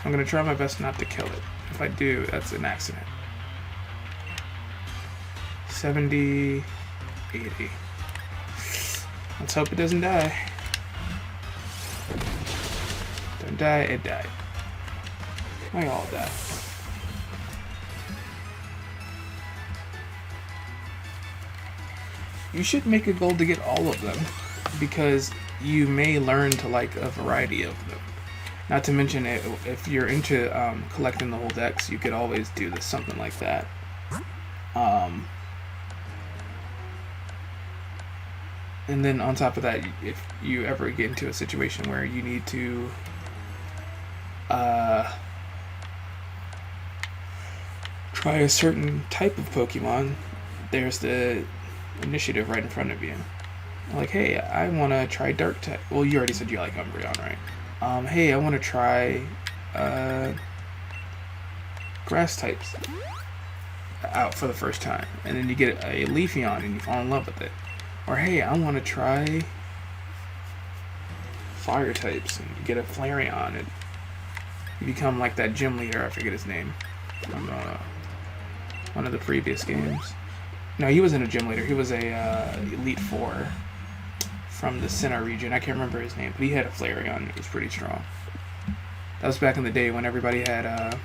I'm gonna try my best not to kill it. If I do, that's an accident. 70, 80. Let's hope it doesn't die. Don't die, it died. We all die. You should make a goal to get all of them, because you may learn to like a variety of them. Not to mention, if you're into collecting the whole decks, you could always do something like that. And then on top of that, if you ever get into a situation where you need to try a certain type of Pokemon, there's the initiative right in front of you. Like, hey, I want to try Dark type. Well, you already said you like Umbreon, right? Hey, I want to try grass types out for the first time, and then you get a Leafeon and you fall in love with it. Or hey, I want to try fire types, and you get a Flareon and you become like that gym leader, I forget his name, from one of the previous games. No, he wasn't a gym leader. He was a Elite Four from the Sinnoh region. I can't remember his name, but he had a Flareon. It was pretty strong. That was back in the day when everybody had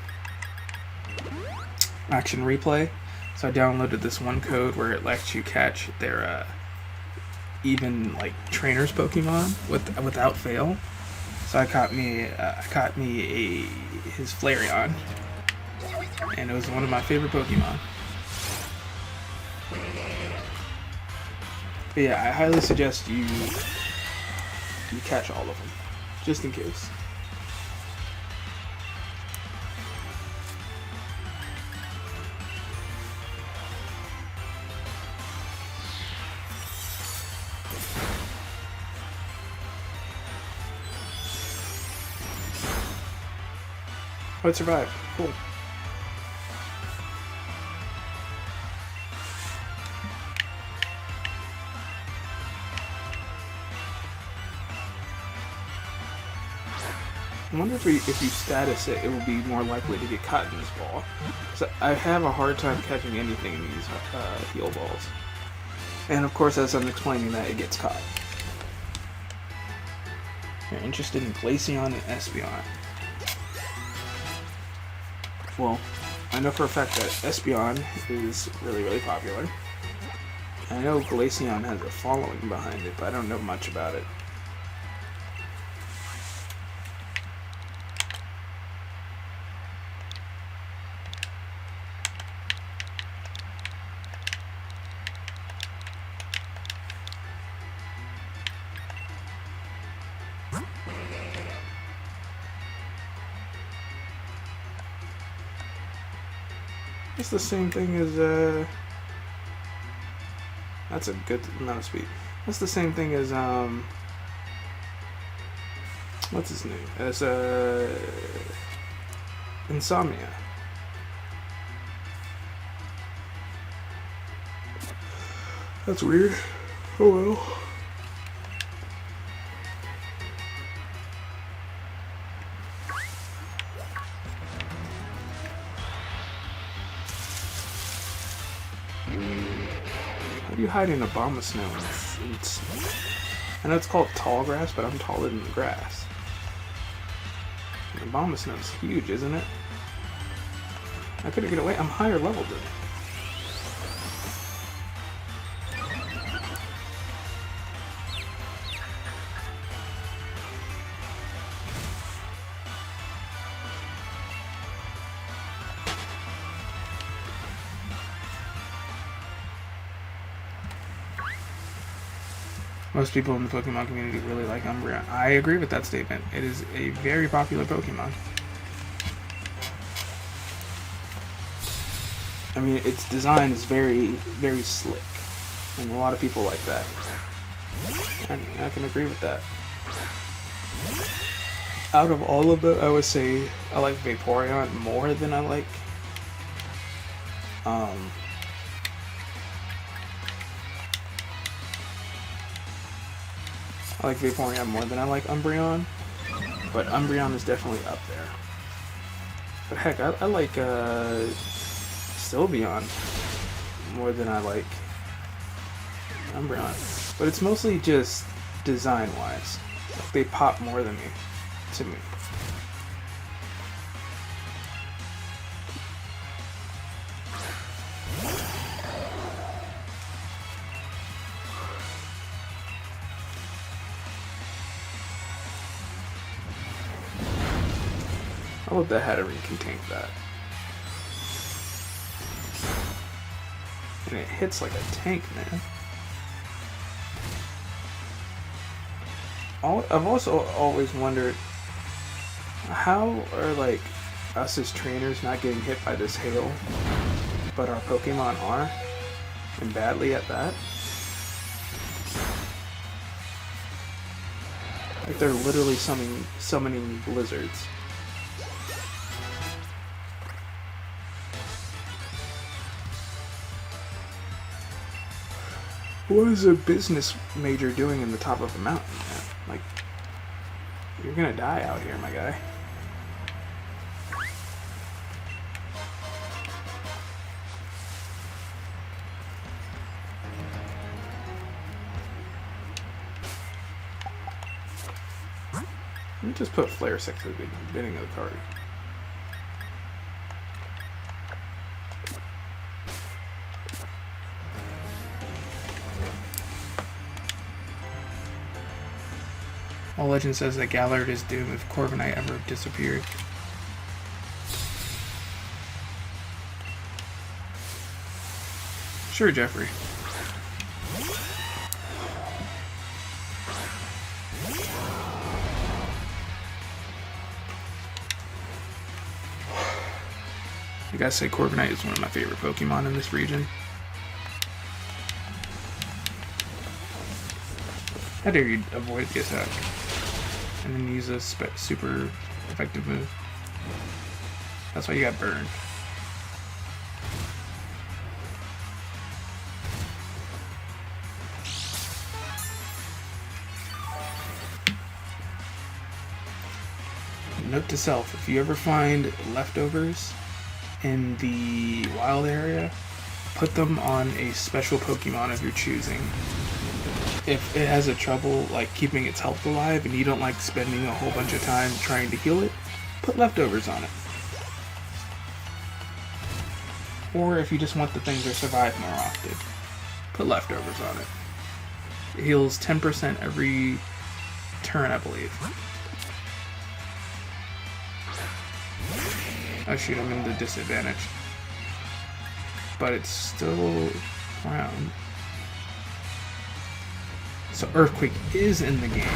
Action Replay. So I downloaded this one code where it lets you catch their even like trainers Pokemon without fail. So I caught me his Flareon, and it was one of my favorite Pokemon. But yeah, I highly suggest you catch all of them, just in case. Oh, it survived. Cool. I wonder if you status it, it will be more likely to get caught in this ball. So I have a hard time catching anything in these heal balls. And of course, as I'm explaining that, it gets caught. You're interested in Glaceon and Espeon. Well, I know for a fact that Espeon is really, really popular. I know Glaceon has a following behind it, but I don't know much about it. It's the same thing as, that's a good amount of speed. That's the same thing as, what's his name? As, Insomnia. That's weird. Oh well. How do you hide in Abomasnow? I know it's called tall grass, but I'm taller than the grass. Abomasnow is huge, isn't it? I couldn't get away. I'm higher level than it. Most people in the Pokemon community really like Umbreon. I agree with that statement. It is a very popular Pokemon. I mean, its design is very, very slick, and a lot of people like that. And I can agree with that. Out of all of them, I would say I like Vaporeon more than I like Vaporeon more than I like Umbreon, but Umbreon is definitely up there. But heck, I like Sylveon more than I like Umbreon. But it's mostly just design-wise. Like, they pop more than to me. I hope that Hatterene can tank that. And it hits like a tank, man. I've also always wondered, how are like us as trainers not getting hit by this hail, but our Pokemon are, and badly at that? Like they're literally summoning blizzards. What is a business major doing in the top of a mountain, man? Like, you're gonna die out here, my guy. Let me just put Flare 6 at the beginning of the card. All Legend says that Gallard is doomed if Corviknight ever disappeared. Sure, Jeffrey. I gotta say, Corviknight is one of my favorite Pokemon in this region. How dare you avoid the attack and then use a super effective move? That's why you got burned. Note to self, if you ever find leftovers in the wild area, put them on a special Pokemon of your choosing. If it has a trouble like keeping its health alive and you don't like spending a whole bunch of time trying to heal it, put leftovers on it. Or if you just want the thing to survive more often, put leftovers on it. It heals 10% every turn, I believe. Oh shoot, I'm in the disadvantage. But it's still around. So Earthquake is in the game.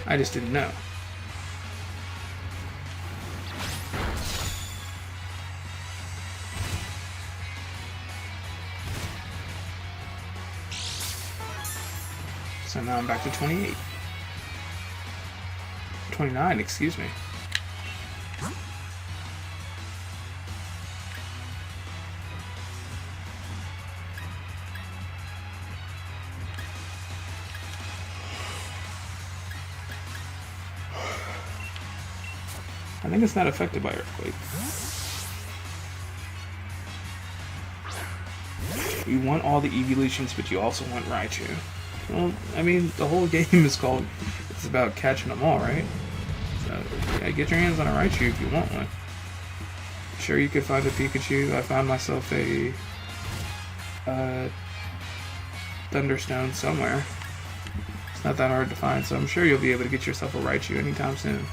I just didn't know. So now I'm back to 28. 29, excuse me. I think it's not affected by Earthquake. You want all the evolutions, but you also want Raichu. Well, I mean, the whole game is called, it's about catching them all, right? So, yeah, get your hands on a Raichu if you want one. Sure, you could find a Pikachu. I found myself a Thunderstone somewhere. It's not that hard to find, so I'm sure you'll be able to get yourself a Raichu anytime soon.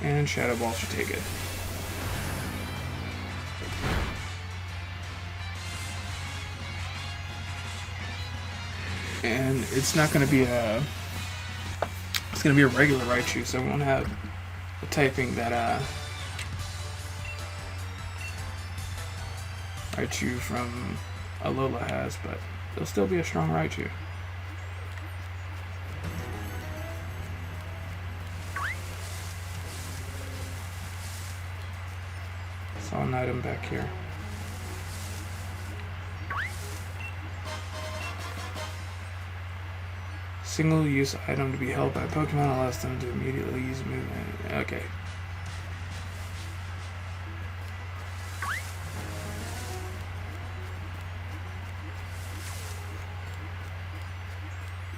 And Shadow Ball should take it. And it's not going to be a... It's going to be a regular Raichu, so it won't have the typing that Raichu from Alola has, but it'll still be a strong Raichu. Saw an item back here. Single-use item to be held by a Pokemon allows them to immediately use movement. Okay.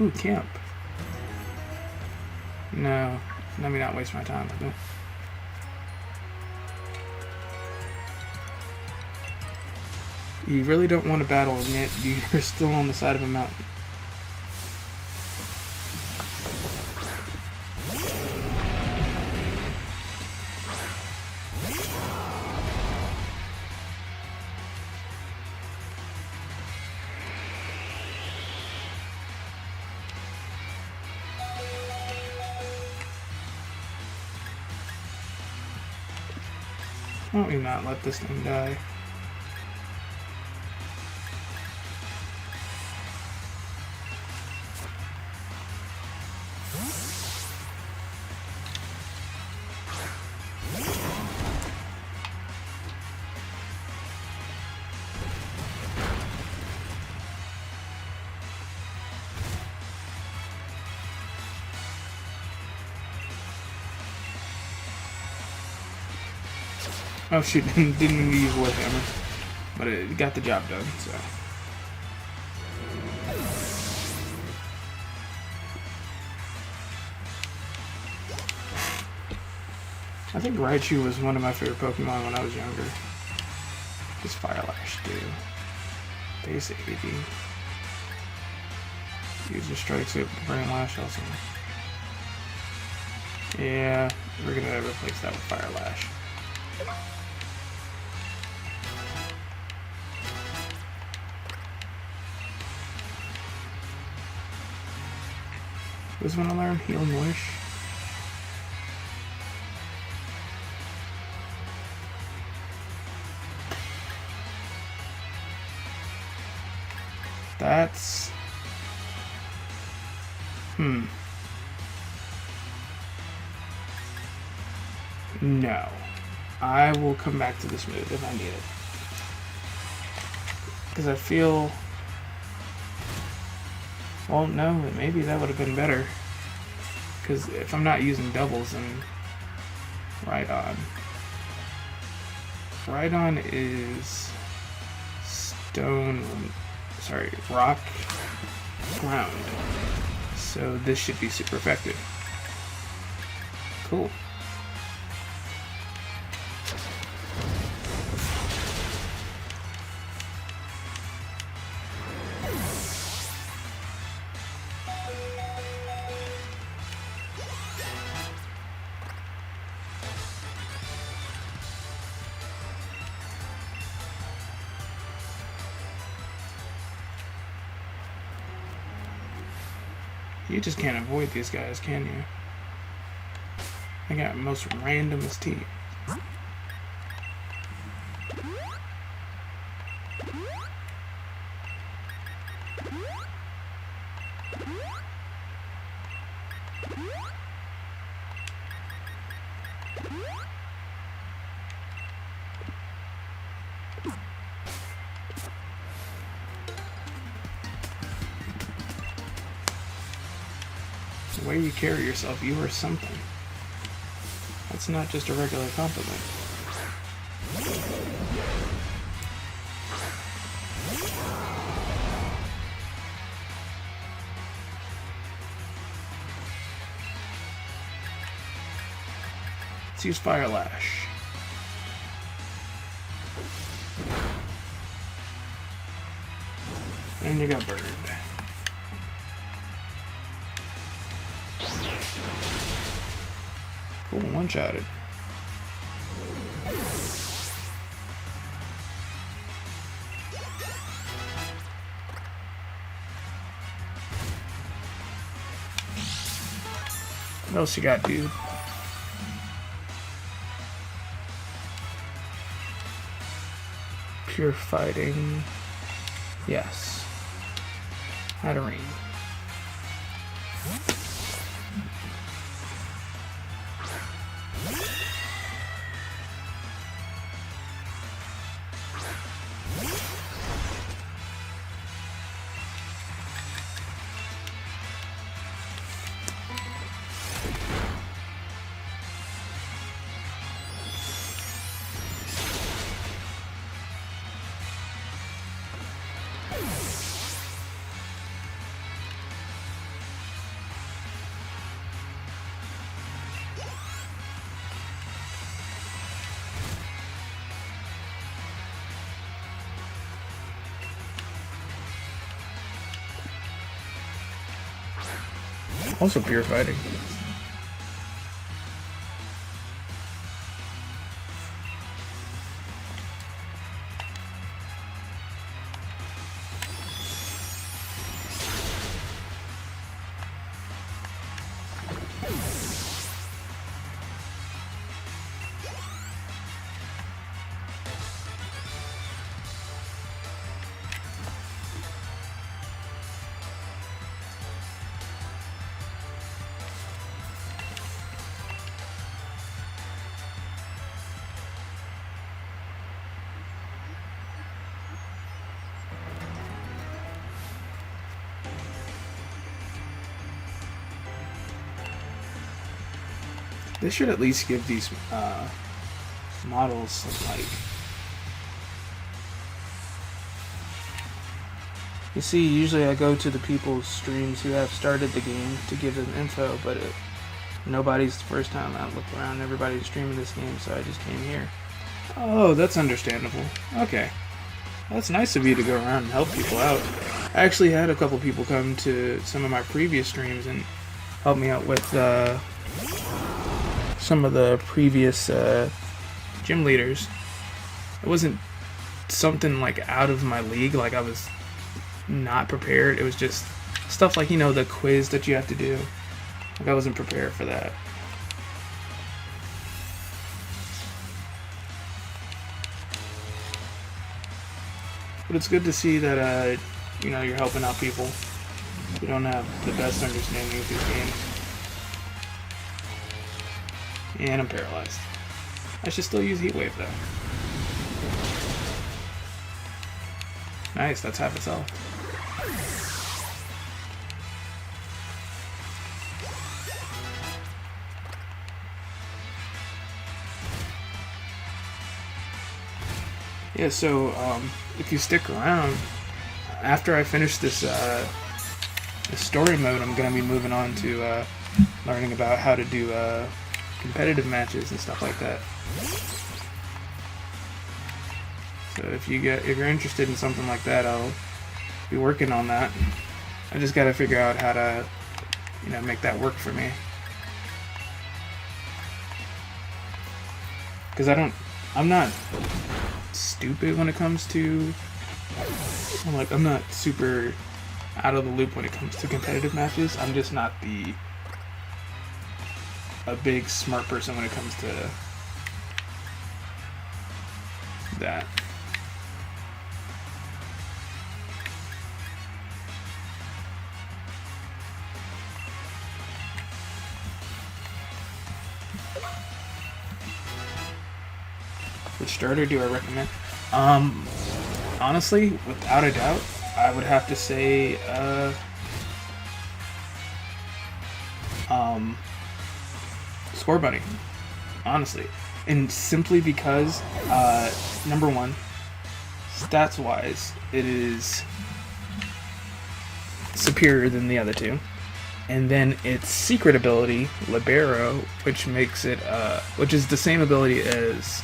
Ooh, camp. No, let me not waste my time with it. You really don't want to battle, and yet you're still on the side of a mountain. Why don't we not let this thing die? Oh shoot, didn't use Wood Hammer, but it got the job done, so. I think Raichu was one of my favorite Pokemon when I was younger. Just Fire Lash do. Base 80. User strikes it, Brain Lash also. Yeah, we're gonna replace that with Fire Lash. Who's wanna learn Healing Wish? That's... No. I will come back to this move if I need it. Because I feel... Well, no, maybe that would have been better. Because if I'm not using doubles, then... Rhydon. Rhydon is... Stone... Sorry, rock... Ground. So this should be super effective. Cool. You just can't avoid these guys, can you? They got most randomest teeth. The way you carry yourself, you are something. That's not just a regular compliment. Let's use Fire Lash. And you got burned. Cool, one-shotted. What else you got, dude? Pure fighting. Yes. Hatterene. Also pure fighting. They should at least give these models some, like... You see, usually I go to the people's streams who have started the game to give them info, but Nobody's the first time I looked around. Everybody's streaming this game, so I just came here. Oh, that's understandable. Okay. That's nice of you to go around and help people out. I actually had a couple people come to some of my previous streams and help me out with some of the previous gym leaders. It wasn't something like out of my league, like I was not prepared. It was just stuff like, you know, the quiz that you have to do. Like I wasn't prepared for that. But it's good to see that, you know, you're helping out people who don't have the best understanding of these games. And I'm paralyzed. I should still use Heat Wave though. Nice, that's half its health. Yeah, so if you stick around, after I finish this story mode, I'm going to be moving on to learning about how to do competitive matches and stuff like that. So if you're interested in something like that, I'll be working on that. I just got to figure out how to, you know, make that work for me. Because I'm not stupid when it comes to, I'm not super out of the loop when it comes to competitive matches. I'm just not a big smart person when it comes to that. Which starter do I recommend? Honestly, without a doubt, I would have to say Score Bunny. Honestly. And simply because, number one, stats wise, it is superior than the other two. And then its secret ability, Libero, which makes it, which is the same ability as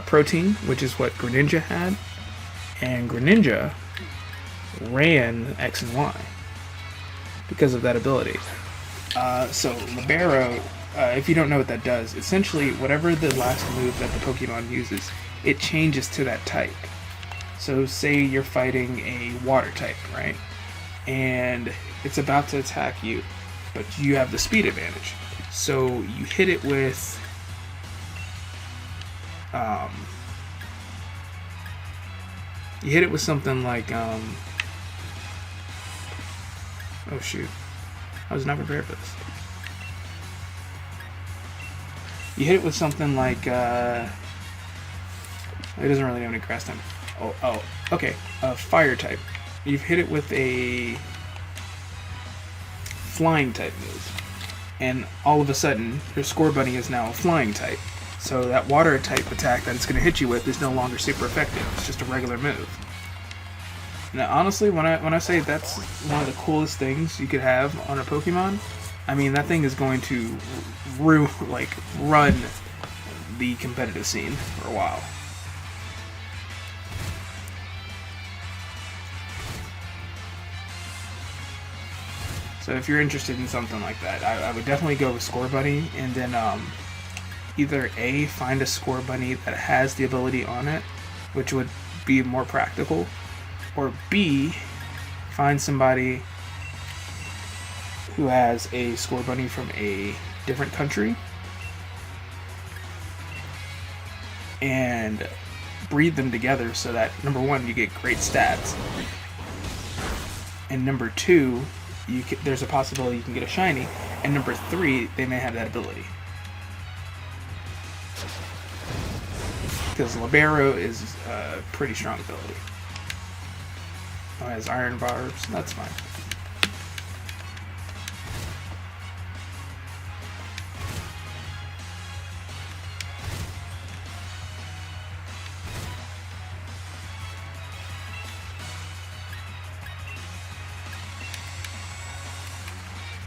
Protein, which is what Greninja had, and Greninja ran X and Y because of that ability. So Libero, if you don't know what that does, essentially whatever the last move that the Pokemon uses, it changes to that type. So say you're fighting a water type, right? And it's about to attack you, but you have the speed advantage. So you hit it with something like, oh shoot, I was not prepared for this. You hit it with something like, it doesn't really have any grass type. Oh, okay, fire type. You've hit it with a flying type move, and all of a sudden, your Score Bunny is now a flying type. So that water type attack that it's going to hit you with is no longer super effective. It's just a regular move. Now, honestly, when I say that's one of the coolest things you could have on a Pokemon, I mean that thing is going to run the competitive scene for a while. So if you're interested in something like that, I would definitely go with Score Bunny, and then either A, find a Score Bunny that has the ability on it, which would be more practical, or B, find somebody who has a Score Bunny from a different country and breed them together so that, number one, you get great stats, and number two, there's a possibility you can get a shiny, and number three, they may have that ability. Because Libero is a pretty strong ability. Oh, it has Iron Barbs. That's fine.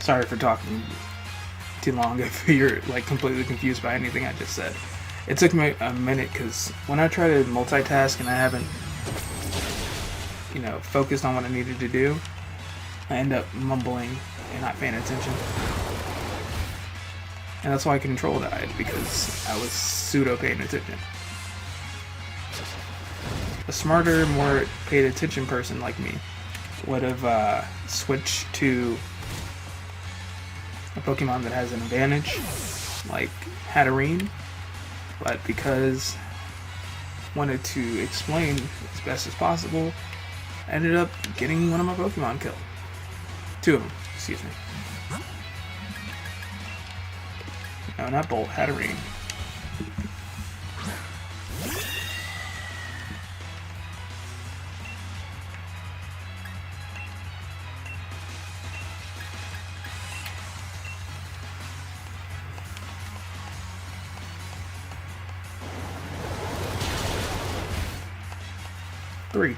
Sorry for talking too long if you're like completely confused by anything I just said. It took me a minute because when I try to multitask and I haven't, you know, focused on what I needed to do, I end up mumbling and not paying attention. And that's why Control died, because I was pseudo paying attention. A smarter, more paid attention person like me would have switched to a Pokemon that has an advantage, like Hatterene, but because I wanted to explain as best as possible, I ended up getting one of my Pokemon killed. 2 of them, excuse me. No, not Bolt, Hatterene. Three.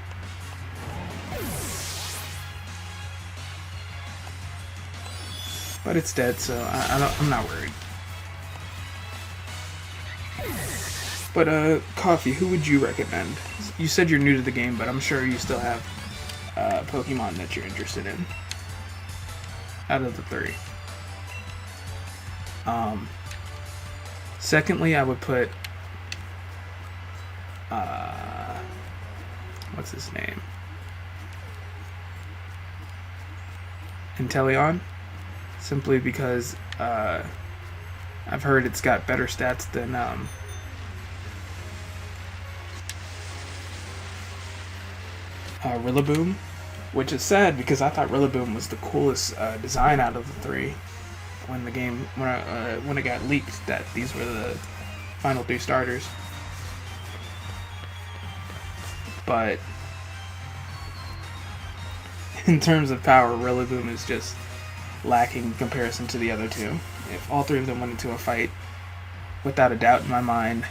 But it's dead, so I'm not worried. But, Coffee, who would you recommend? You said you're new to the game, but I'm sure you still have Pokemon that you're interested in. Out of the 3. Secondly, I would put... what's his name? Inteleon. Simply because I've heard it's got better stats than Rillaboom, which is sad because I thought Rillaboom was the coolest design out of the 3 when the game when it got leaked that these were the final 3 starters. But in terms of power, Rillaboom is just lacking in comparison to the other 2. If all 3 of them went into a fight, without a doubt in my mind,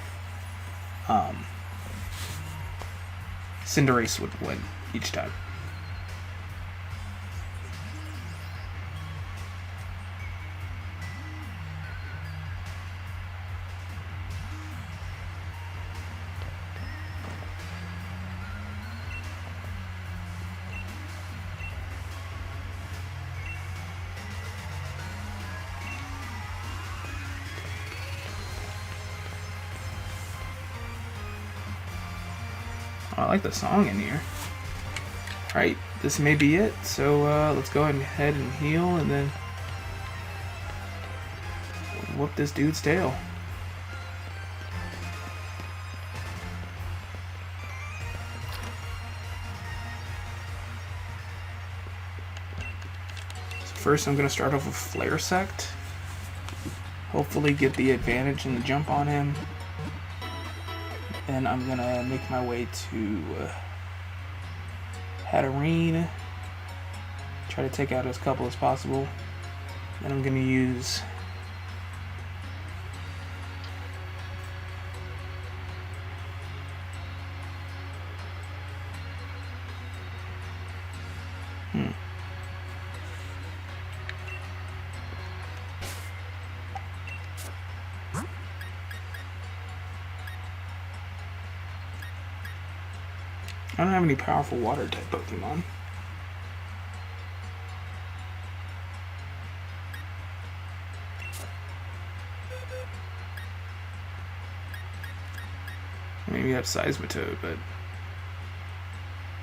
Cinderace would win each time. I like the song in here. Alright, this may be it, so let's go ahead and heal and then whoop this dude's tail. So first I'm going to start off with Flare Sect. Hopefully get the advantage in the jump on him. Then I'm gonna make my way to Hatterene, try to take out as couple as possible. Then I'm gonna use I don't have any powerful water type Pokemon. Maybe I have Seismitoad, but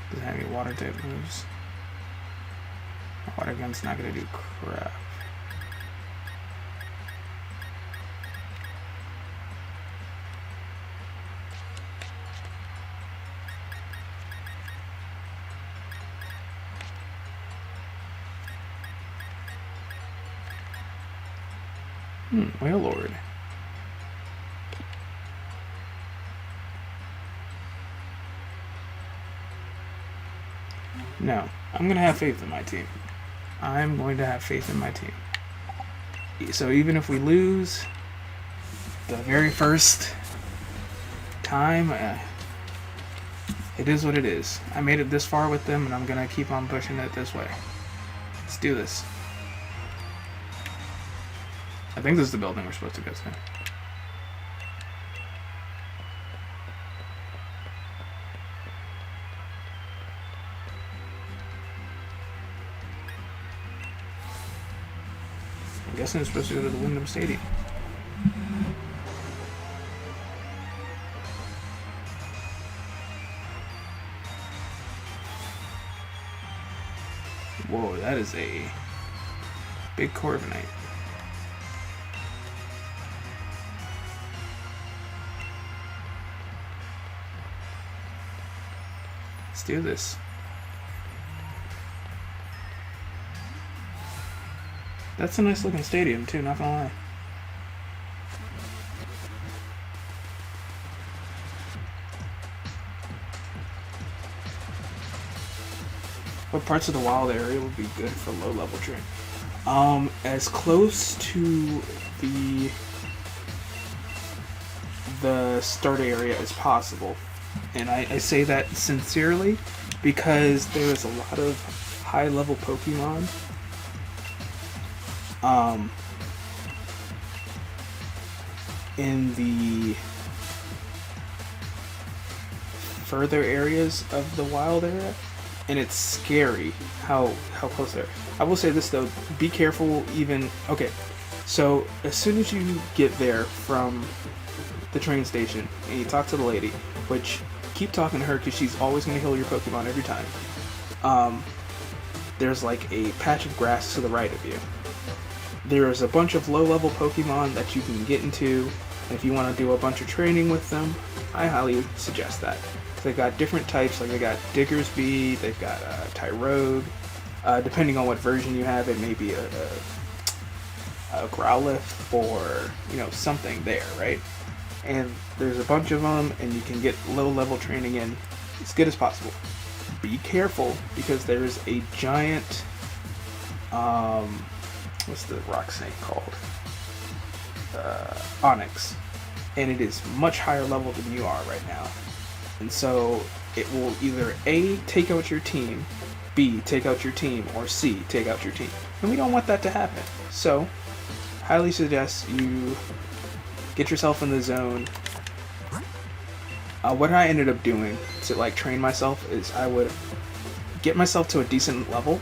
doesn't have any water type moves. Water Gun's not gonna do crap. Wailord. No, I'm gonna have faith in my team. I'm going to have faith in my team. So even if we lose the very first time, it is what it is. I made it this far with them, and I'm gonna keep on pushing it this way. Let's do this. I think this is the building we're supposed to go to. I'm guessing it's supposed to go to the Wyndham Stadium. Whoa, that is a big Corviknight. Let's do this. That's a nice looking stadium too, not gonna lie. What parts of the wild area would be good for low level training? As close to the start area as possible. And I say that sincerely because there is a lot of high level Pokemon in the further areas of the wild area, and it's scary how close they are. I will say this though, be careful even, okay, so as soon as you get there from the train station and you talk to the lady, which keep talking to her because she's always going to heal your Pokemon every time, there's like a patch of grass to the right of you. There's a bunch of low-level Pokemon that you can get into, and if you want to do a bunch of training with them, I highly suggest that. They've got different types, like they got Diggersby, they've got Tyrogue. Depending on what version you have, it may be a Growlithe or, you know, something there, right? And there's a bunch of them, and you can get low-level training in as good as possible. Be careful, because there's a giant, what's the rock snake called? Onyx. And it is much higher level than you are right now. And so it will either A, take out your team, B, take out your team, or C, take out your team. And we don't want that to happen. So, highly suggest you get yourself in the zone. What I ended up doing to like train myself is I would get myself to a decent level,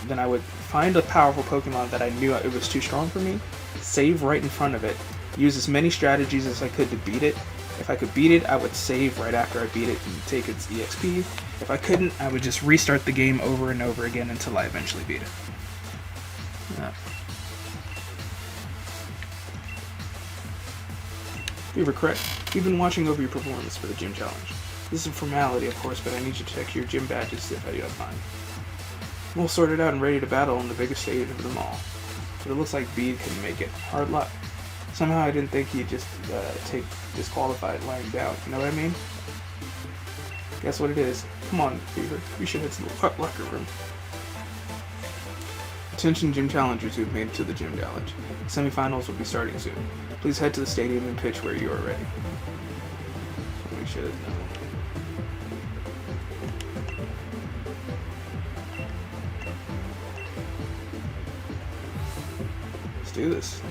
then I would find a powerful Pokemon that I knew it was too strong for me, save right in front of it, use as many strategies as I could to beat it. If I could beat it, I would save right after I beat it and take its EXP. If I couldn't, I would just restart the game over and over again until I eventually beat it. If you ever correct, you've been watching over your performance for the gym challenge. This is a formality, of course, but I need you to check your gym badges if you have time. I'm all sorted out and ready to battle on the biggest stage of them all. But it looks like Bede couldn't make it. Hard luck. Somehow I didn't think he'd just take disqualified lying down. You know what I mean? Guess what it is? Come on, Beaver. We should head to the locker room. Attention gym challengers who've made it to the gym challenge. The semifinals will be starting soon. Please head to the stadium and pitch where you are ready. We should have known. Let's do this.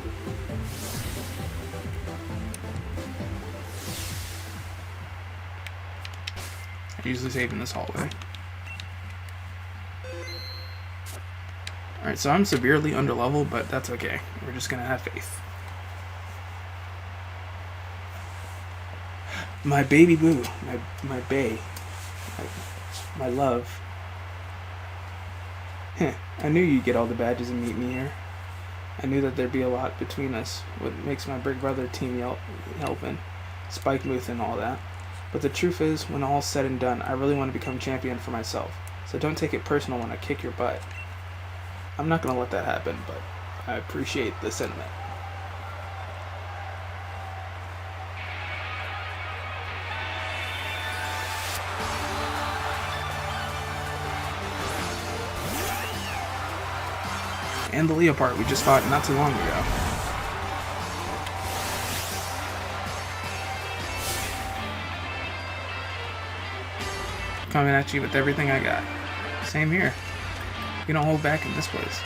I usually save in this hallway. Alright, so I'm severely underleveled, but that's okay. We're just gonna have faith. My baby boo, my bae, my love. Heh, I knew you'd get all the badges and meet me here. I knew that there'd be a lot between us, what makes my big brother Team Yelpin, Spikemuth and all that. But the truth is, when all's said and done, I really want to become champion for myself. So don't take it personal when I kick your butt. I'm not gonna let that happen, but I appreciate the sentiment. And the Leopard we just fought not too long ago. Coming at you with everything I got. Same here. You don't hold back in this place.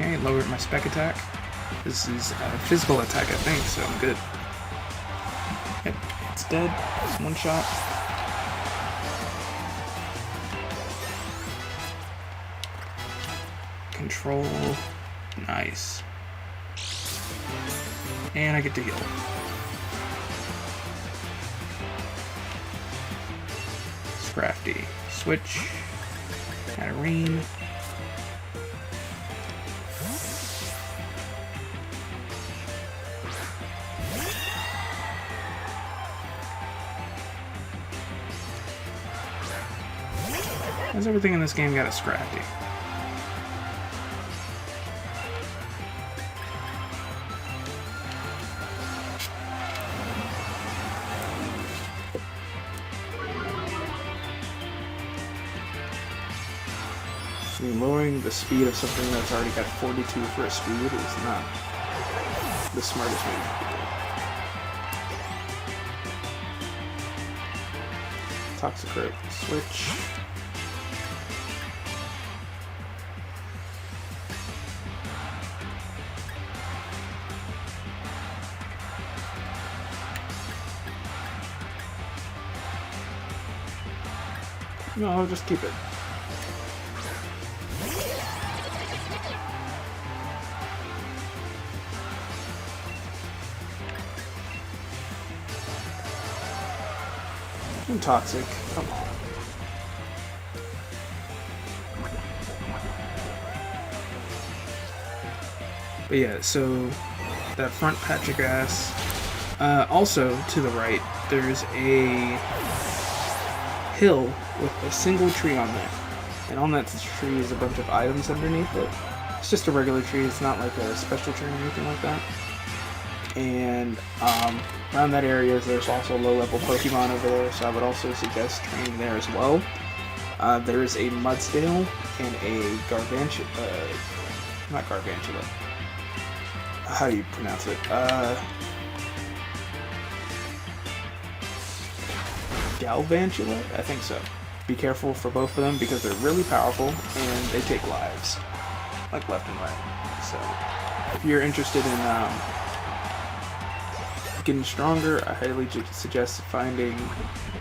Okay, lower my spec attack. This is physical attack, I think, so I'm good. Yep, it's dead. It's one shot. Control. Nice. And I get to heal. Scrafty. Switch. Katarine. How's everything in this game got a Scrafty? I mean, lowering the speed of something that's already got 42 for a speed is not the smartest move. Toxicroak. Switch. No, I'll just keep it. I'm toxic. Come on. But yeah, so that front patch of grass. Also, to the right, there's a hill with a single tree on there. And on that tree is a bunch of items underneath it. It's just a regular tree, it's not like a special tree or anything like that. And around that area there's also low-level Pokemon over there, so I would also suggest training there as well. There's a Mudsdale and a Gargantua, not Gargantua. How do you pronounce it? Galvantula? I think so. Be careful for both of them because they're really powerful and they take lives, like left and right. So if you're interested in getting stronger, I highly suggest finding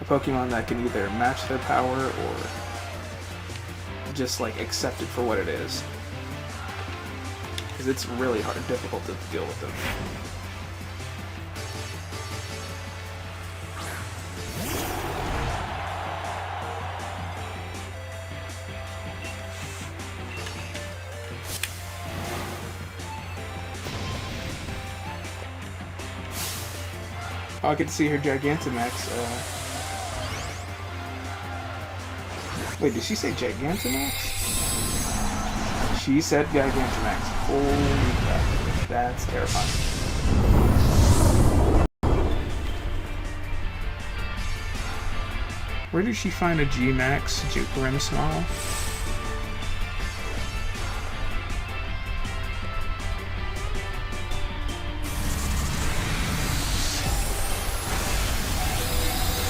a Pokemon that can either match their power or just like accept it for what it is, because it's really difficult to deal with them. Oh, I get to see her Gigantamax. Wait, did she say Gigantamax? She said Gigantamax. Holy crap. That's terrifying. Where did she find a G-Max Grimmsnarl?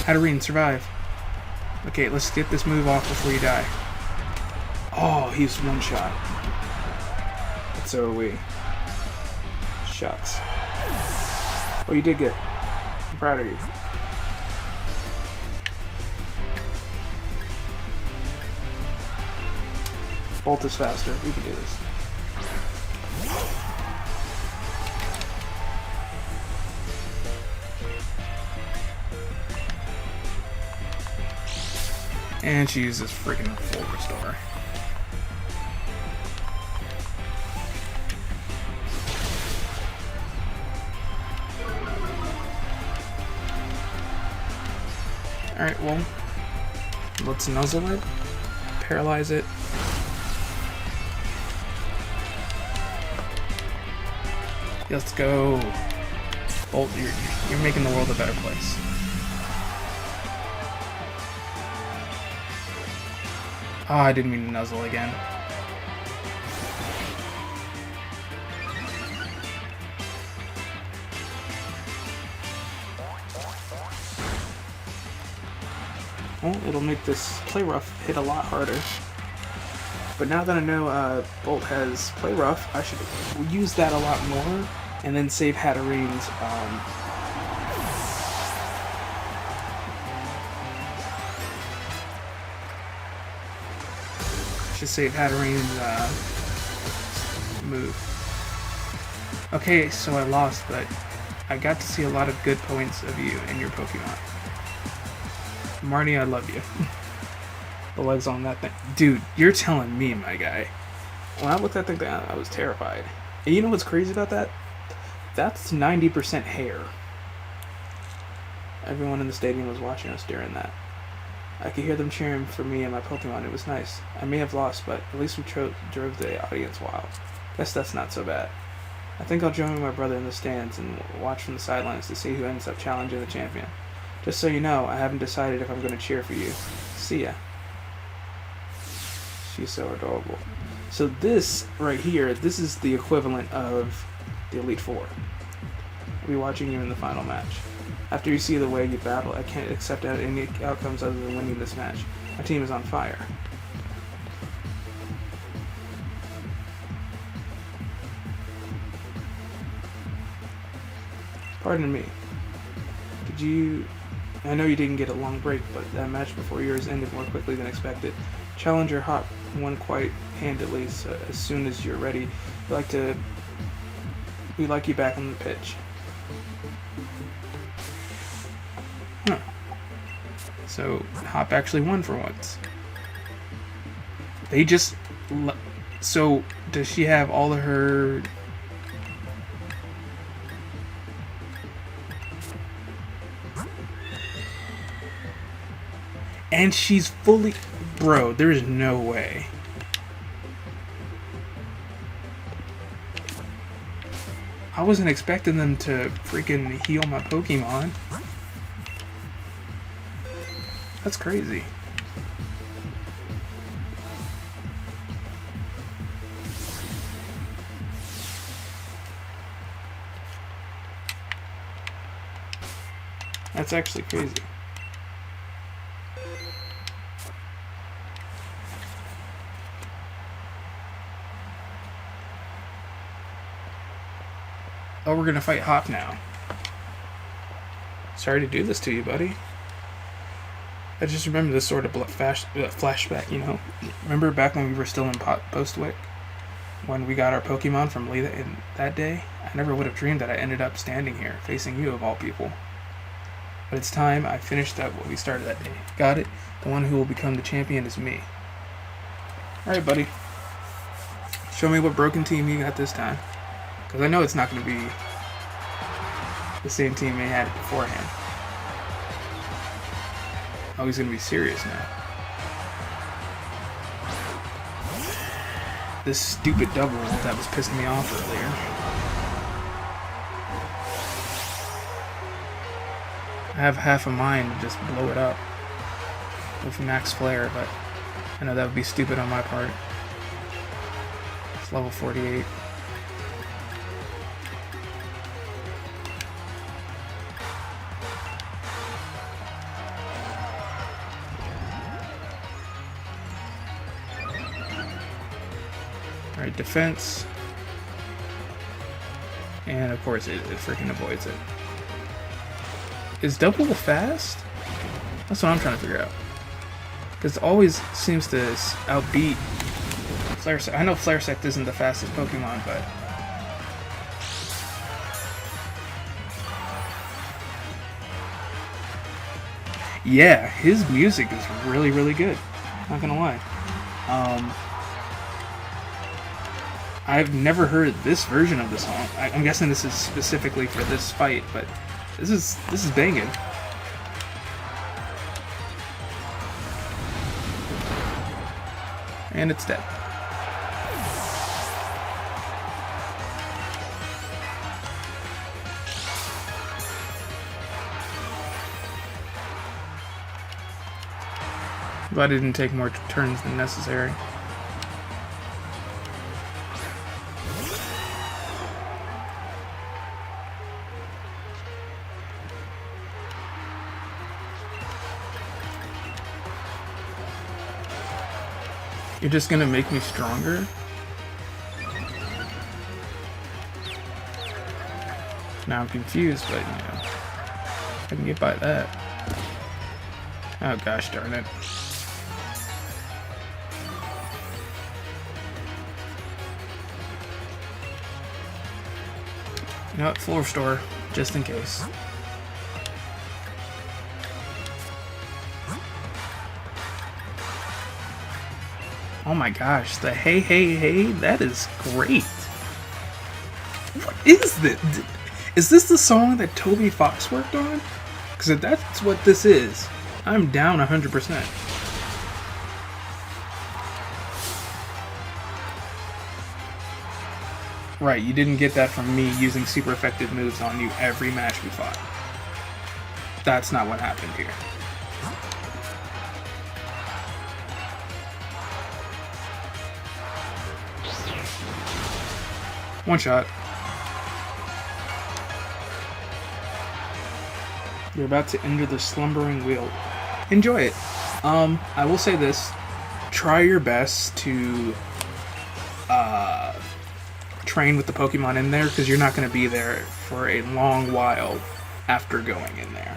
Katarine, survive. Okay, let's get this move off before you die. Oh, he's one shot. But so are we. Shucks. Oh, you did good. I'm proud of you. Bolt is faster. We can do this. And she uses freaking full restore. Alright, well, let's nuzzle it, paralyze it. Let's go. Bolt, you're making the world a better place. Oh, I didn't mean to nuzzle again. Well, it'll make this play rough hit a lot harder. But now that I know Bolt has Play Rough, I should use that a lot more, and then save Hatterene's move. Okay, so I lost, but I got to see a lot of good points of you and your Pokemon. Marnie, I love you. The legs on that thing. Dude, you're telling me, my guy. When I looked at that thing, I was terrified. And you know what's crazy about that? That's 90% hair. Everyone in the stadium was watching us during that. I could hear them cheering for me and my Pokemon. It was nice. I may have lost, but at least we drove the audience wild. Guess that's not so bad. I think I'll join my brother in the stands and watch from the sidelines to see who ends up challenging the champion. Just so you know, I haven't decided if I'm going to cheer for you. See ya. She's so adorable. So this right here, this is the equivalent of the Elite Four. I'll be watching you in the final match. After you see the way you battle, I can't accept any outcomes other than winning this match. My team is on fire. Pardon me. I know you didn't get a long break, but that match before yours ended more quickly than expected. Challenger Hop won quite handily, so as soon as you're ready, we'd like you back on the pitch. Huh. So, Hop actually won for once. They just... So, does she have all of her... And she's fully... Bro, there's no way. I wasn't expecting them to freaking heal my Pokemon. That's crazy. That's actually crazy. Oh, we're gonna fight Hop now. Sorry to do this to you, buddy. I just remember this sort of flashback, you know? Remember back when we were still in Postwick? When we got our Pokemon from Lita in that day? I never would have dreamed that I ended up standing here, facing you of all people. But it's time I finished up what we started that day. Got it? The one who will become the champion is me. Alright, buddy. Show me what broken team you got this time. Because I know it's not going to be the same team they had beforehand. Oh, he's going to be serious now. This stupid double that was pissing me off earlier. I have half a mind to just blow it up with Max Flare, but I know that would be stupid on my part. It's level 48. Alright, defense. And of course it freaking avoids it. Is double fast? That's what I'm trying to figure out. Because it always seems to outbeat Flaresect. I know Flaresect isn't the fastest Pokemon, but... Yeah, his music is really, really good. Not gonna lie. I've never heard this version of the song. I'm guessing this is specifically for this fight, but this is banging. And it's dead. Glad it didn't take more turns than necessary. You're just gonna make me stronger? Now I'm confused, but you know, I can get by that. Oh gosh darn it. You know what, floor store, just in case. Oh my gosh, the hey hey hey, that is great. What is this? Is this the song that Toby Fox worked on? Because if that's what this is, I'm down 100%. Right, you didn't get that from me using super effective moves on you every match we fought. That's not what happened here. One shot. You're about to enter the slumbering wheel. Enjoy it. I will say this. Try your best to train with the Pokemon in there, because you're not going to be there for a long while after going in there.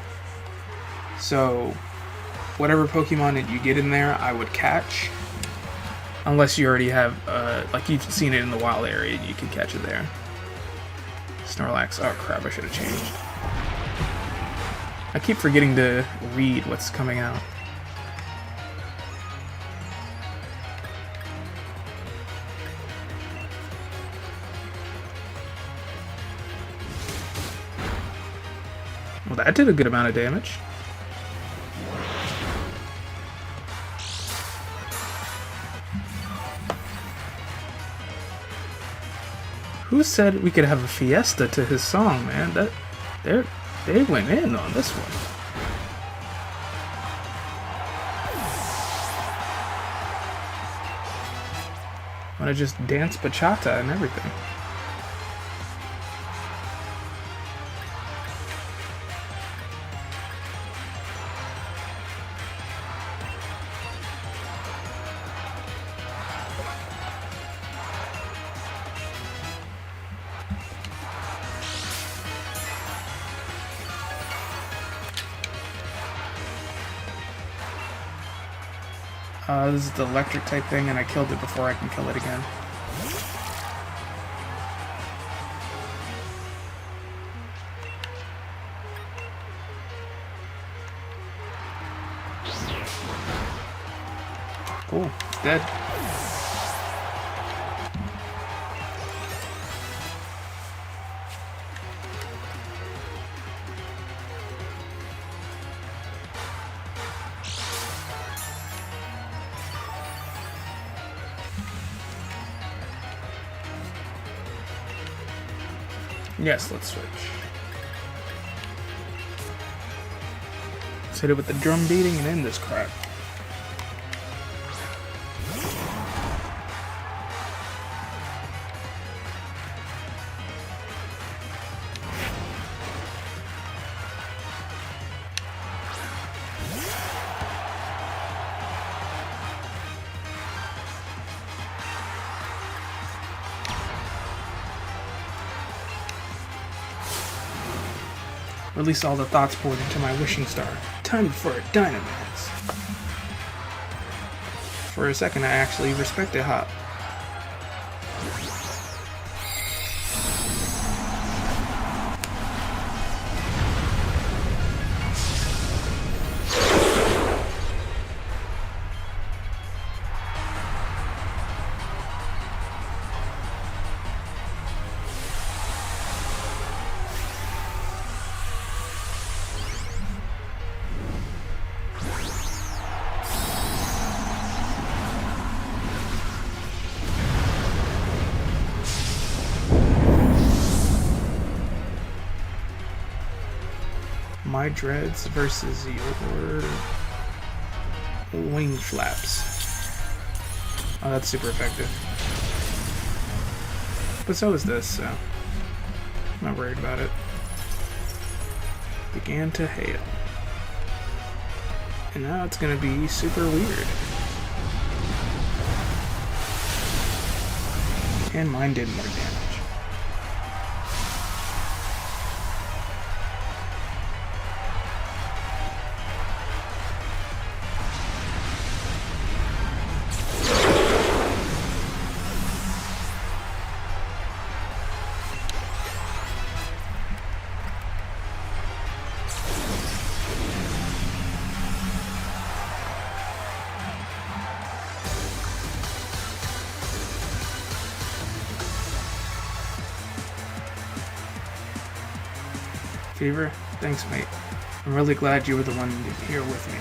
So, whatever Pokemon that you get in there, I would catch. Unless you already have, like you've seen it in the wild area, you can catch it there. Snorlax. Oh crap, I should have changed. I keep forgetting to read what's coming out. Well, that did a good amount of damage. Who said we could have a fiesta to his song, man? They went in on this one. Wanna just dance bachata and everything. This is the electric type thing, and I killed it before I can kill it again. Cool, it's dead. Yes, let's switch. Let's hit it with the drum beating and end this crap. Release all the thoughts poured into my wishing star. Time for a Dynamax. For a second, I actually respected Hop. My Dreads versus your Wing Flaps. Oh, that's super effective. But so is this, so I'm not worried about it. Began to hail. And now it's gonna be super weird. And mine did more damage. Fever, thanks mate. I'm really glad you were the one here with me.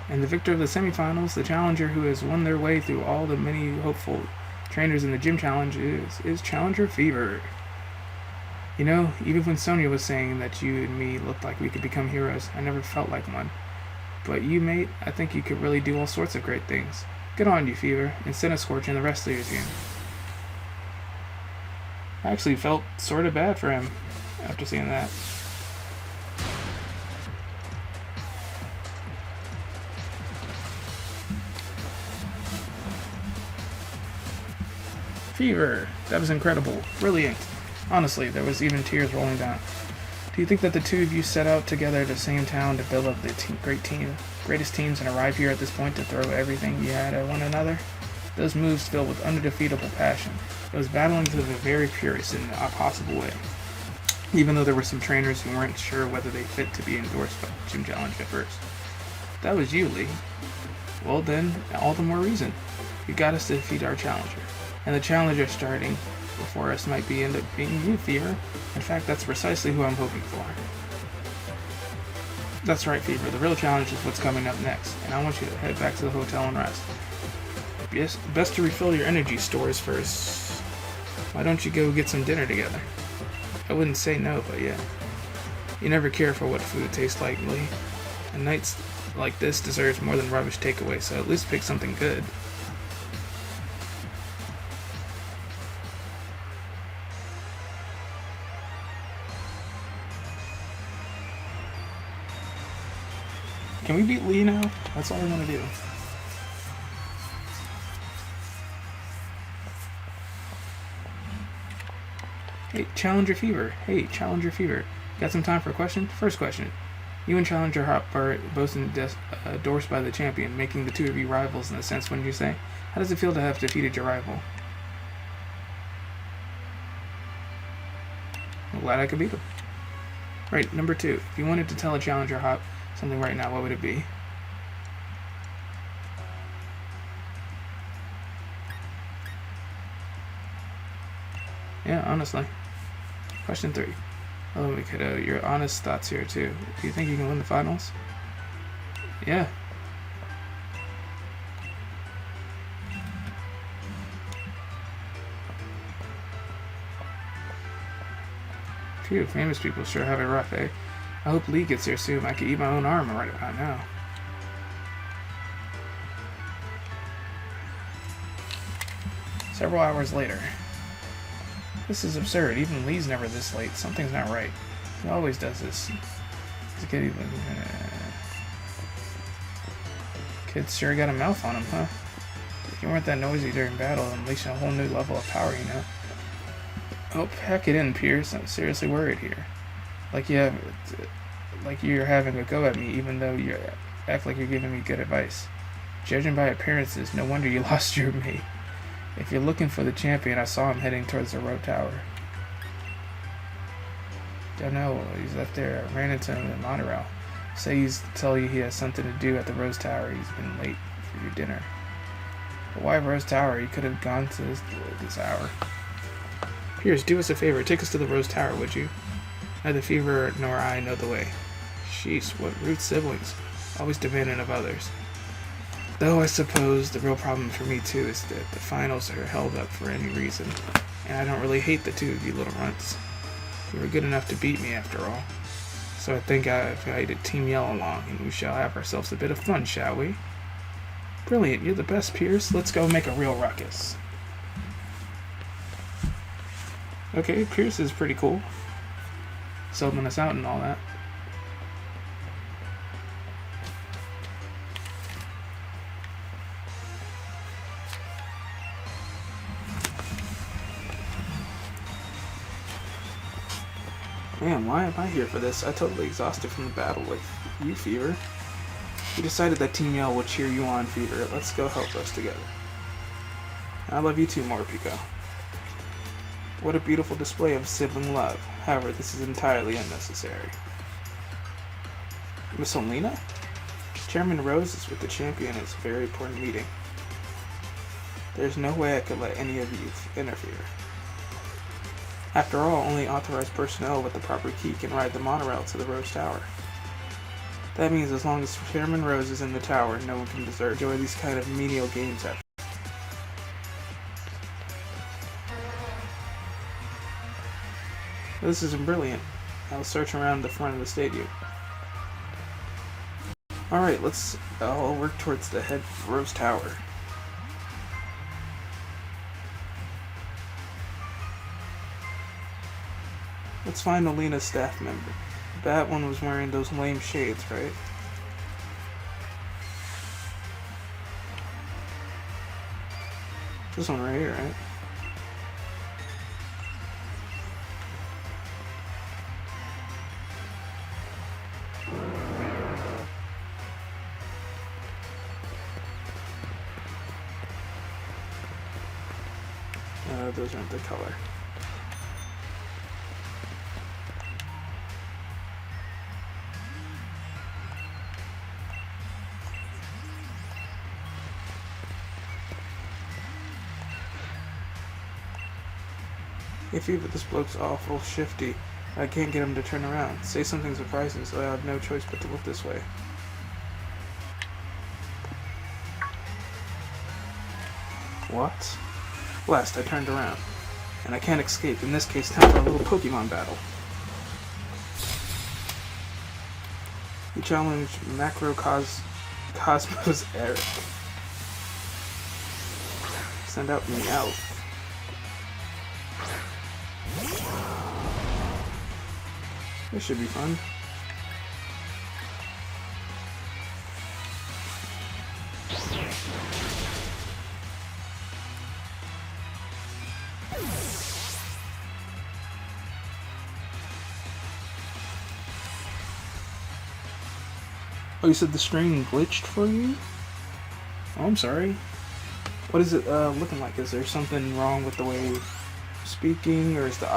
And the victor of the semifinals, the challenger who has won their way through all the many hopeful trainers in the gym challenge is Challenger Fever. You know, even when Sonya was saying that you and me looked like we could become heroes, I never felt like one. But you, mate, I think you could really do all sorts of great things. Good on you, Fever, instead of scorching the rest of your team. I actually felt sort of bad for him after seeing that. Fever, that was incredible, brilliant. Honestly, there was even tears rolling down. Do you think that the two of you set out together at the same town to build up the greatest teams and arrive here at this point to throw everything you had at one another? Those moves filled with undefeatable passion. It was battling to the very purest in a possible way. Even though there were some trainers who weren't sure whether they fit to be endorsed by Gym Challenge at first. That was you, Lee. Well then, all the more reason. You got us to defeat our challenger. And the challenger starting before us might end up being you, Fever. In fact, that's precisely who I'm hoping for. That's right, Fever. The real challenge is what's coming up next, and I want you to head back to the hotel and rest. Yes, best to refill your energy stores first. Why don't you go get some dinner together? I wouldn't say no, but yeah. You never care for what food tastes like, Lee. And nights like this deserves more than rubbish takeaway, so at least pick something good. Can we beat Lee now? That's all I want to do. Hey, Challenger Fever. Hey, Challenger Fever. Got some time for a question? First question. You and Challenger Hop are both endorsed by the champion, making the two of you rivals in a sense, wouldn't you say? How does it feel to have defeated your rival? I'm glad I could beat him. Right, number 2. If you wanted to tell a Challenger Hop something right now, what would it be? Yeah, honestly. Question 3. Oh, Mikado, your honest thoughts here too. Do you think you can win the finals? Yeah. Phew, famous people sure have it rough, eh? I hope Lee gets here soon. I could eat my own arm right about now. Several hours later. This is absurd. Even Lee's never this late. Something's not right. He always does this. Kid's sure got a mouth on him, huh? If you weren't that noisy during battle, it unleashed a whole new level of power, you know? Oh, pack it in, Pierce. I'm seriously worried here. Like you're having a go at me, even though you act like you're giving me good advice. Judging by appearances, no wonder you lost your mate. If you're looking for the champion, I saw him heading towards the road tower. Don't know, he's up there. I ran into him in Monorail. Say he's tell you he has something to do at the Rose Tower. He's been late for your dinner. But why Rose Tower? He could have gone to this hour. Pierce, do us a favor. Take us to the Rose Tower, would you? Neither Fever nor I know the way. Sheesh, what rude siblings. Always demanding of others. Though I suppose the real problem for me too is that the finals are held up for any reason. And I don't really hate the two of you little runts. You were good enough to beat me after all. So I think I've invited Team Yell along, and we shall have ourselves a bit of fun, shall we? Brilliant, you're the best, Pierce. Let's go make a real ruckus. Okay, Pierce is pretty cool. Selling us out and all that. Man, why am I here for this? I totally exhausted from the battle with you, Fever. We decided that Team Yell will cheer you on, Fever. Let's go help us together. I love you too, Morpeko. What a beautiful display of sibling love. However, this is entirely unnecessary. Miss Olina? Chairman Rose is with the champion. It's a very important meeting. There's no way I could let any of you interfere. After all, only authorized personnel with the proper key can ride the monorail to the Rose Tower. That means as long as Chairman Rose is in the tower, no one can enjoy these kind of menial games after. This isn't brilliant. I'll search around the front of the stadium. Alright, let's all work towards the head Rose Tower. Let's find Olina's staff member. That one was wearing those lame shades, right? This one right here, right? Those aren't the color. Hey Fever, this bloke's awful shifty. I can't get him to turn around. Say something surprising, so I have no choice but to look this way. What? Blast, I turned around. And I can't escape. In this case, time for a little Pokemon battle. You challenge Cosmos Eric. Send out Meowth. This should be fun. Oh, you said the string glitched for you? Oh, I'm sorry. What is it looking like? Is there something wrong with the way you're speaking, or is the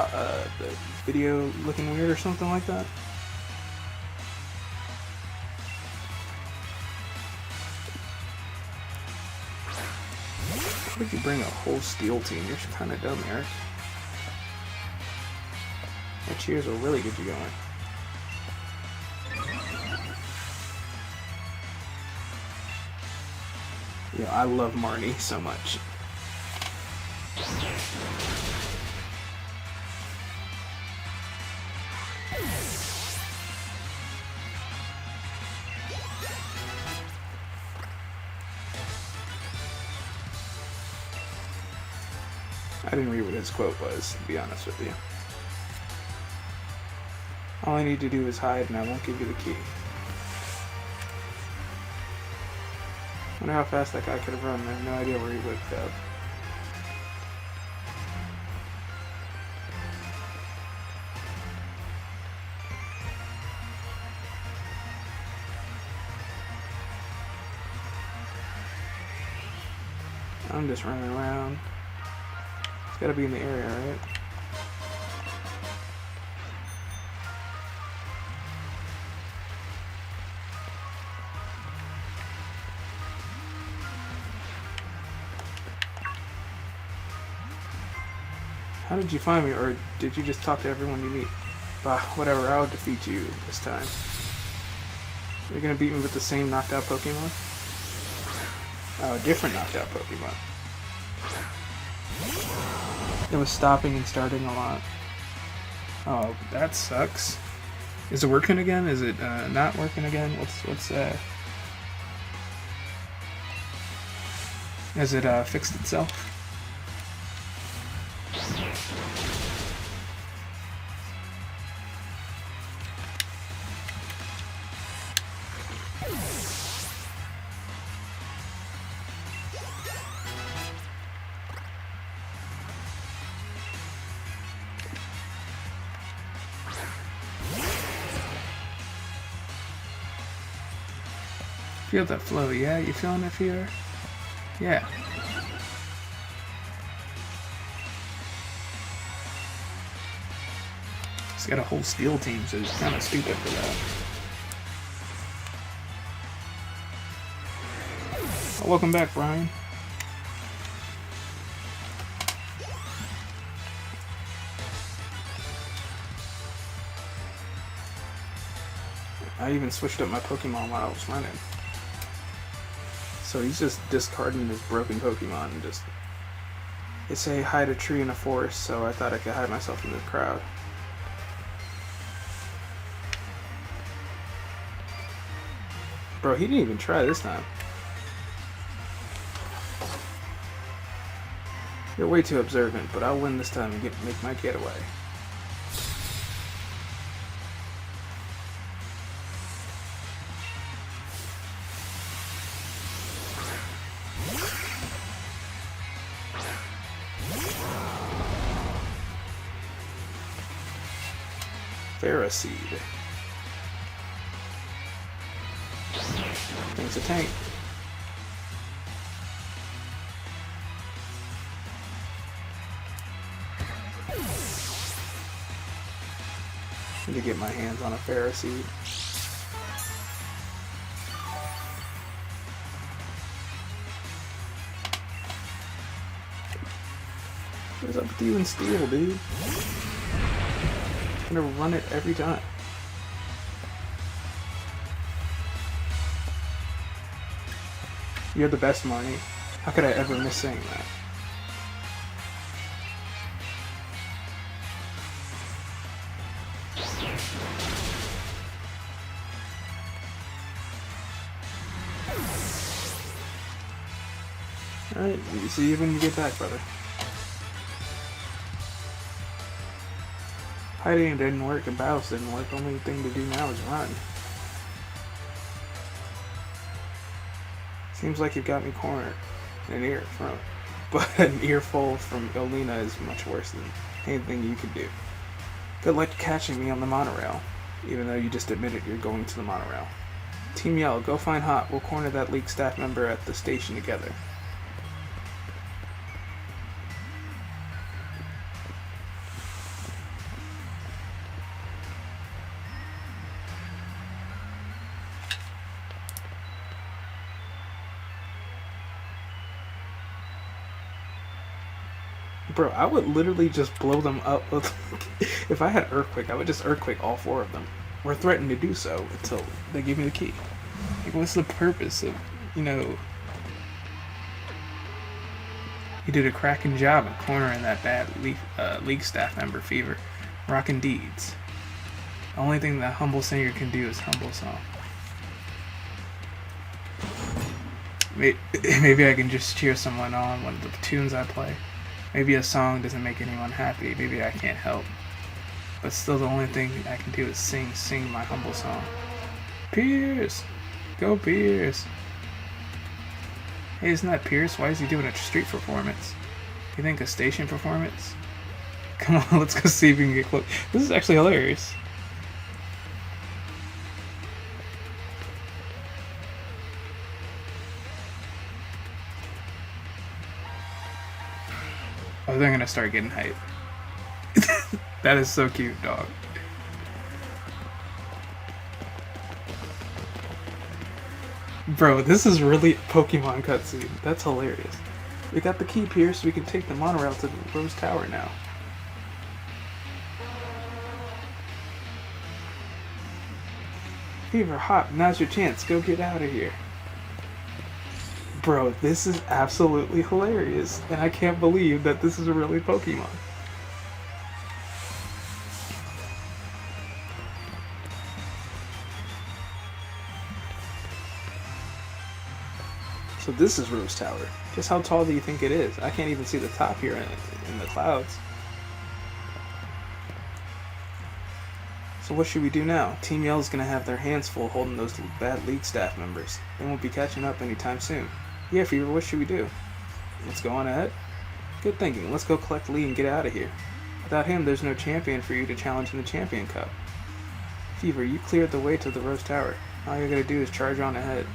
video looking weird or something like that? How did you bring a whole steel team? You're kind of dumb, Eric. That cheers will really get you going. Yeah, I love Marnie so much. I didn't read what his quote was, to be honest with you. All I need to do is hide and I won't give you the key. I wonder how fast that guy could have run. I have no idea where he would have. I'm just running around. It's gotta be in the area, right? How did you find me, or did you just talk to everyone you meet? Bah, whatever, I'll defeat you this time. You're gonna beat me with the same knocked out Pokemon? Oh, different knocked out Pokemon. It was stopping and starting a lot. Oh, that sucks. Is it working again? Is it not working again? What's Has it fixed itself? Feel that flow, yeah? You feeling it, Fever? Yeah. He's got a whole steel team, so he's kind of stupid for that. Oh, welcome back, Brian. I even switched up my Pokemon while I was running. So he's just discarding his broken Pokemon and just... They say hide a tree in a forest, so I thought I could hide myself in the crowd. Bro, he didn't even try this time. You're way too observant, but I'll win this time and make my getaway. Ferroseed. Thing's a tank. Need to get my hands on a Ferroseed. What is up with you and Steel, dude? I'm gonna run it every time. You're the best, Marnie. How could I ever miss saying that? Alright, see you when you get back, brother. Hiding didn't work and battles didn't work. Only thing to do now is run. Seems like you've got me cornered. But an earful from Olina is much worse than anything you can do. Good luck catching me on the monorail, even though you just admitted you're going to the monorail. Team Yell, go find Hot. We'll corner that League staff member at the station together. Bro, I would literally just blow them up with... If I had Earthquake, I would just Earthquake all 4 of them. Or threaten to do so until they give me the key. Like, what's the purpose of, you know... You did a cracking job of cornering that bad League staff member, Fever. Rockin' deeds. The only thing that Humble Singer can do is Humble Song. Maybe I can just cheer someone on one of the tunes I play. Maybe a song doesn't make anyone happy. Maybe I can't help. But still, the only thing I can do is sing my Humble Song. Pierce! Go Pierce! Hey, isn't that Pierce? Why is he doing a street performance? You think a station performance? Come on, let's go see if we can get close. This is actually hilarious. Oh, they're gonna start getting hype. That is so cute, dog. Bro, this is really Pokemon cutscene. That's hilarious. We got the key, Pierce. We can take the monorail to the Rose Tower now. Fever, Hop, now's your chance. Go get out of here. Bro, this is absolutely hilarious, and I can't believe that this is really Pokemon. So this is Rose Tower. Just how tall do you think it is? I can't even see the top here in the clouds. So what should we do now? Team Yell's gonna have their hands full holding those bad League staff members. They won't be catching up anytime soon. Yeah, Fever, what should we do? Let's go on ahead. Good thinking. Let's go collect Lee and get out of here. Without him, there's no champion for you to challenge in the Champion Cup. Fever, you cleared the way to the Rose Tower. All you gotta do is charge on ahead.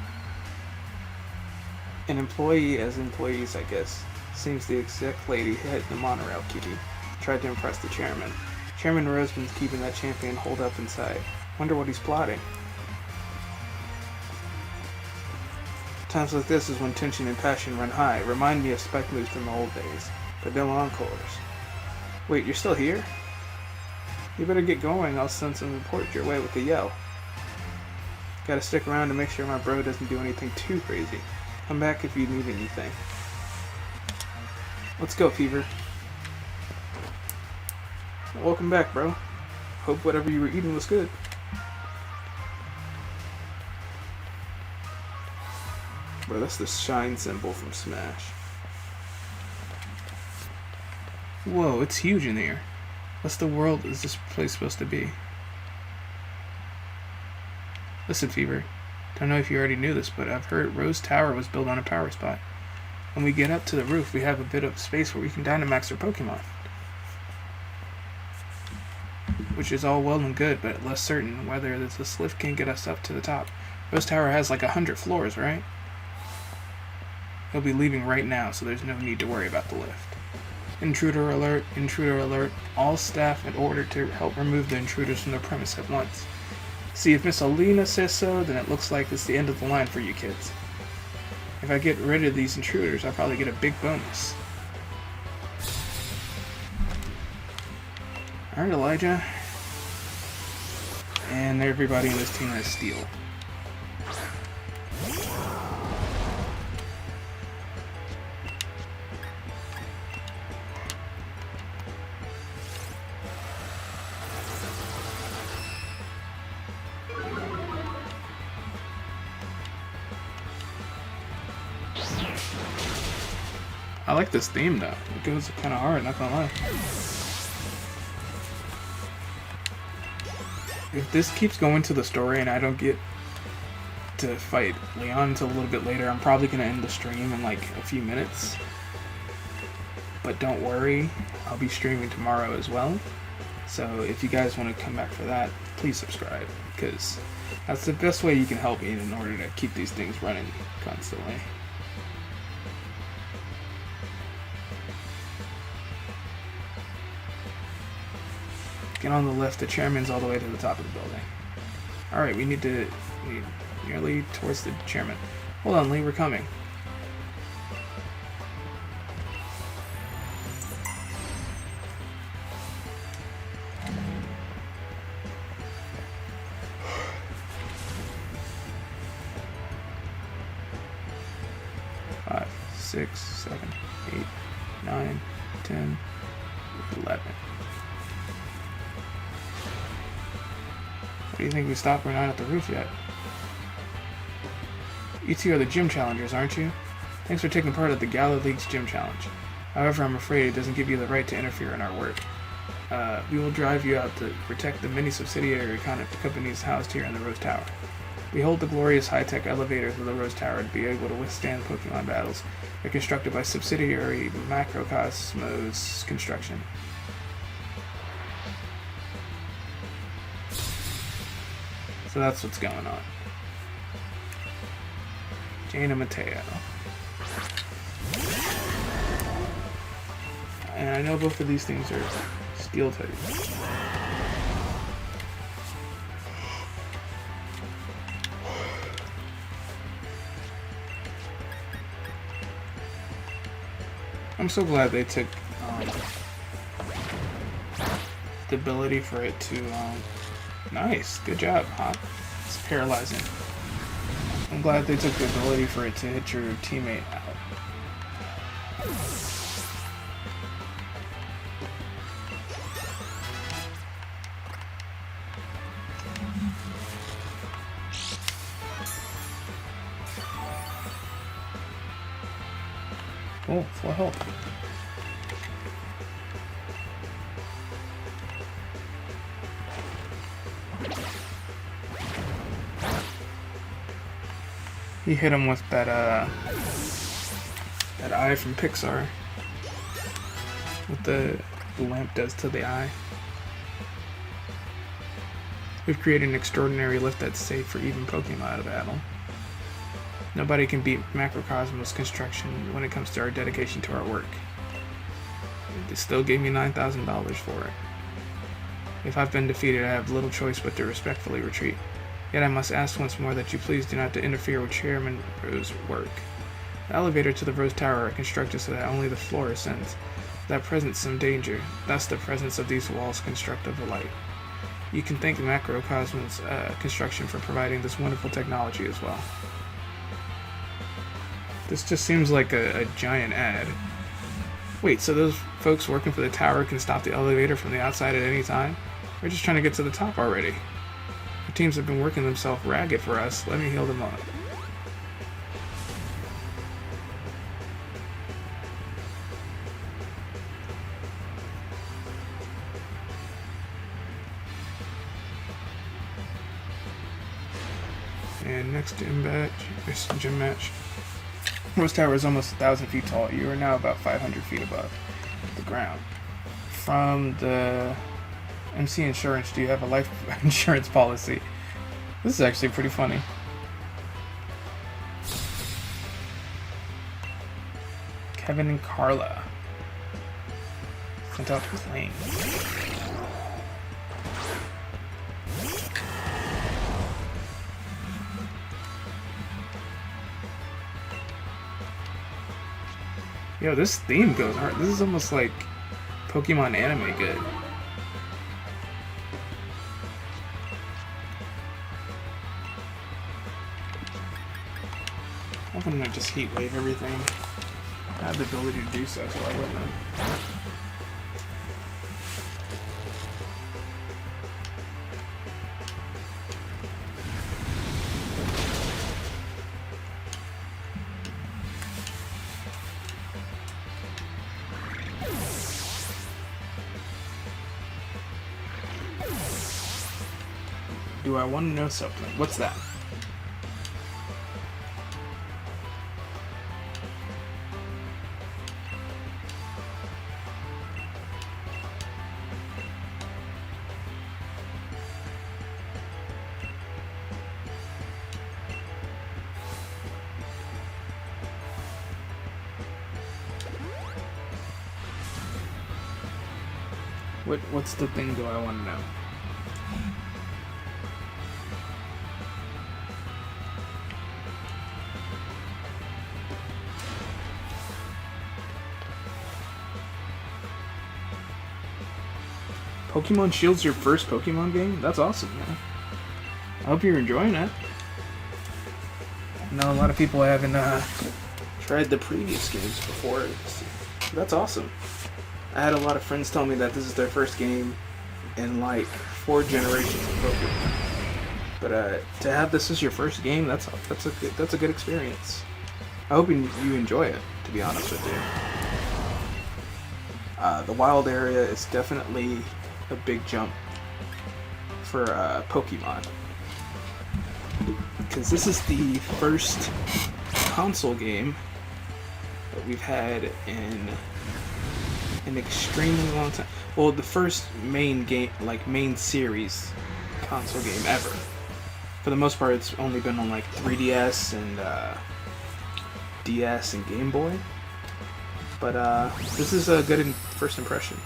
An employee, as employees I guess, seems the exec lady hit the monorail key. Tried to impress the chairman. Chairman Roseman's keeping that champion holed up inside. Wonder what he's plotting. Times like this is when tension and passion run high. Remind me of Spike moves from the old days. But no encores. Wait, you're still here? You better get going. I'll send some reports your way with a yell. Gotta stick around to make sure my bro doesn't do anything too crazy. Come back if you need anything. Let's go, Fever. Welcome back, bro. Hope whatever you were eating was good. Bro, that's the shine symbol from Smash. Whoa, it's huge in here. What's the world is this place supposed to be? Listen, Fever. Don't know if you already knew this, but I've heard Rose Tower was built on a power spot. When we get up to the roof, we have a bit of space where we can Dynamax our Pokemon. Which is all well and good, but less certain whether this lift can get us up to the top. Rose Tower has like 100 floors, right? He'll be leaving right now, so there's no need to worry about the lift. Intruder alert, intruder alert. All staff in order to help remove the intruders from the premise at once. See, if Miss Alina says so, then it looks like it's the end of the line for you kids. If I get rid of these intruders, I'll probably get a big bonus. Alright, Elijah. And everybody in this team has Steel. I like this theme though. It goes kind of hard, not gonna lie. If this keeps going to the story and I don't get to fight Leon until a little bit later, I'm probably gonna end the stream in like a few minutes. But don't worry, I'll be streaming tomorrow as well. So if you guys want to come back for that, please subscribe, because that's the best way you can help me in order to keep these things running constantly. Get on the left, the chairman's all the way to the top of the building. Alright, we need nearly towards the chairman. Hold on, Lee, we're coming. Five, 6, 7, 8, 9, 10, 11. Do you think we stopped? We're not at the roof yet. You two are the gym challengers, aren't you? Thanks for taking part at the Gala League's gym challenge. However, I'm afraid it doesn't give you the right to interfere in our work. We will drive you out to protect the many subsidiary companies housed here in the Rose Tower. We hold the glorious high-tech elevators of the Rose Tower to be able to withstand Pokemon battles. They're constructed by subsidiary Macrocosmos Construction. So that's what's going on. Jane and Mateo. And I know both of these things are steel types. I'm so glad they took the ability for it to nice, good job, Hop. It's paralyzing. I'm glad they took the ability for it to hit your teammate out. Oh, full health. He hit him with that eye from Pixar. What the lamp does to the eye. We've created an extraordinary lift that's safe for even Pokemon out of battle. Nobody can beat Macrocosmos Construction when it comes to our dedication to our work. They still gave me $9,000 for it. If I've been defeated, I have little choice but to respectfully retreat. Yet I must ask once more that you please do not to interfere with Chairman Rose's work. The elevator to the Rose Tower are constructed so that only the floor ascends. That presents some danger, thus the presence of these walls constructive of light. You can thank Macrocosmos Construction for providing this wonderful technology as well. This just seems like a giant ad. Wait, so those folks working for the tower can stop the elevator from the outside at any time? We're just trying to get to the top already. The teams have been working themselves ragged for us. Let me heal them up. And next gym match. Rose Tower is almost 1,000 feet tall. You are now about 500 feet above the ground. From the MC Insurance, do you have a life insurance policy? This is actually pretty funny. Kevin and Carla sent out the plane. Yo, this theme goes hard. This is almost like Pokemon anime good. I'm gonna just heat wave everything. I have the ability to do so, so I wouldn't. Do I want to know something? What's that? What's the thing do I want to know? Pokemon Shield's your first Pokemon game? That's awesome, man. I hope you're enjoying it. I know a lot of people haven't tried the previous games before. That's awesome. I had a lot of friends tell me that this is their first game in like 4 generations of Pokemon. But to have this as your first game, that's a good experience. I hope you enjoy it, to be honest with you. The wild area is definitely a big jump for Pokemon, because this is the first console game that we've had in an extremely long time. Well, the first main game, like main series console game ever. For the most part, it's only been on like 3DS and DS and Game Boy. But this is a good first impression.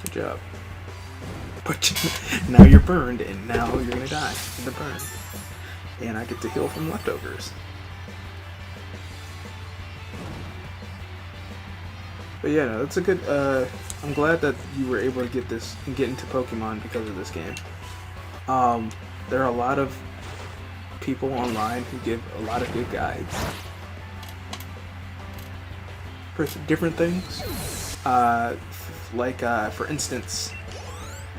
Good job. But now you're burned, and now you're gonna die in the burn. And I get to heal from leftovers. But yeah, no, that's a good. I'm glad that you were able to get this and get into Pokemon because of this game. There are a lot of people online who give a lot of good guides for different things. For instance,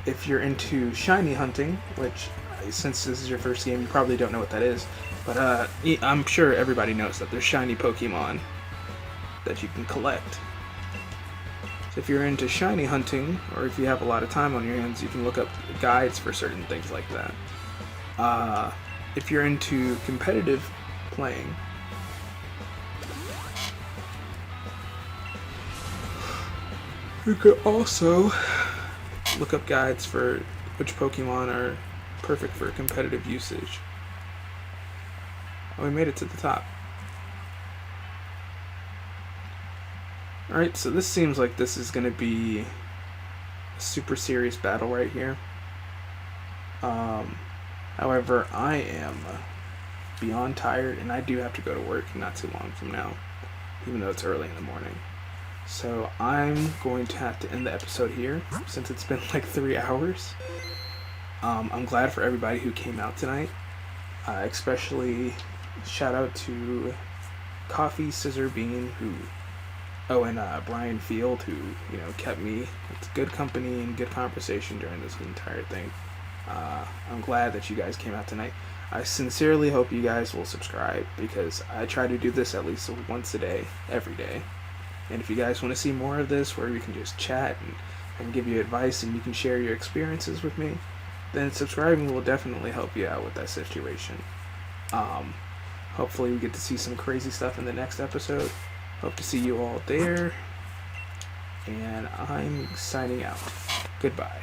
if you're into shiny hunting, which since this is your first game, you probably don't know what that is, but I'm sure everybody knows that there's shiny Pokemon that you can collect. So if you're into shiny hunting, or if you have a lot of time on your hands, you can look up guides for certain things like that. If you're into competitive playing, you could also look up guides for which Pokemon are perfect for competitive usage. Oh, we made it to the top. Alright, so this seems like this is going to be a super serious battle right here. However, I am beyond tired, and I do have to go to work not too long from now, even though it's early in the morning. So I'm going to have to end the episode here, since it's been like 3 hours. I'm glad for everybody who came out tonight, especially shout out to Coffee, Scissor Bean, and Brian Field, who kept me with good company and good conversation during this entire thing. I'm glad that you guys came out tonight. I sincerely hope you guys will subscribe, because I try to do this at least once a day, every day. And if you guys want to see more of this, where we can just chat and I can give you advice and you can share your experiences with me, then subscribing will definitely help you out with that situation. Hopefully we get to see some crazy stuff in the next episode. Hope to see you all there. And I'm signing out. Goodbye.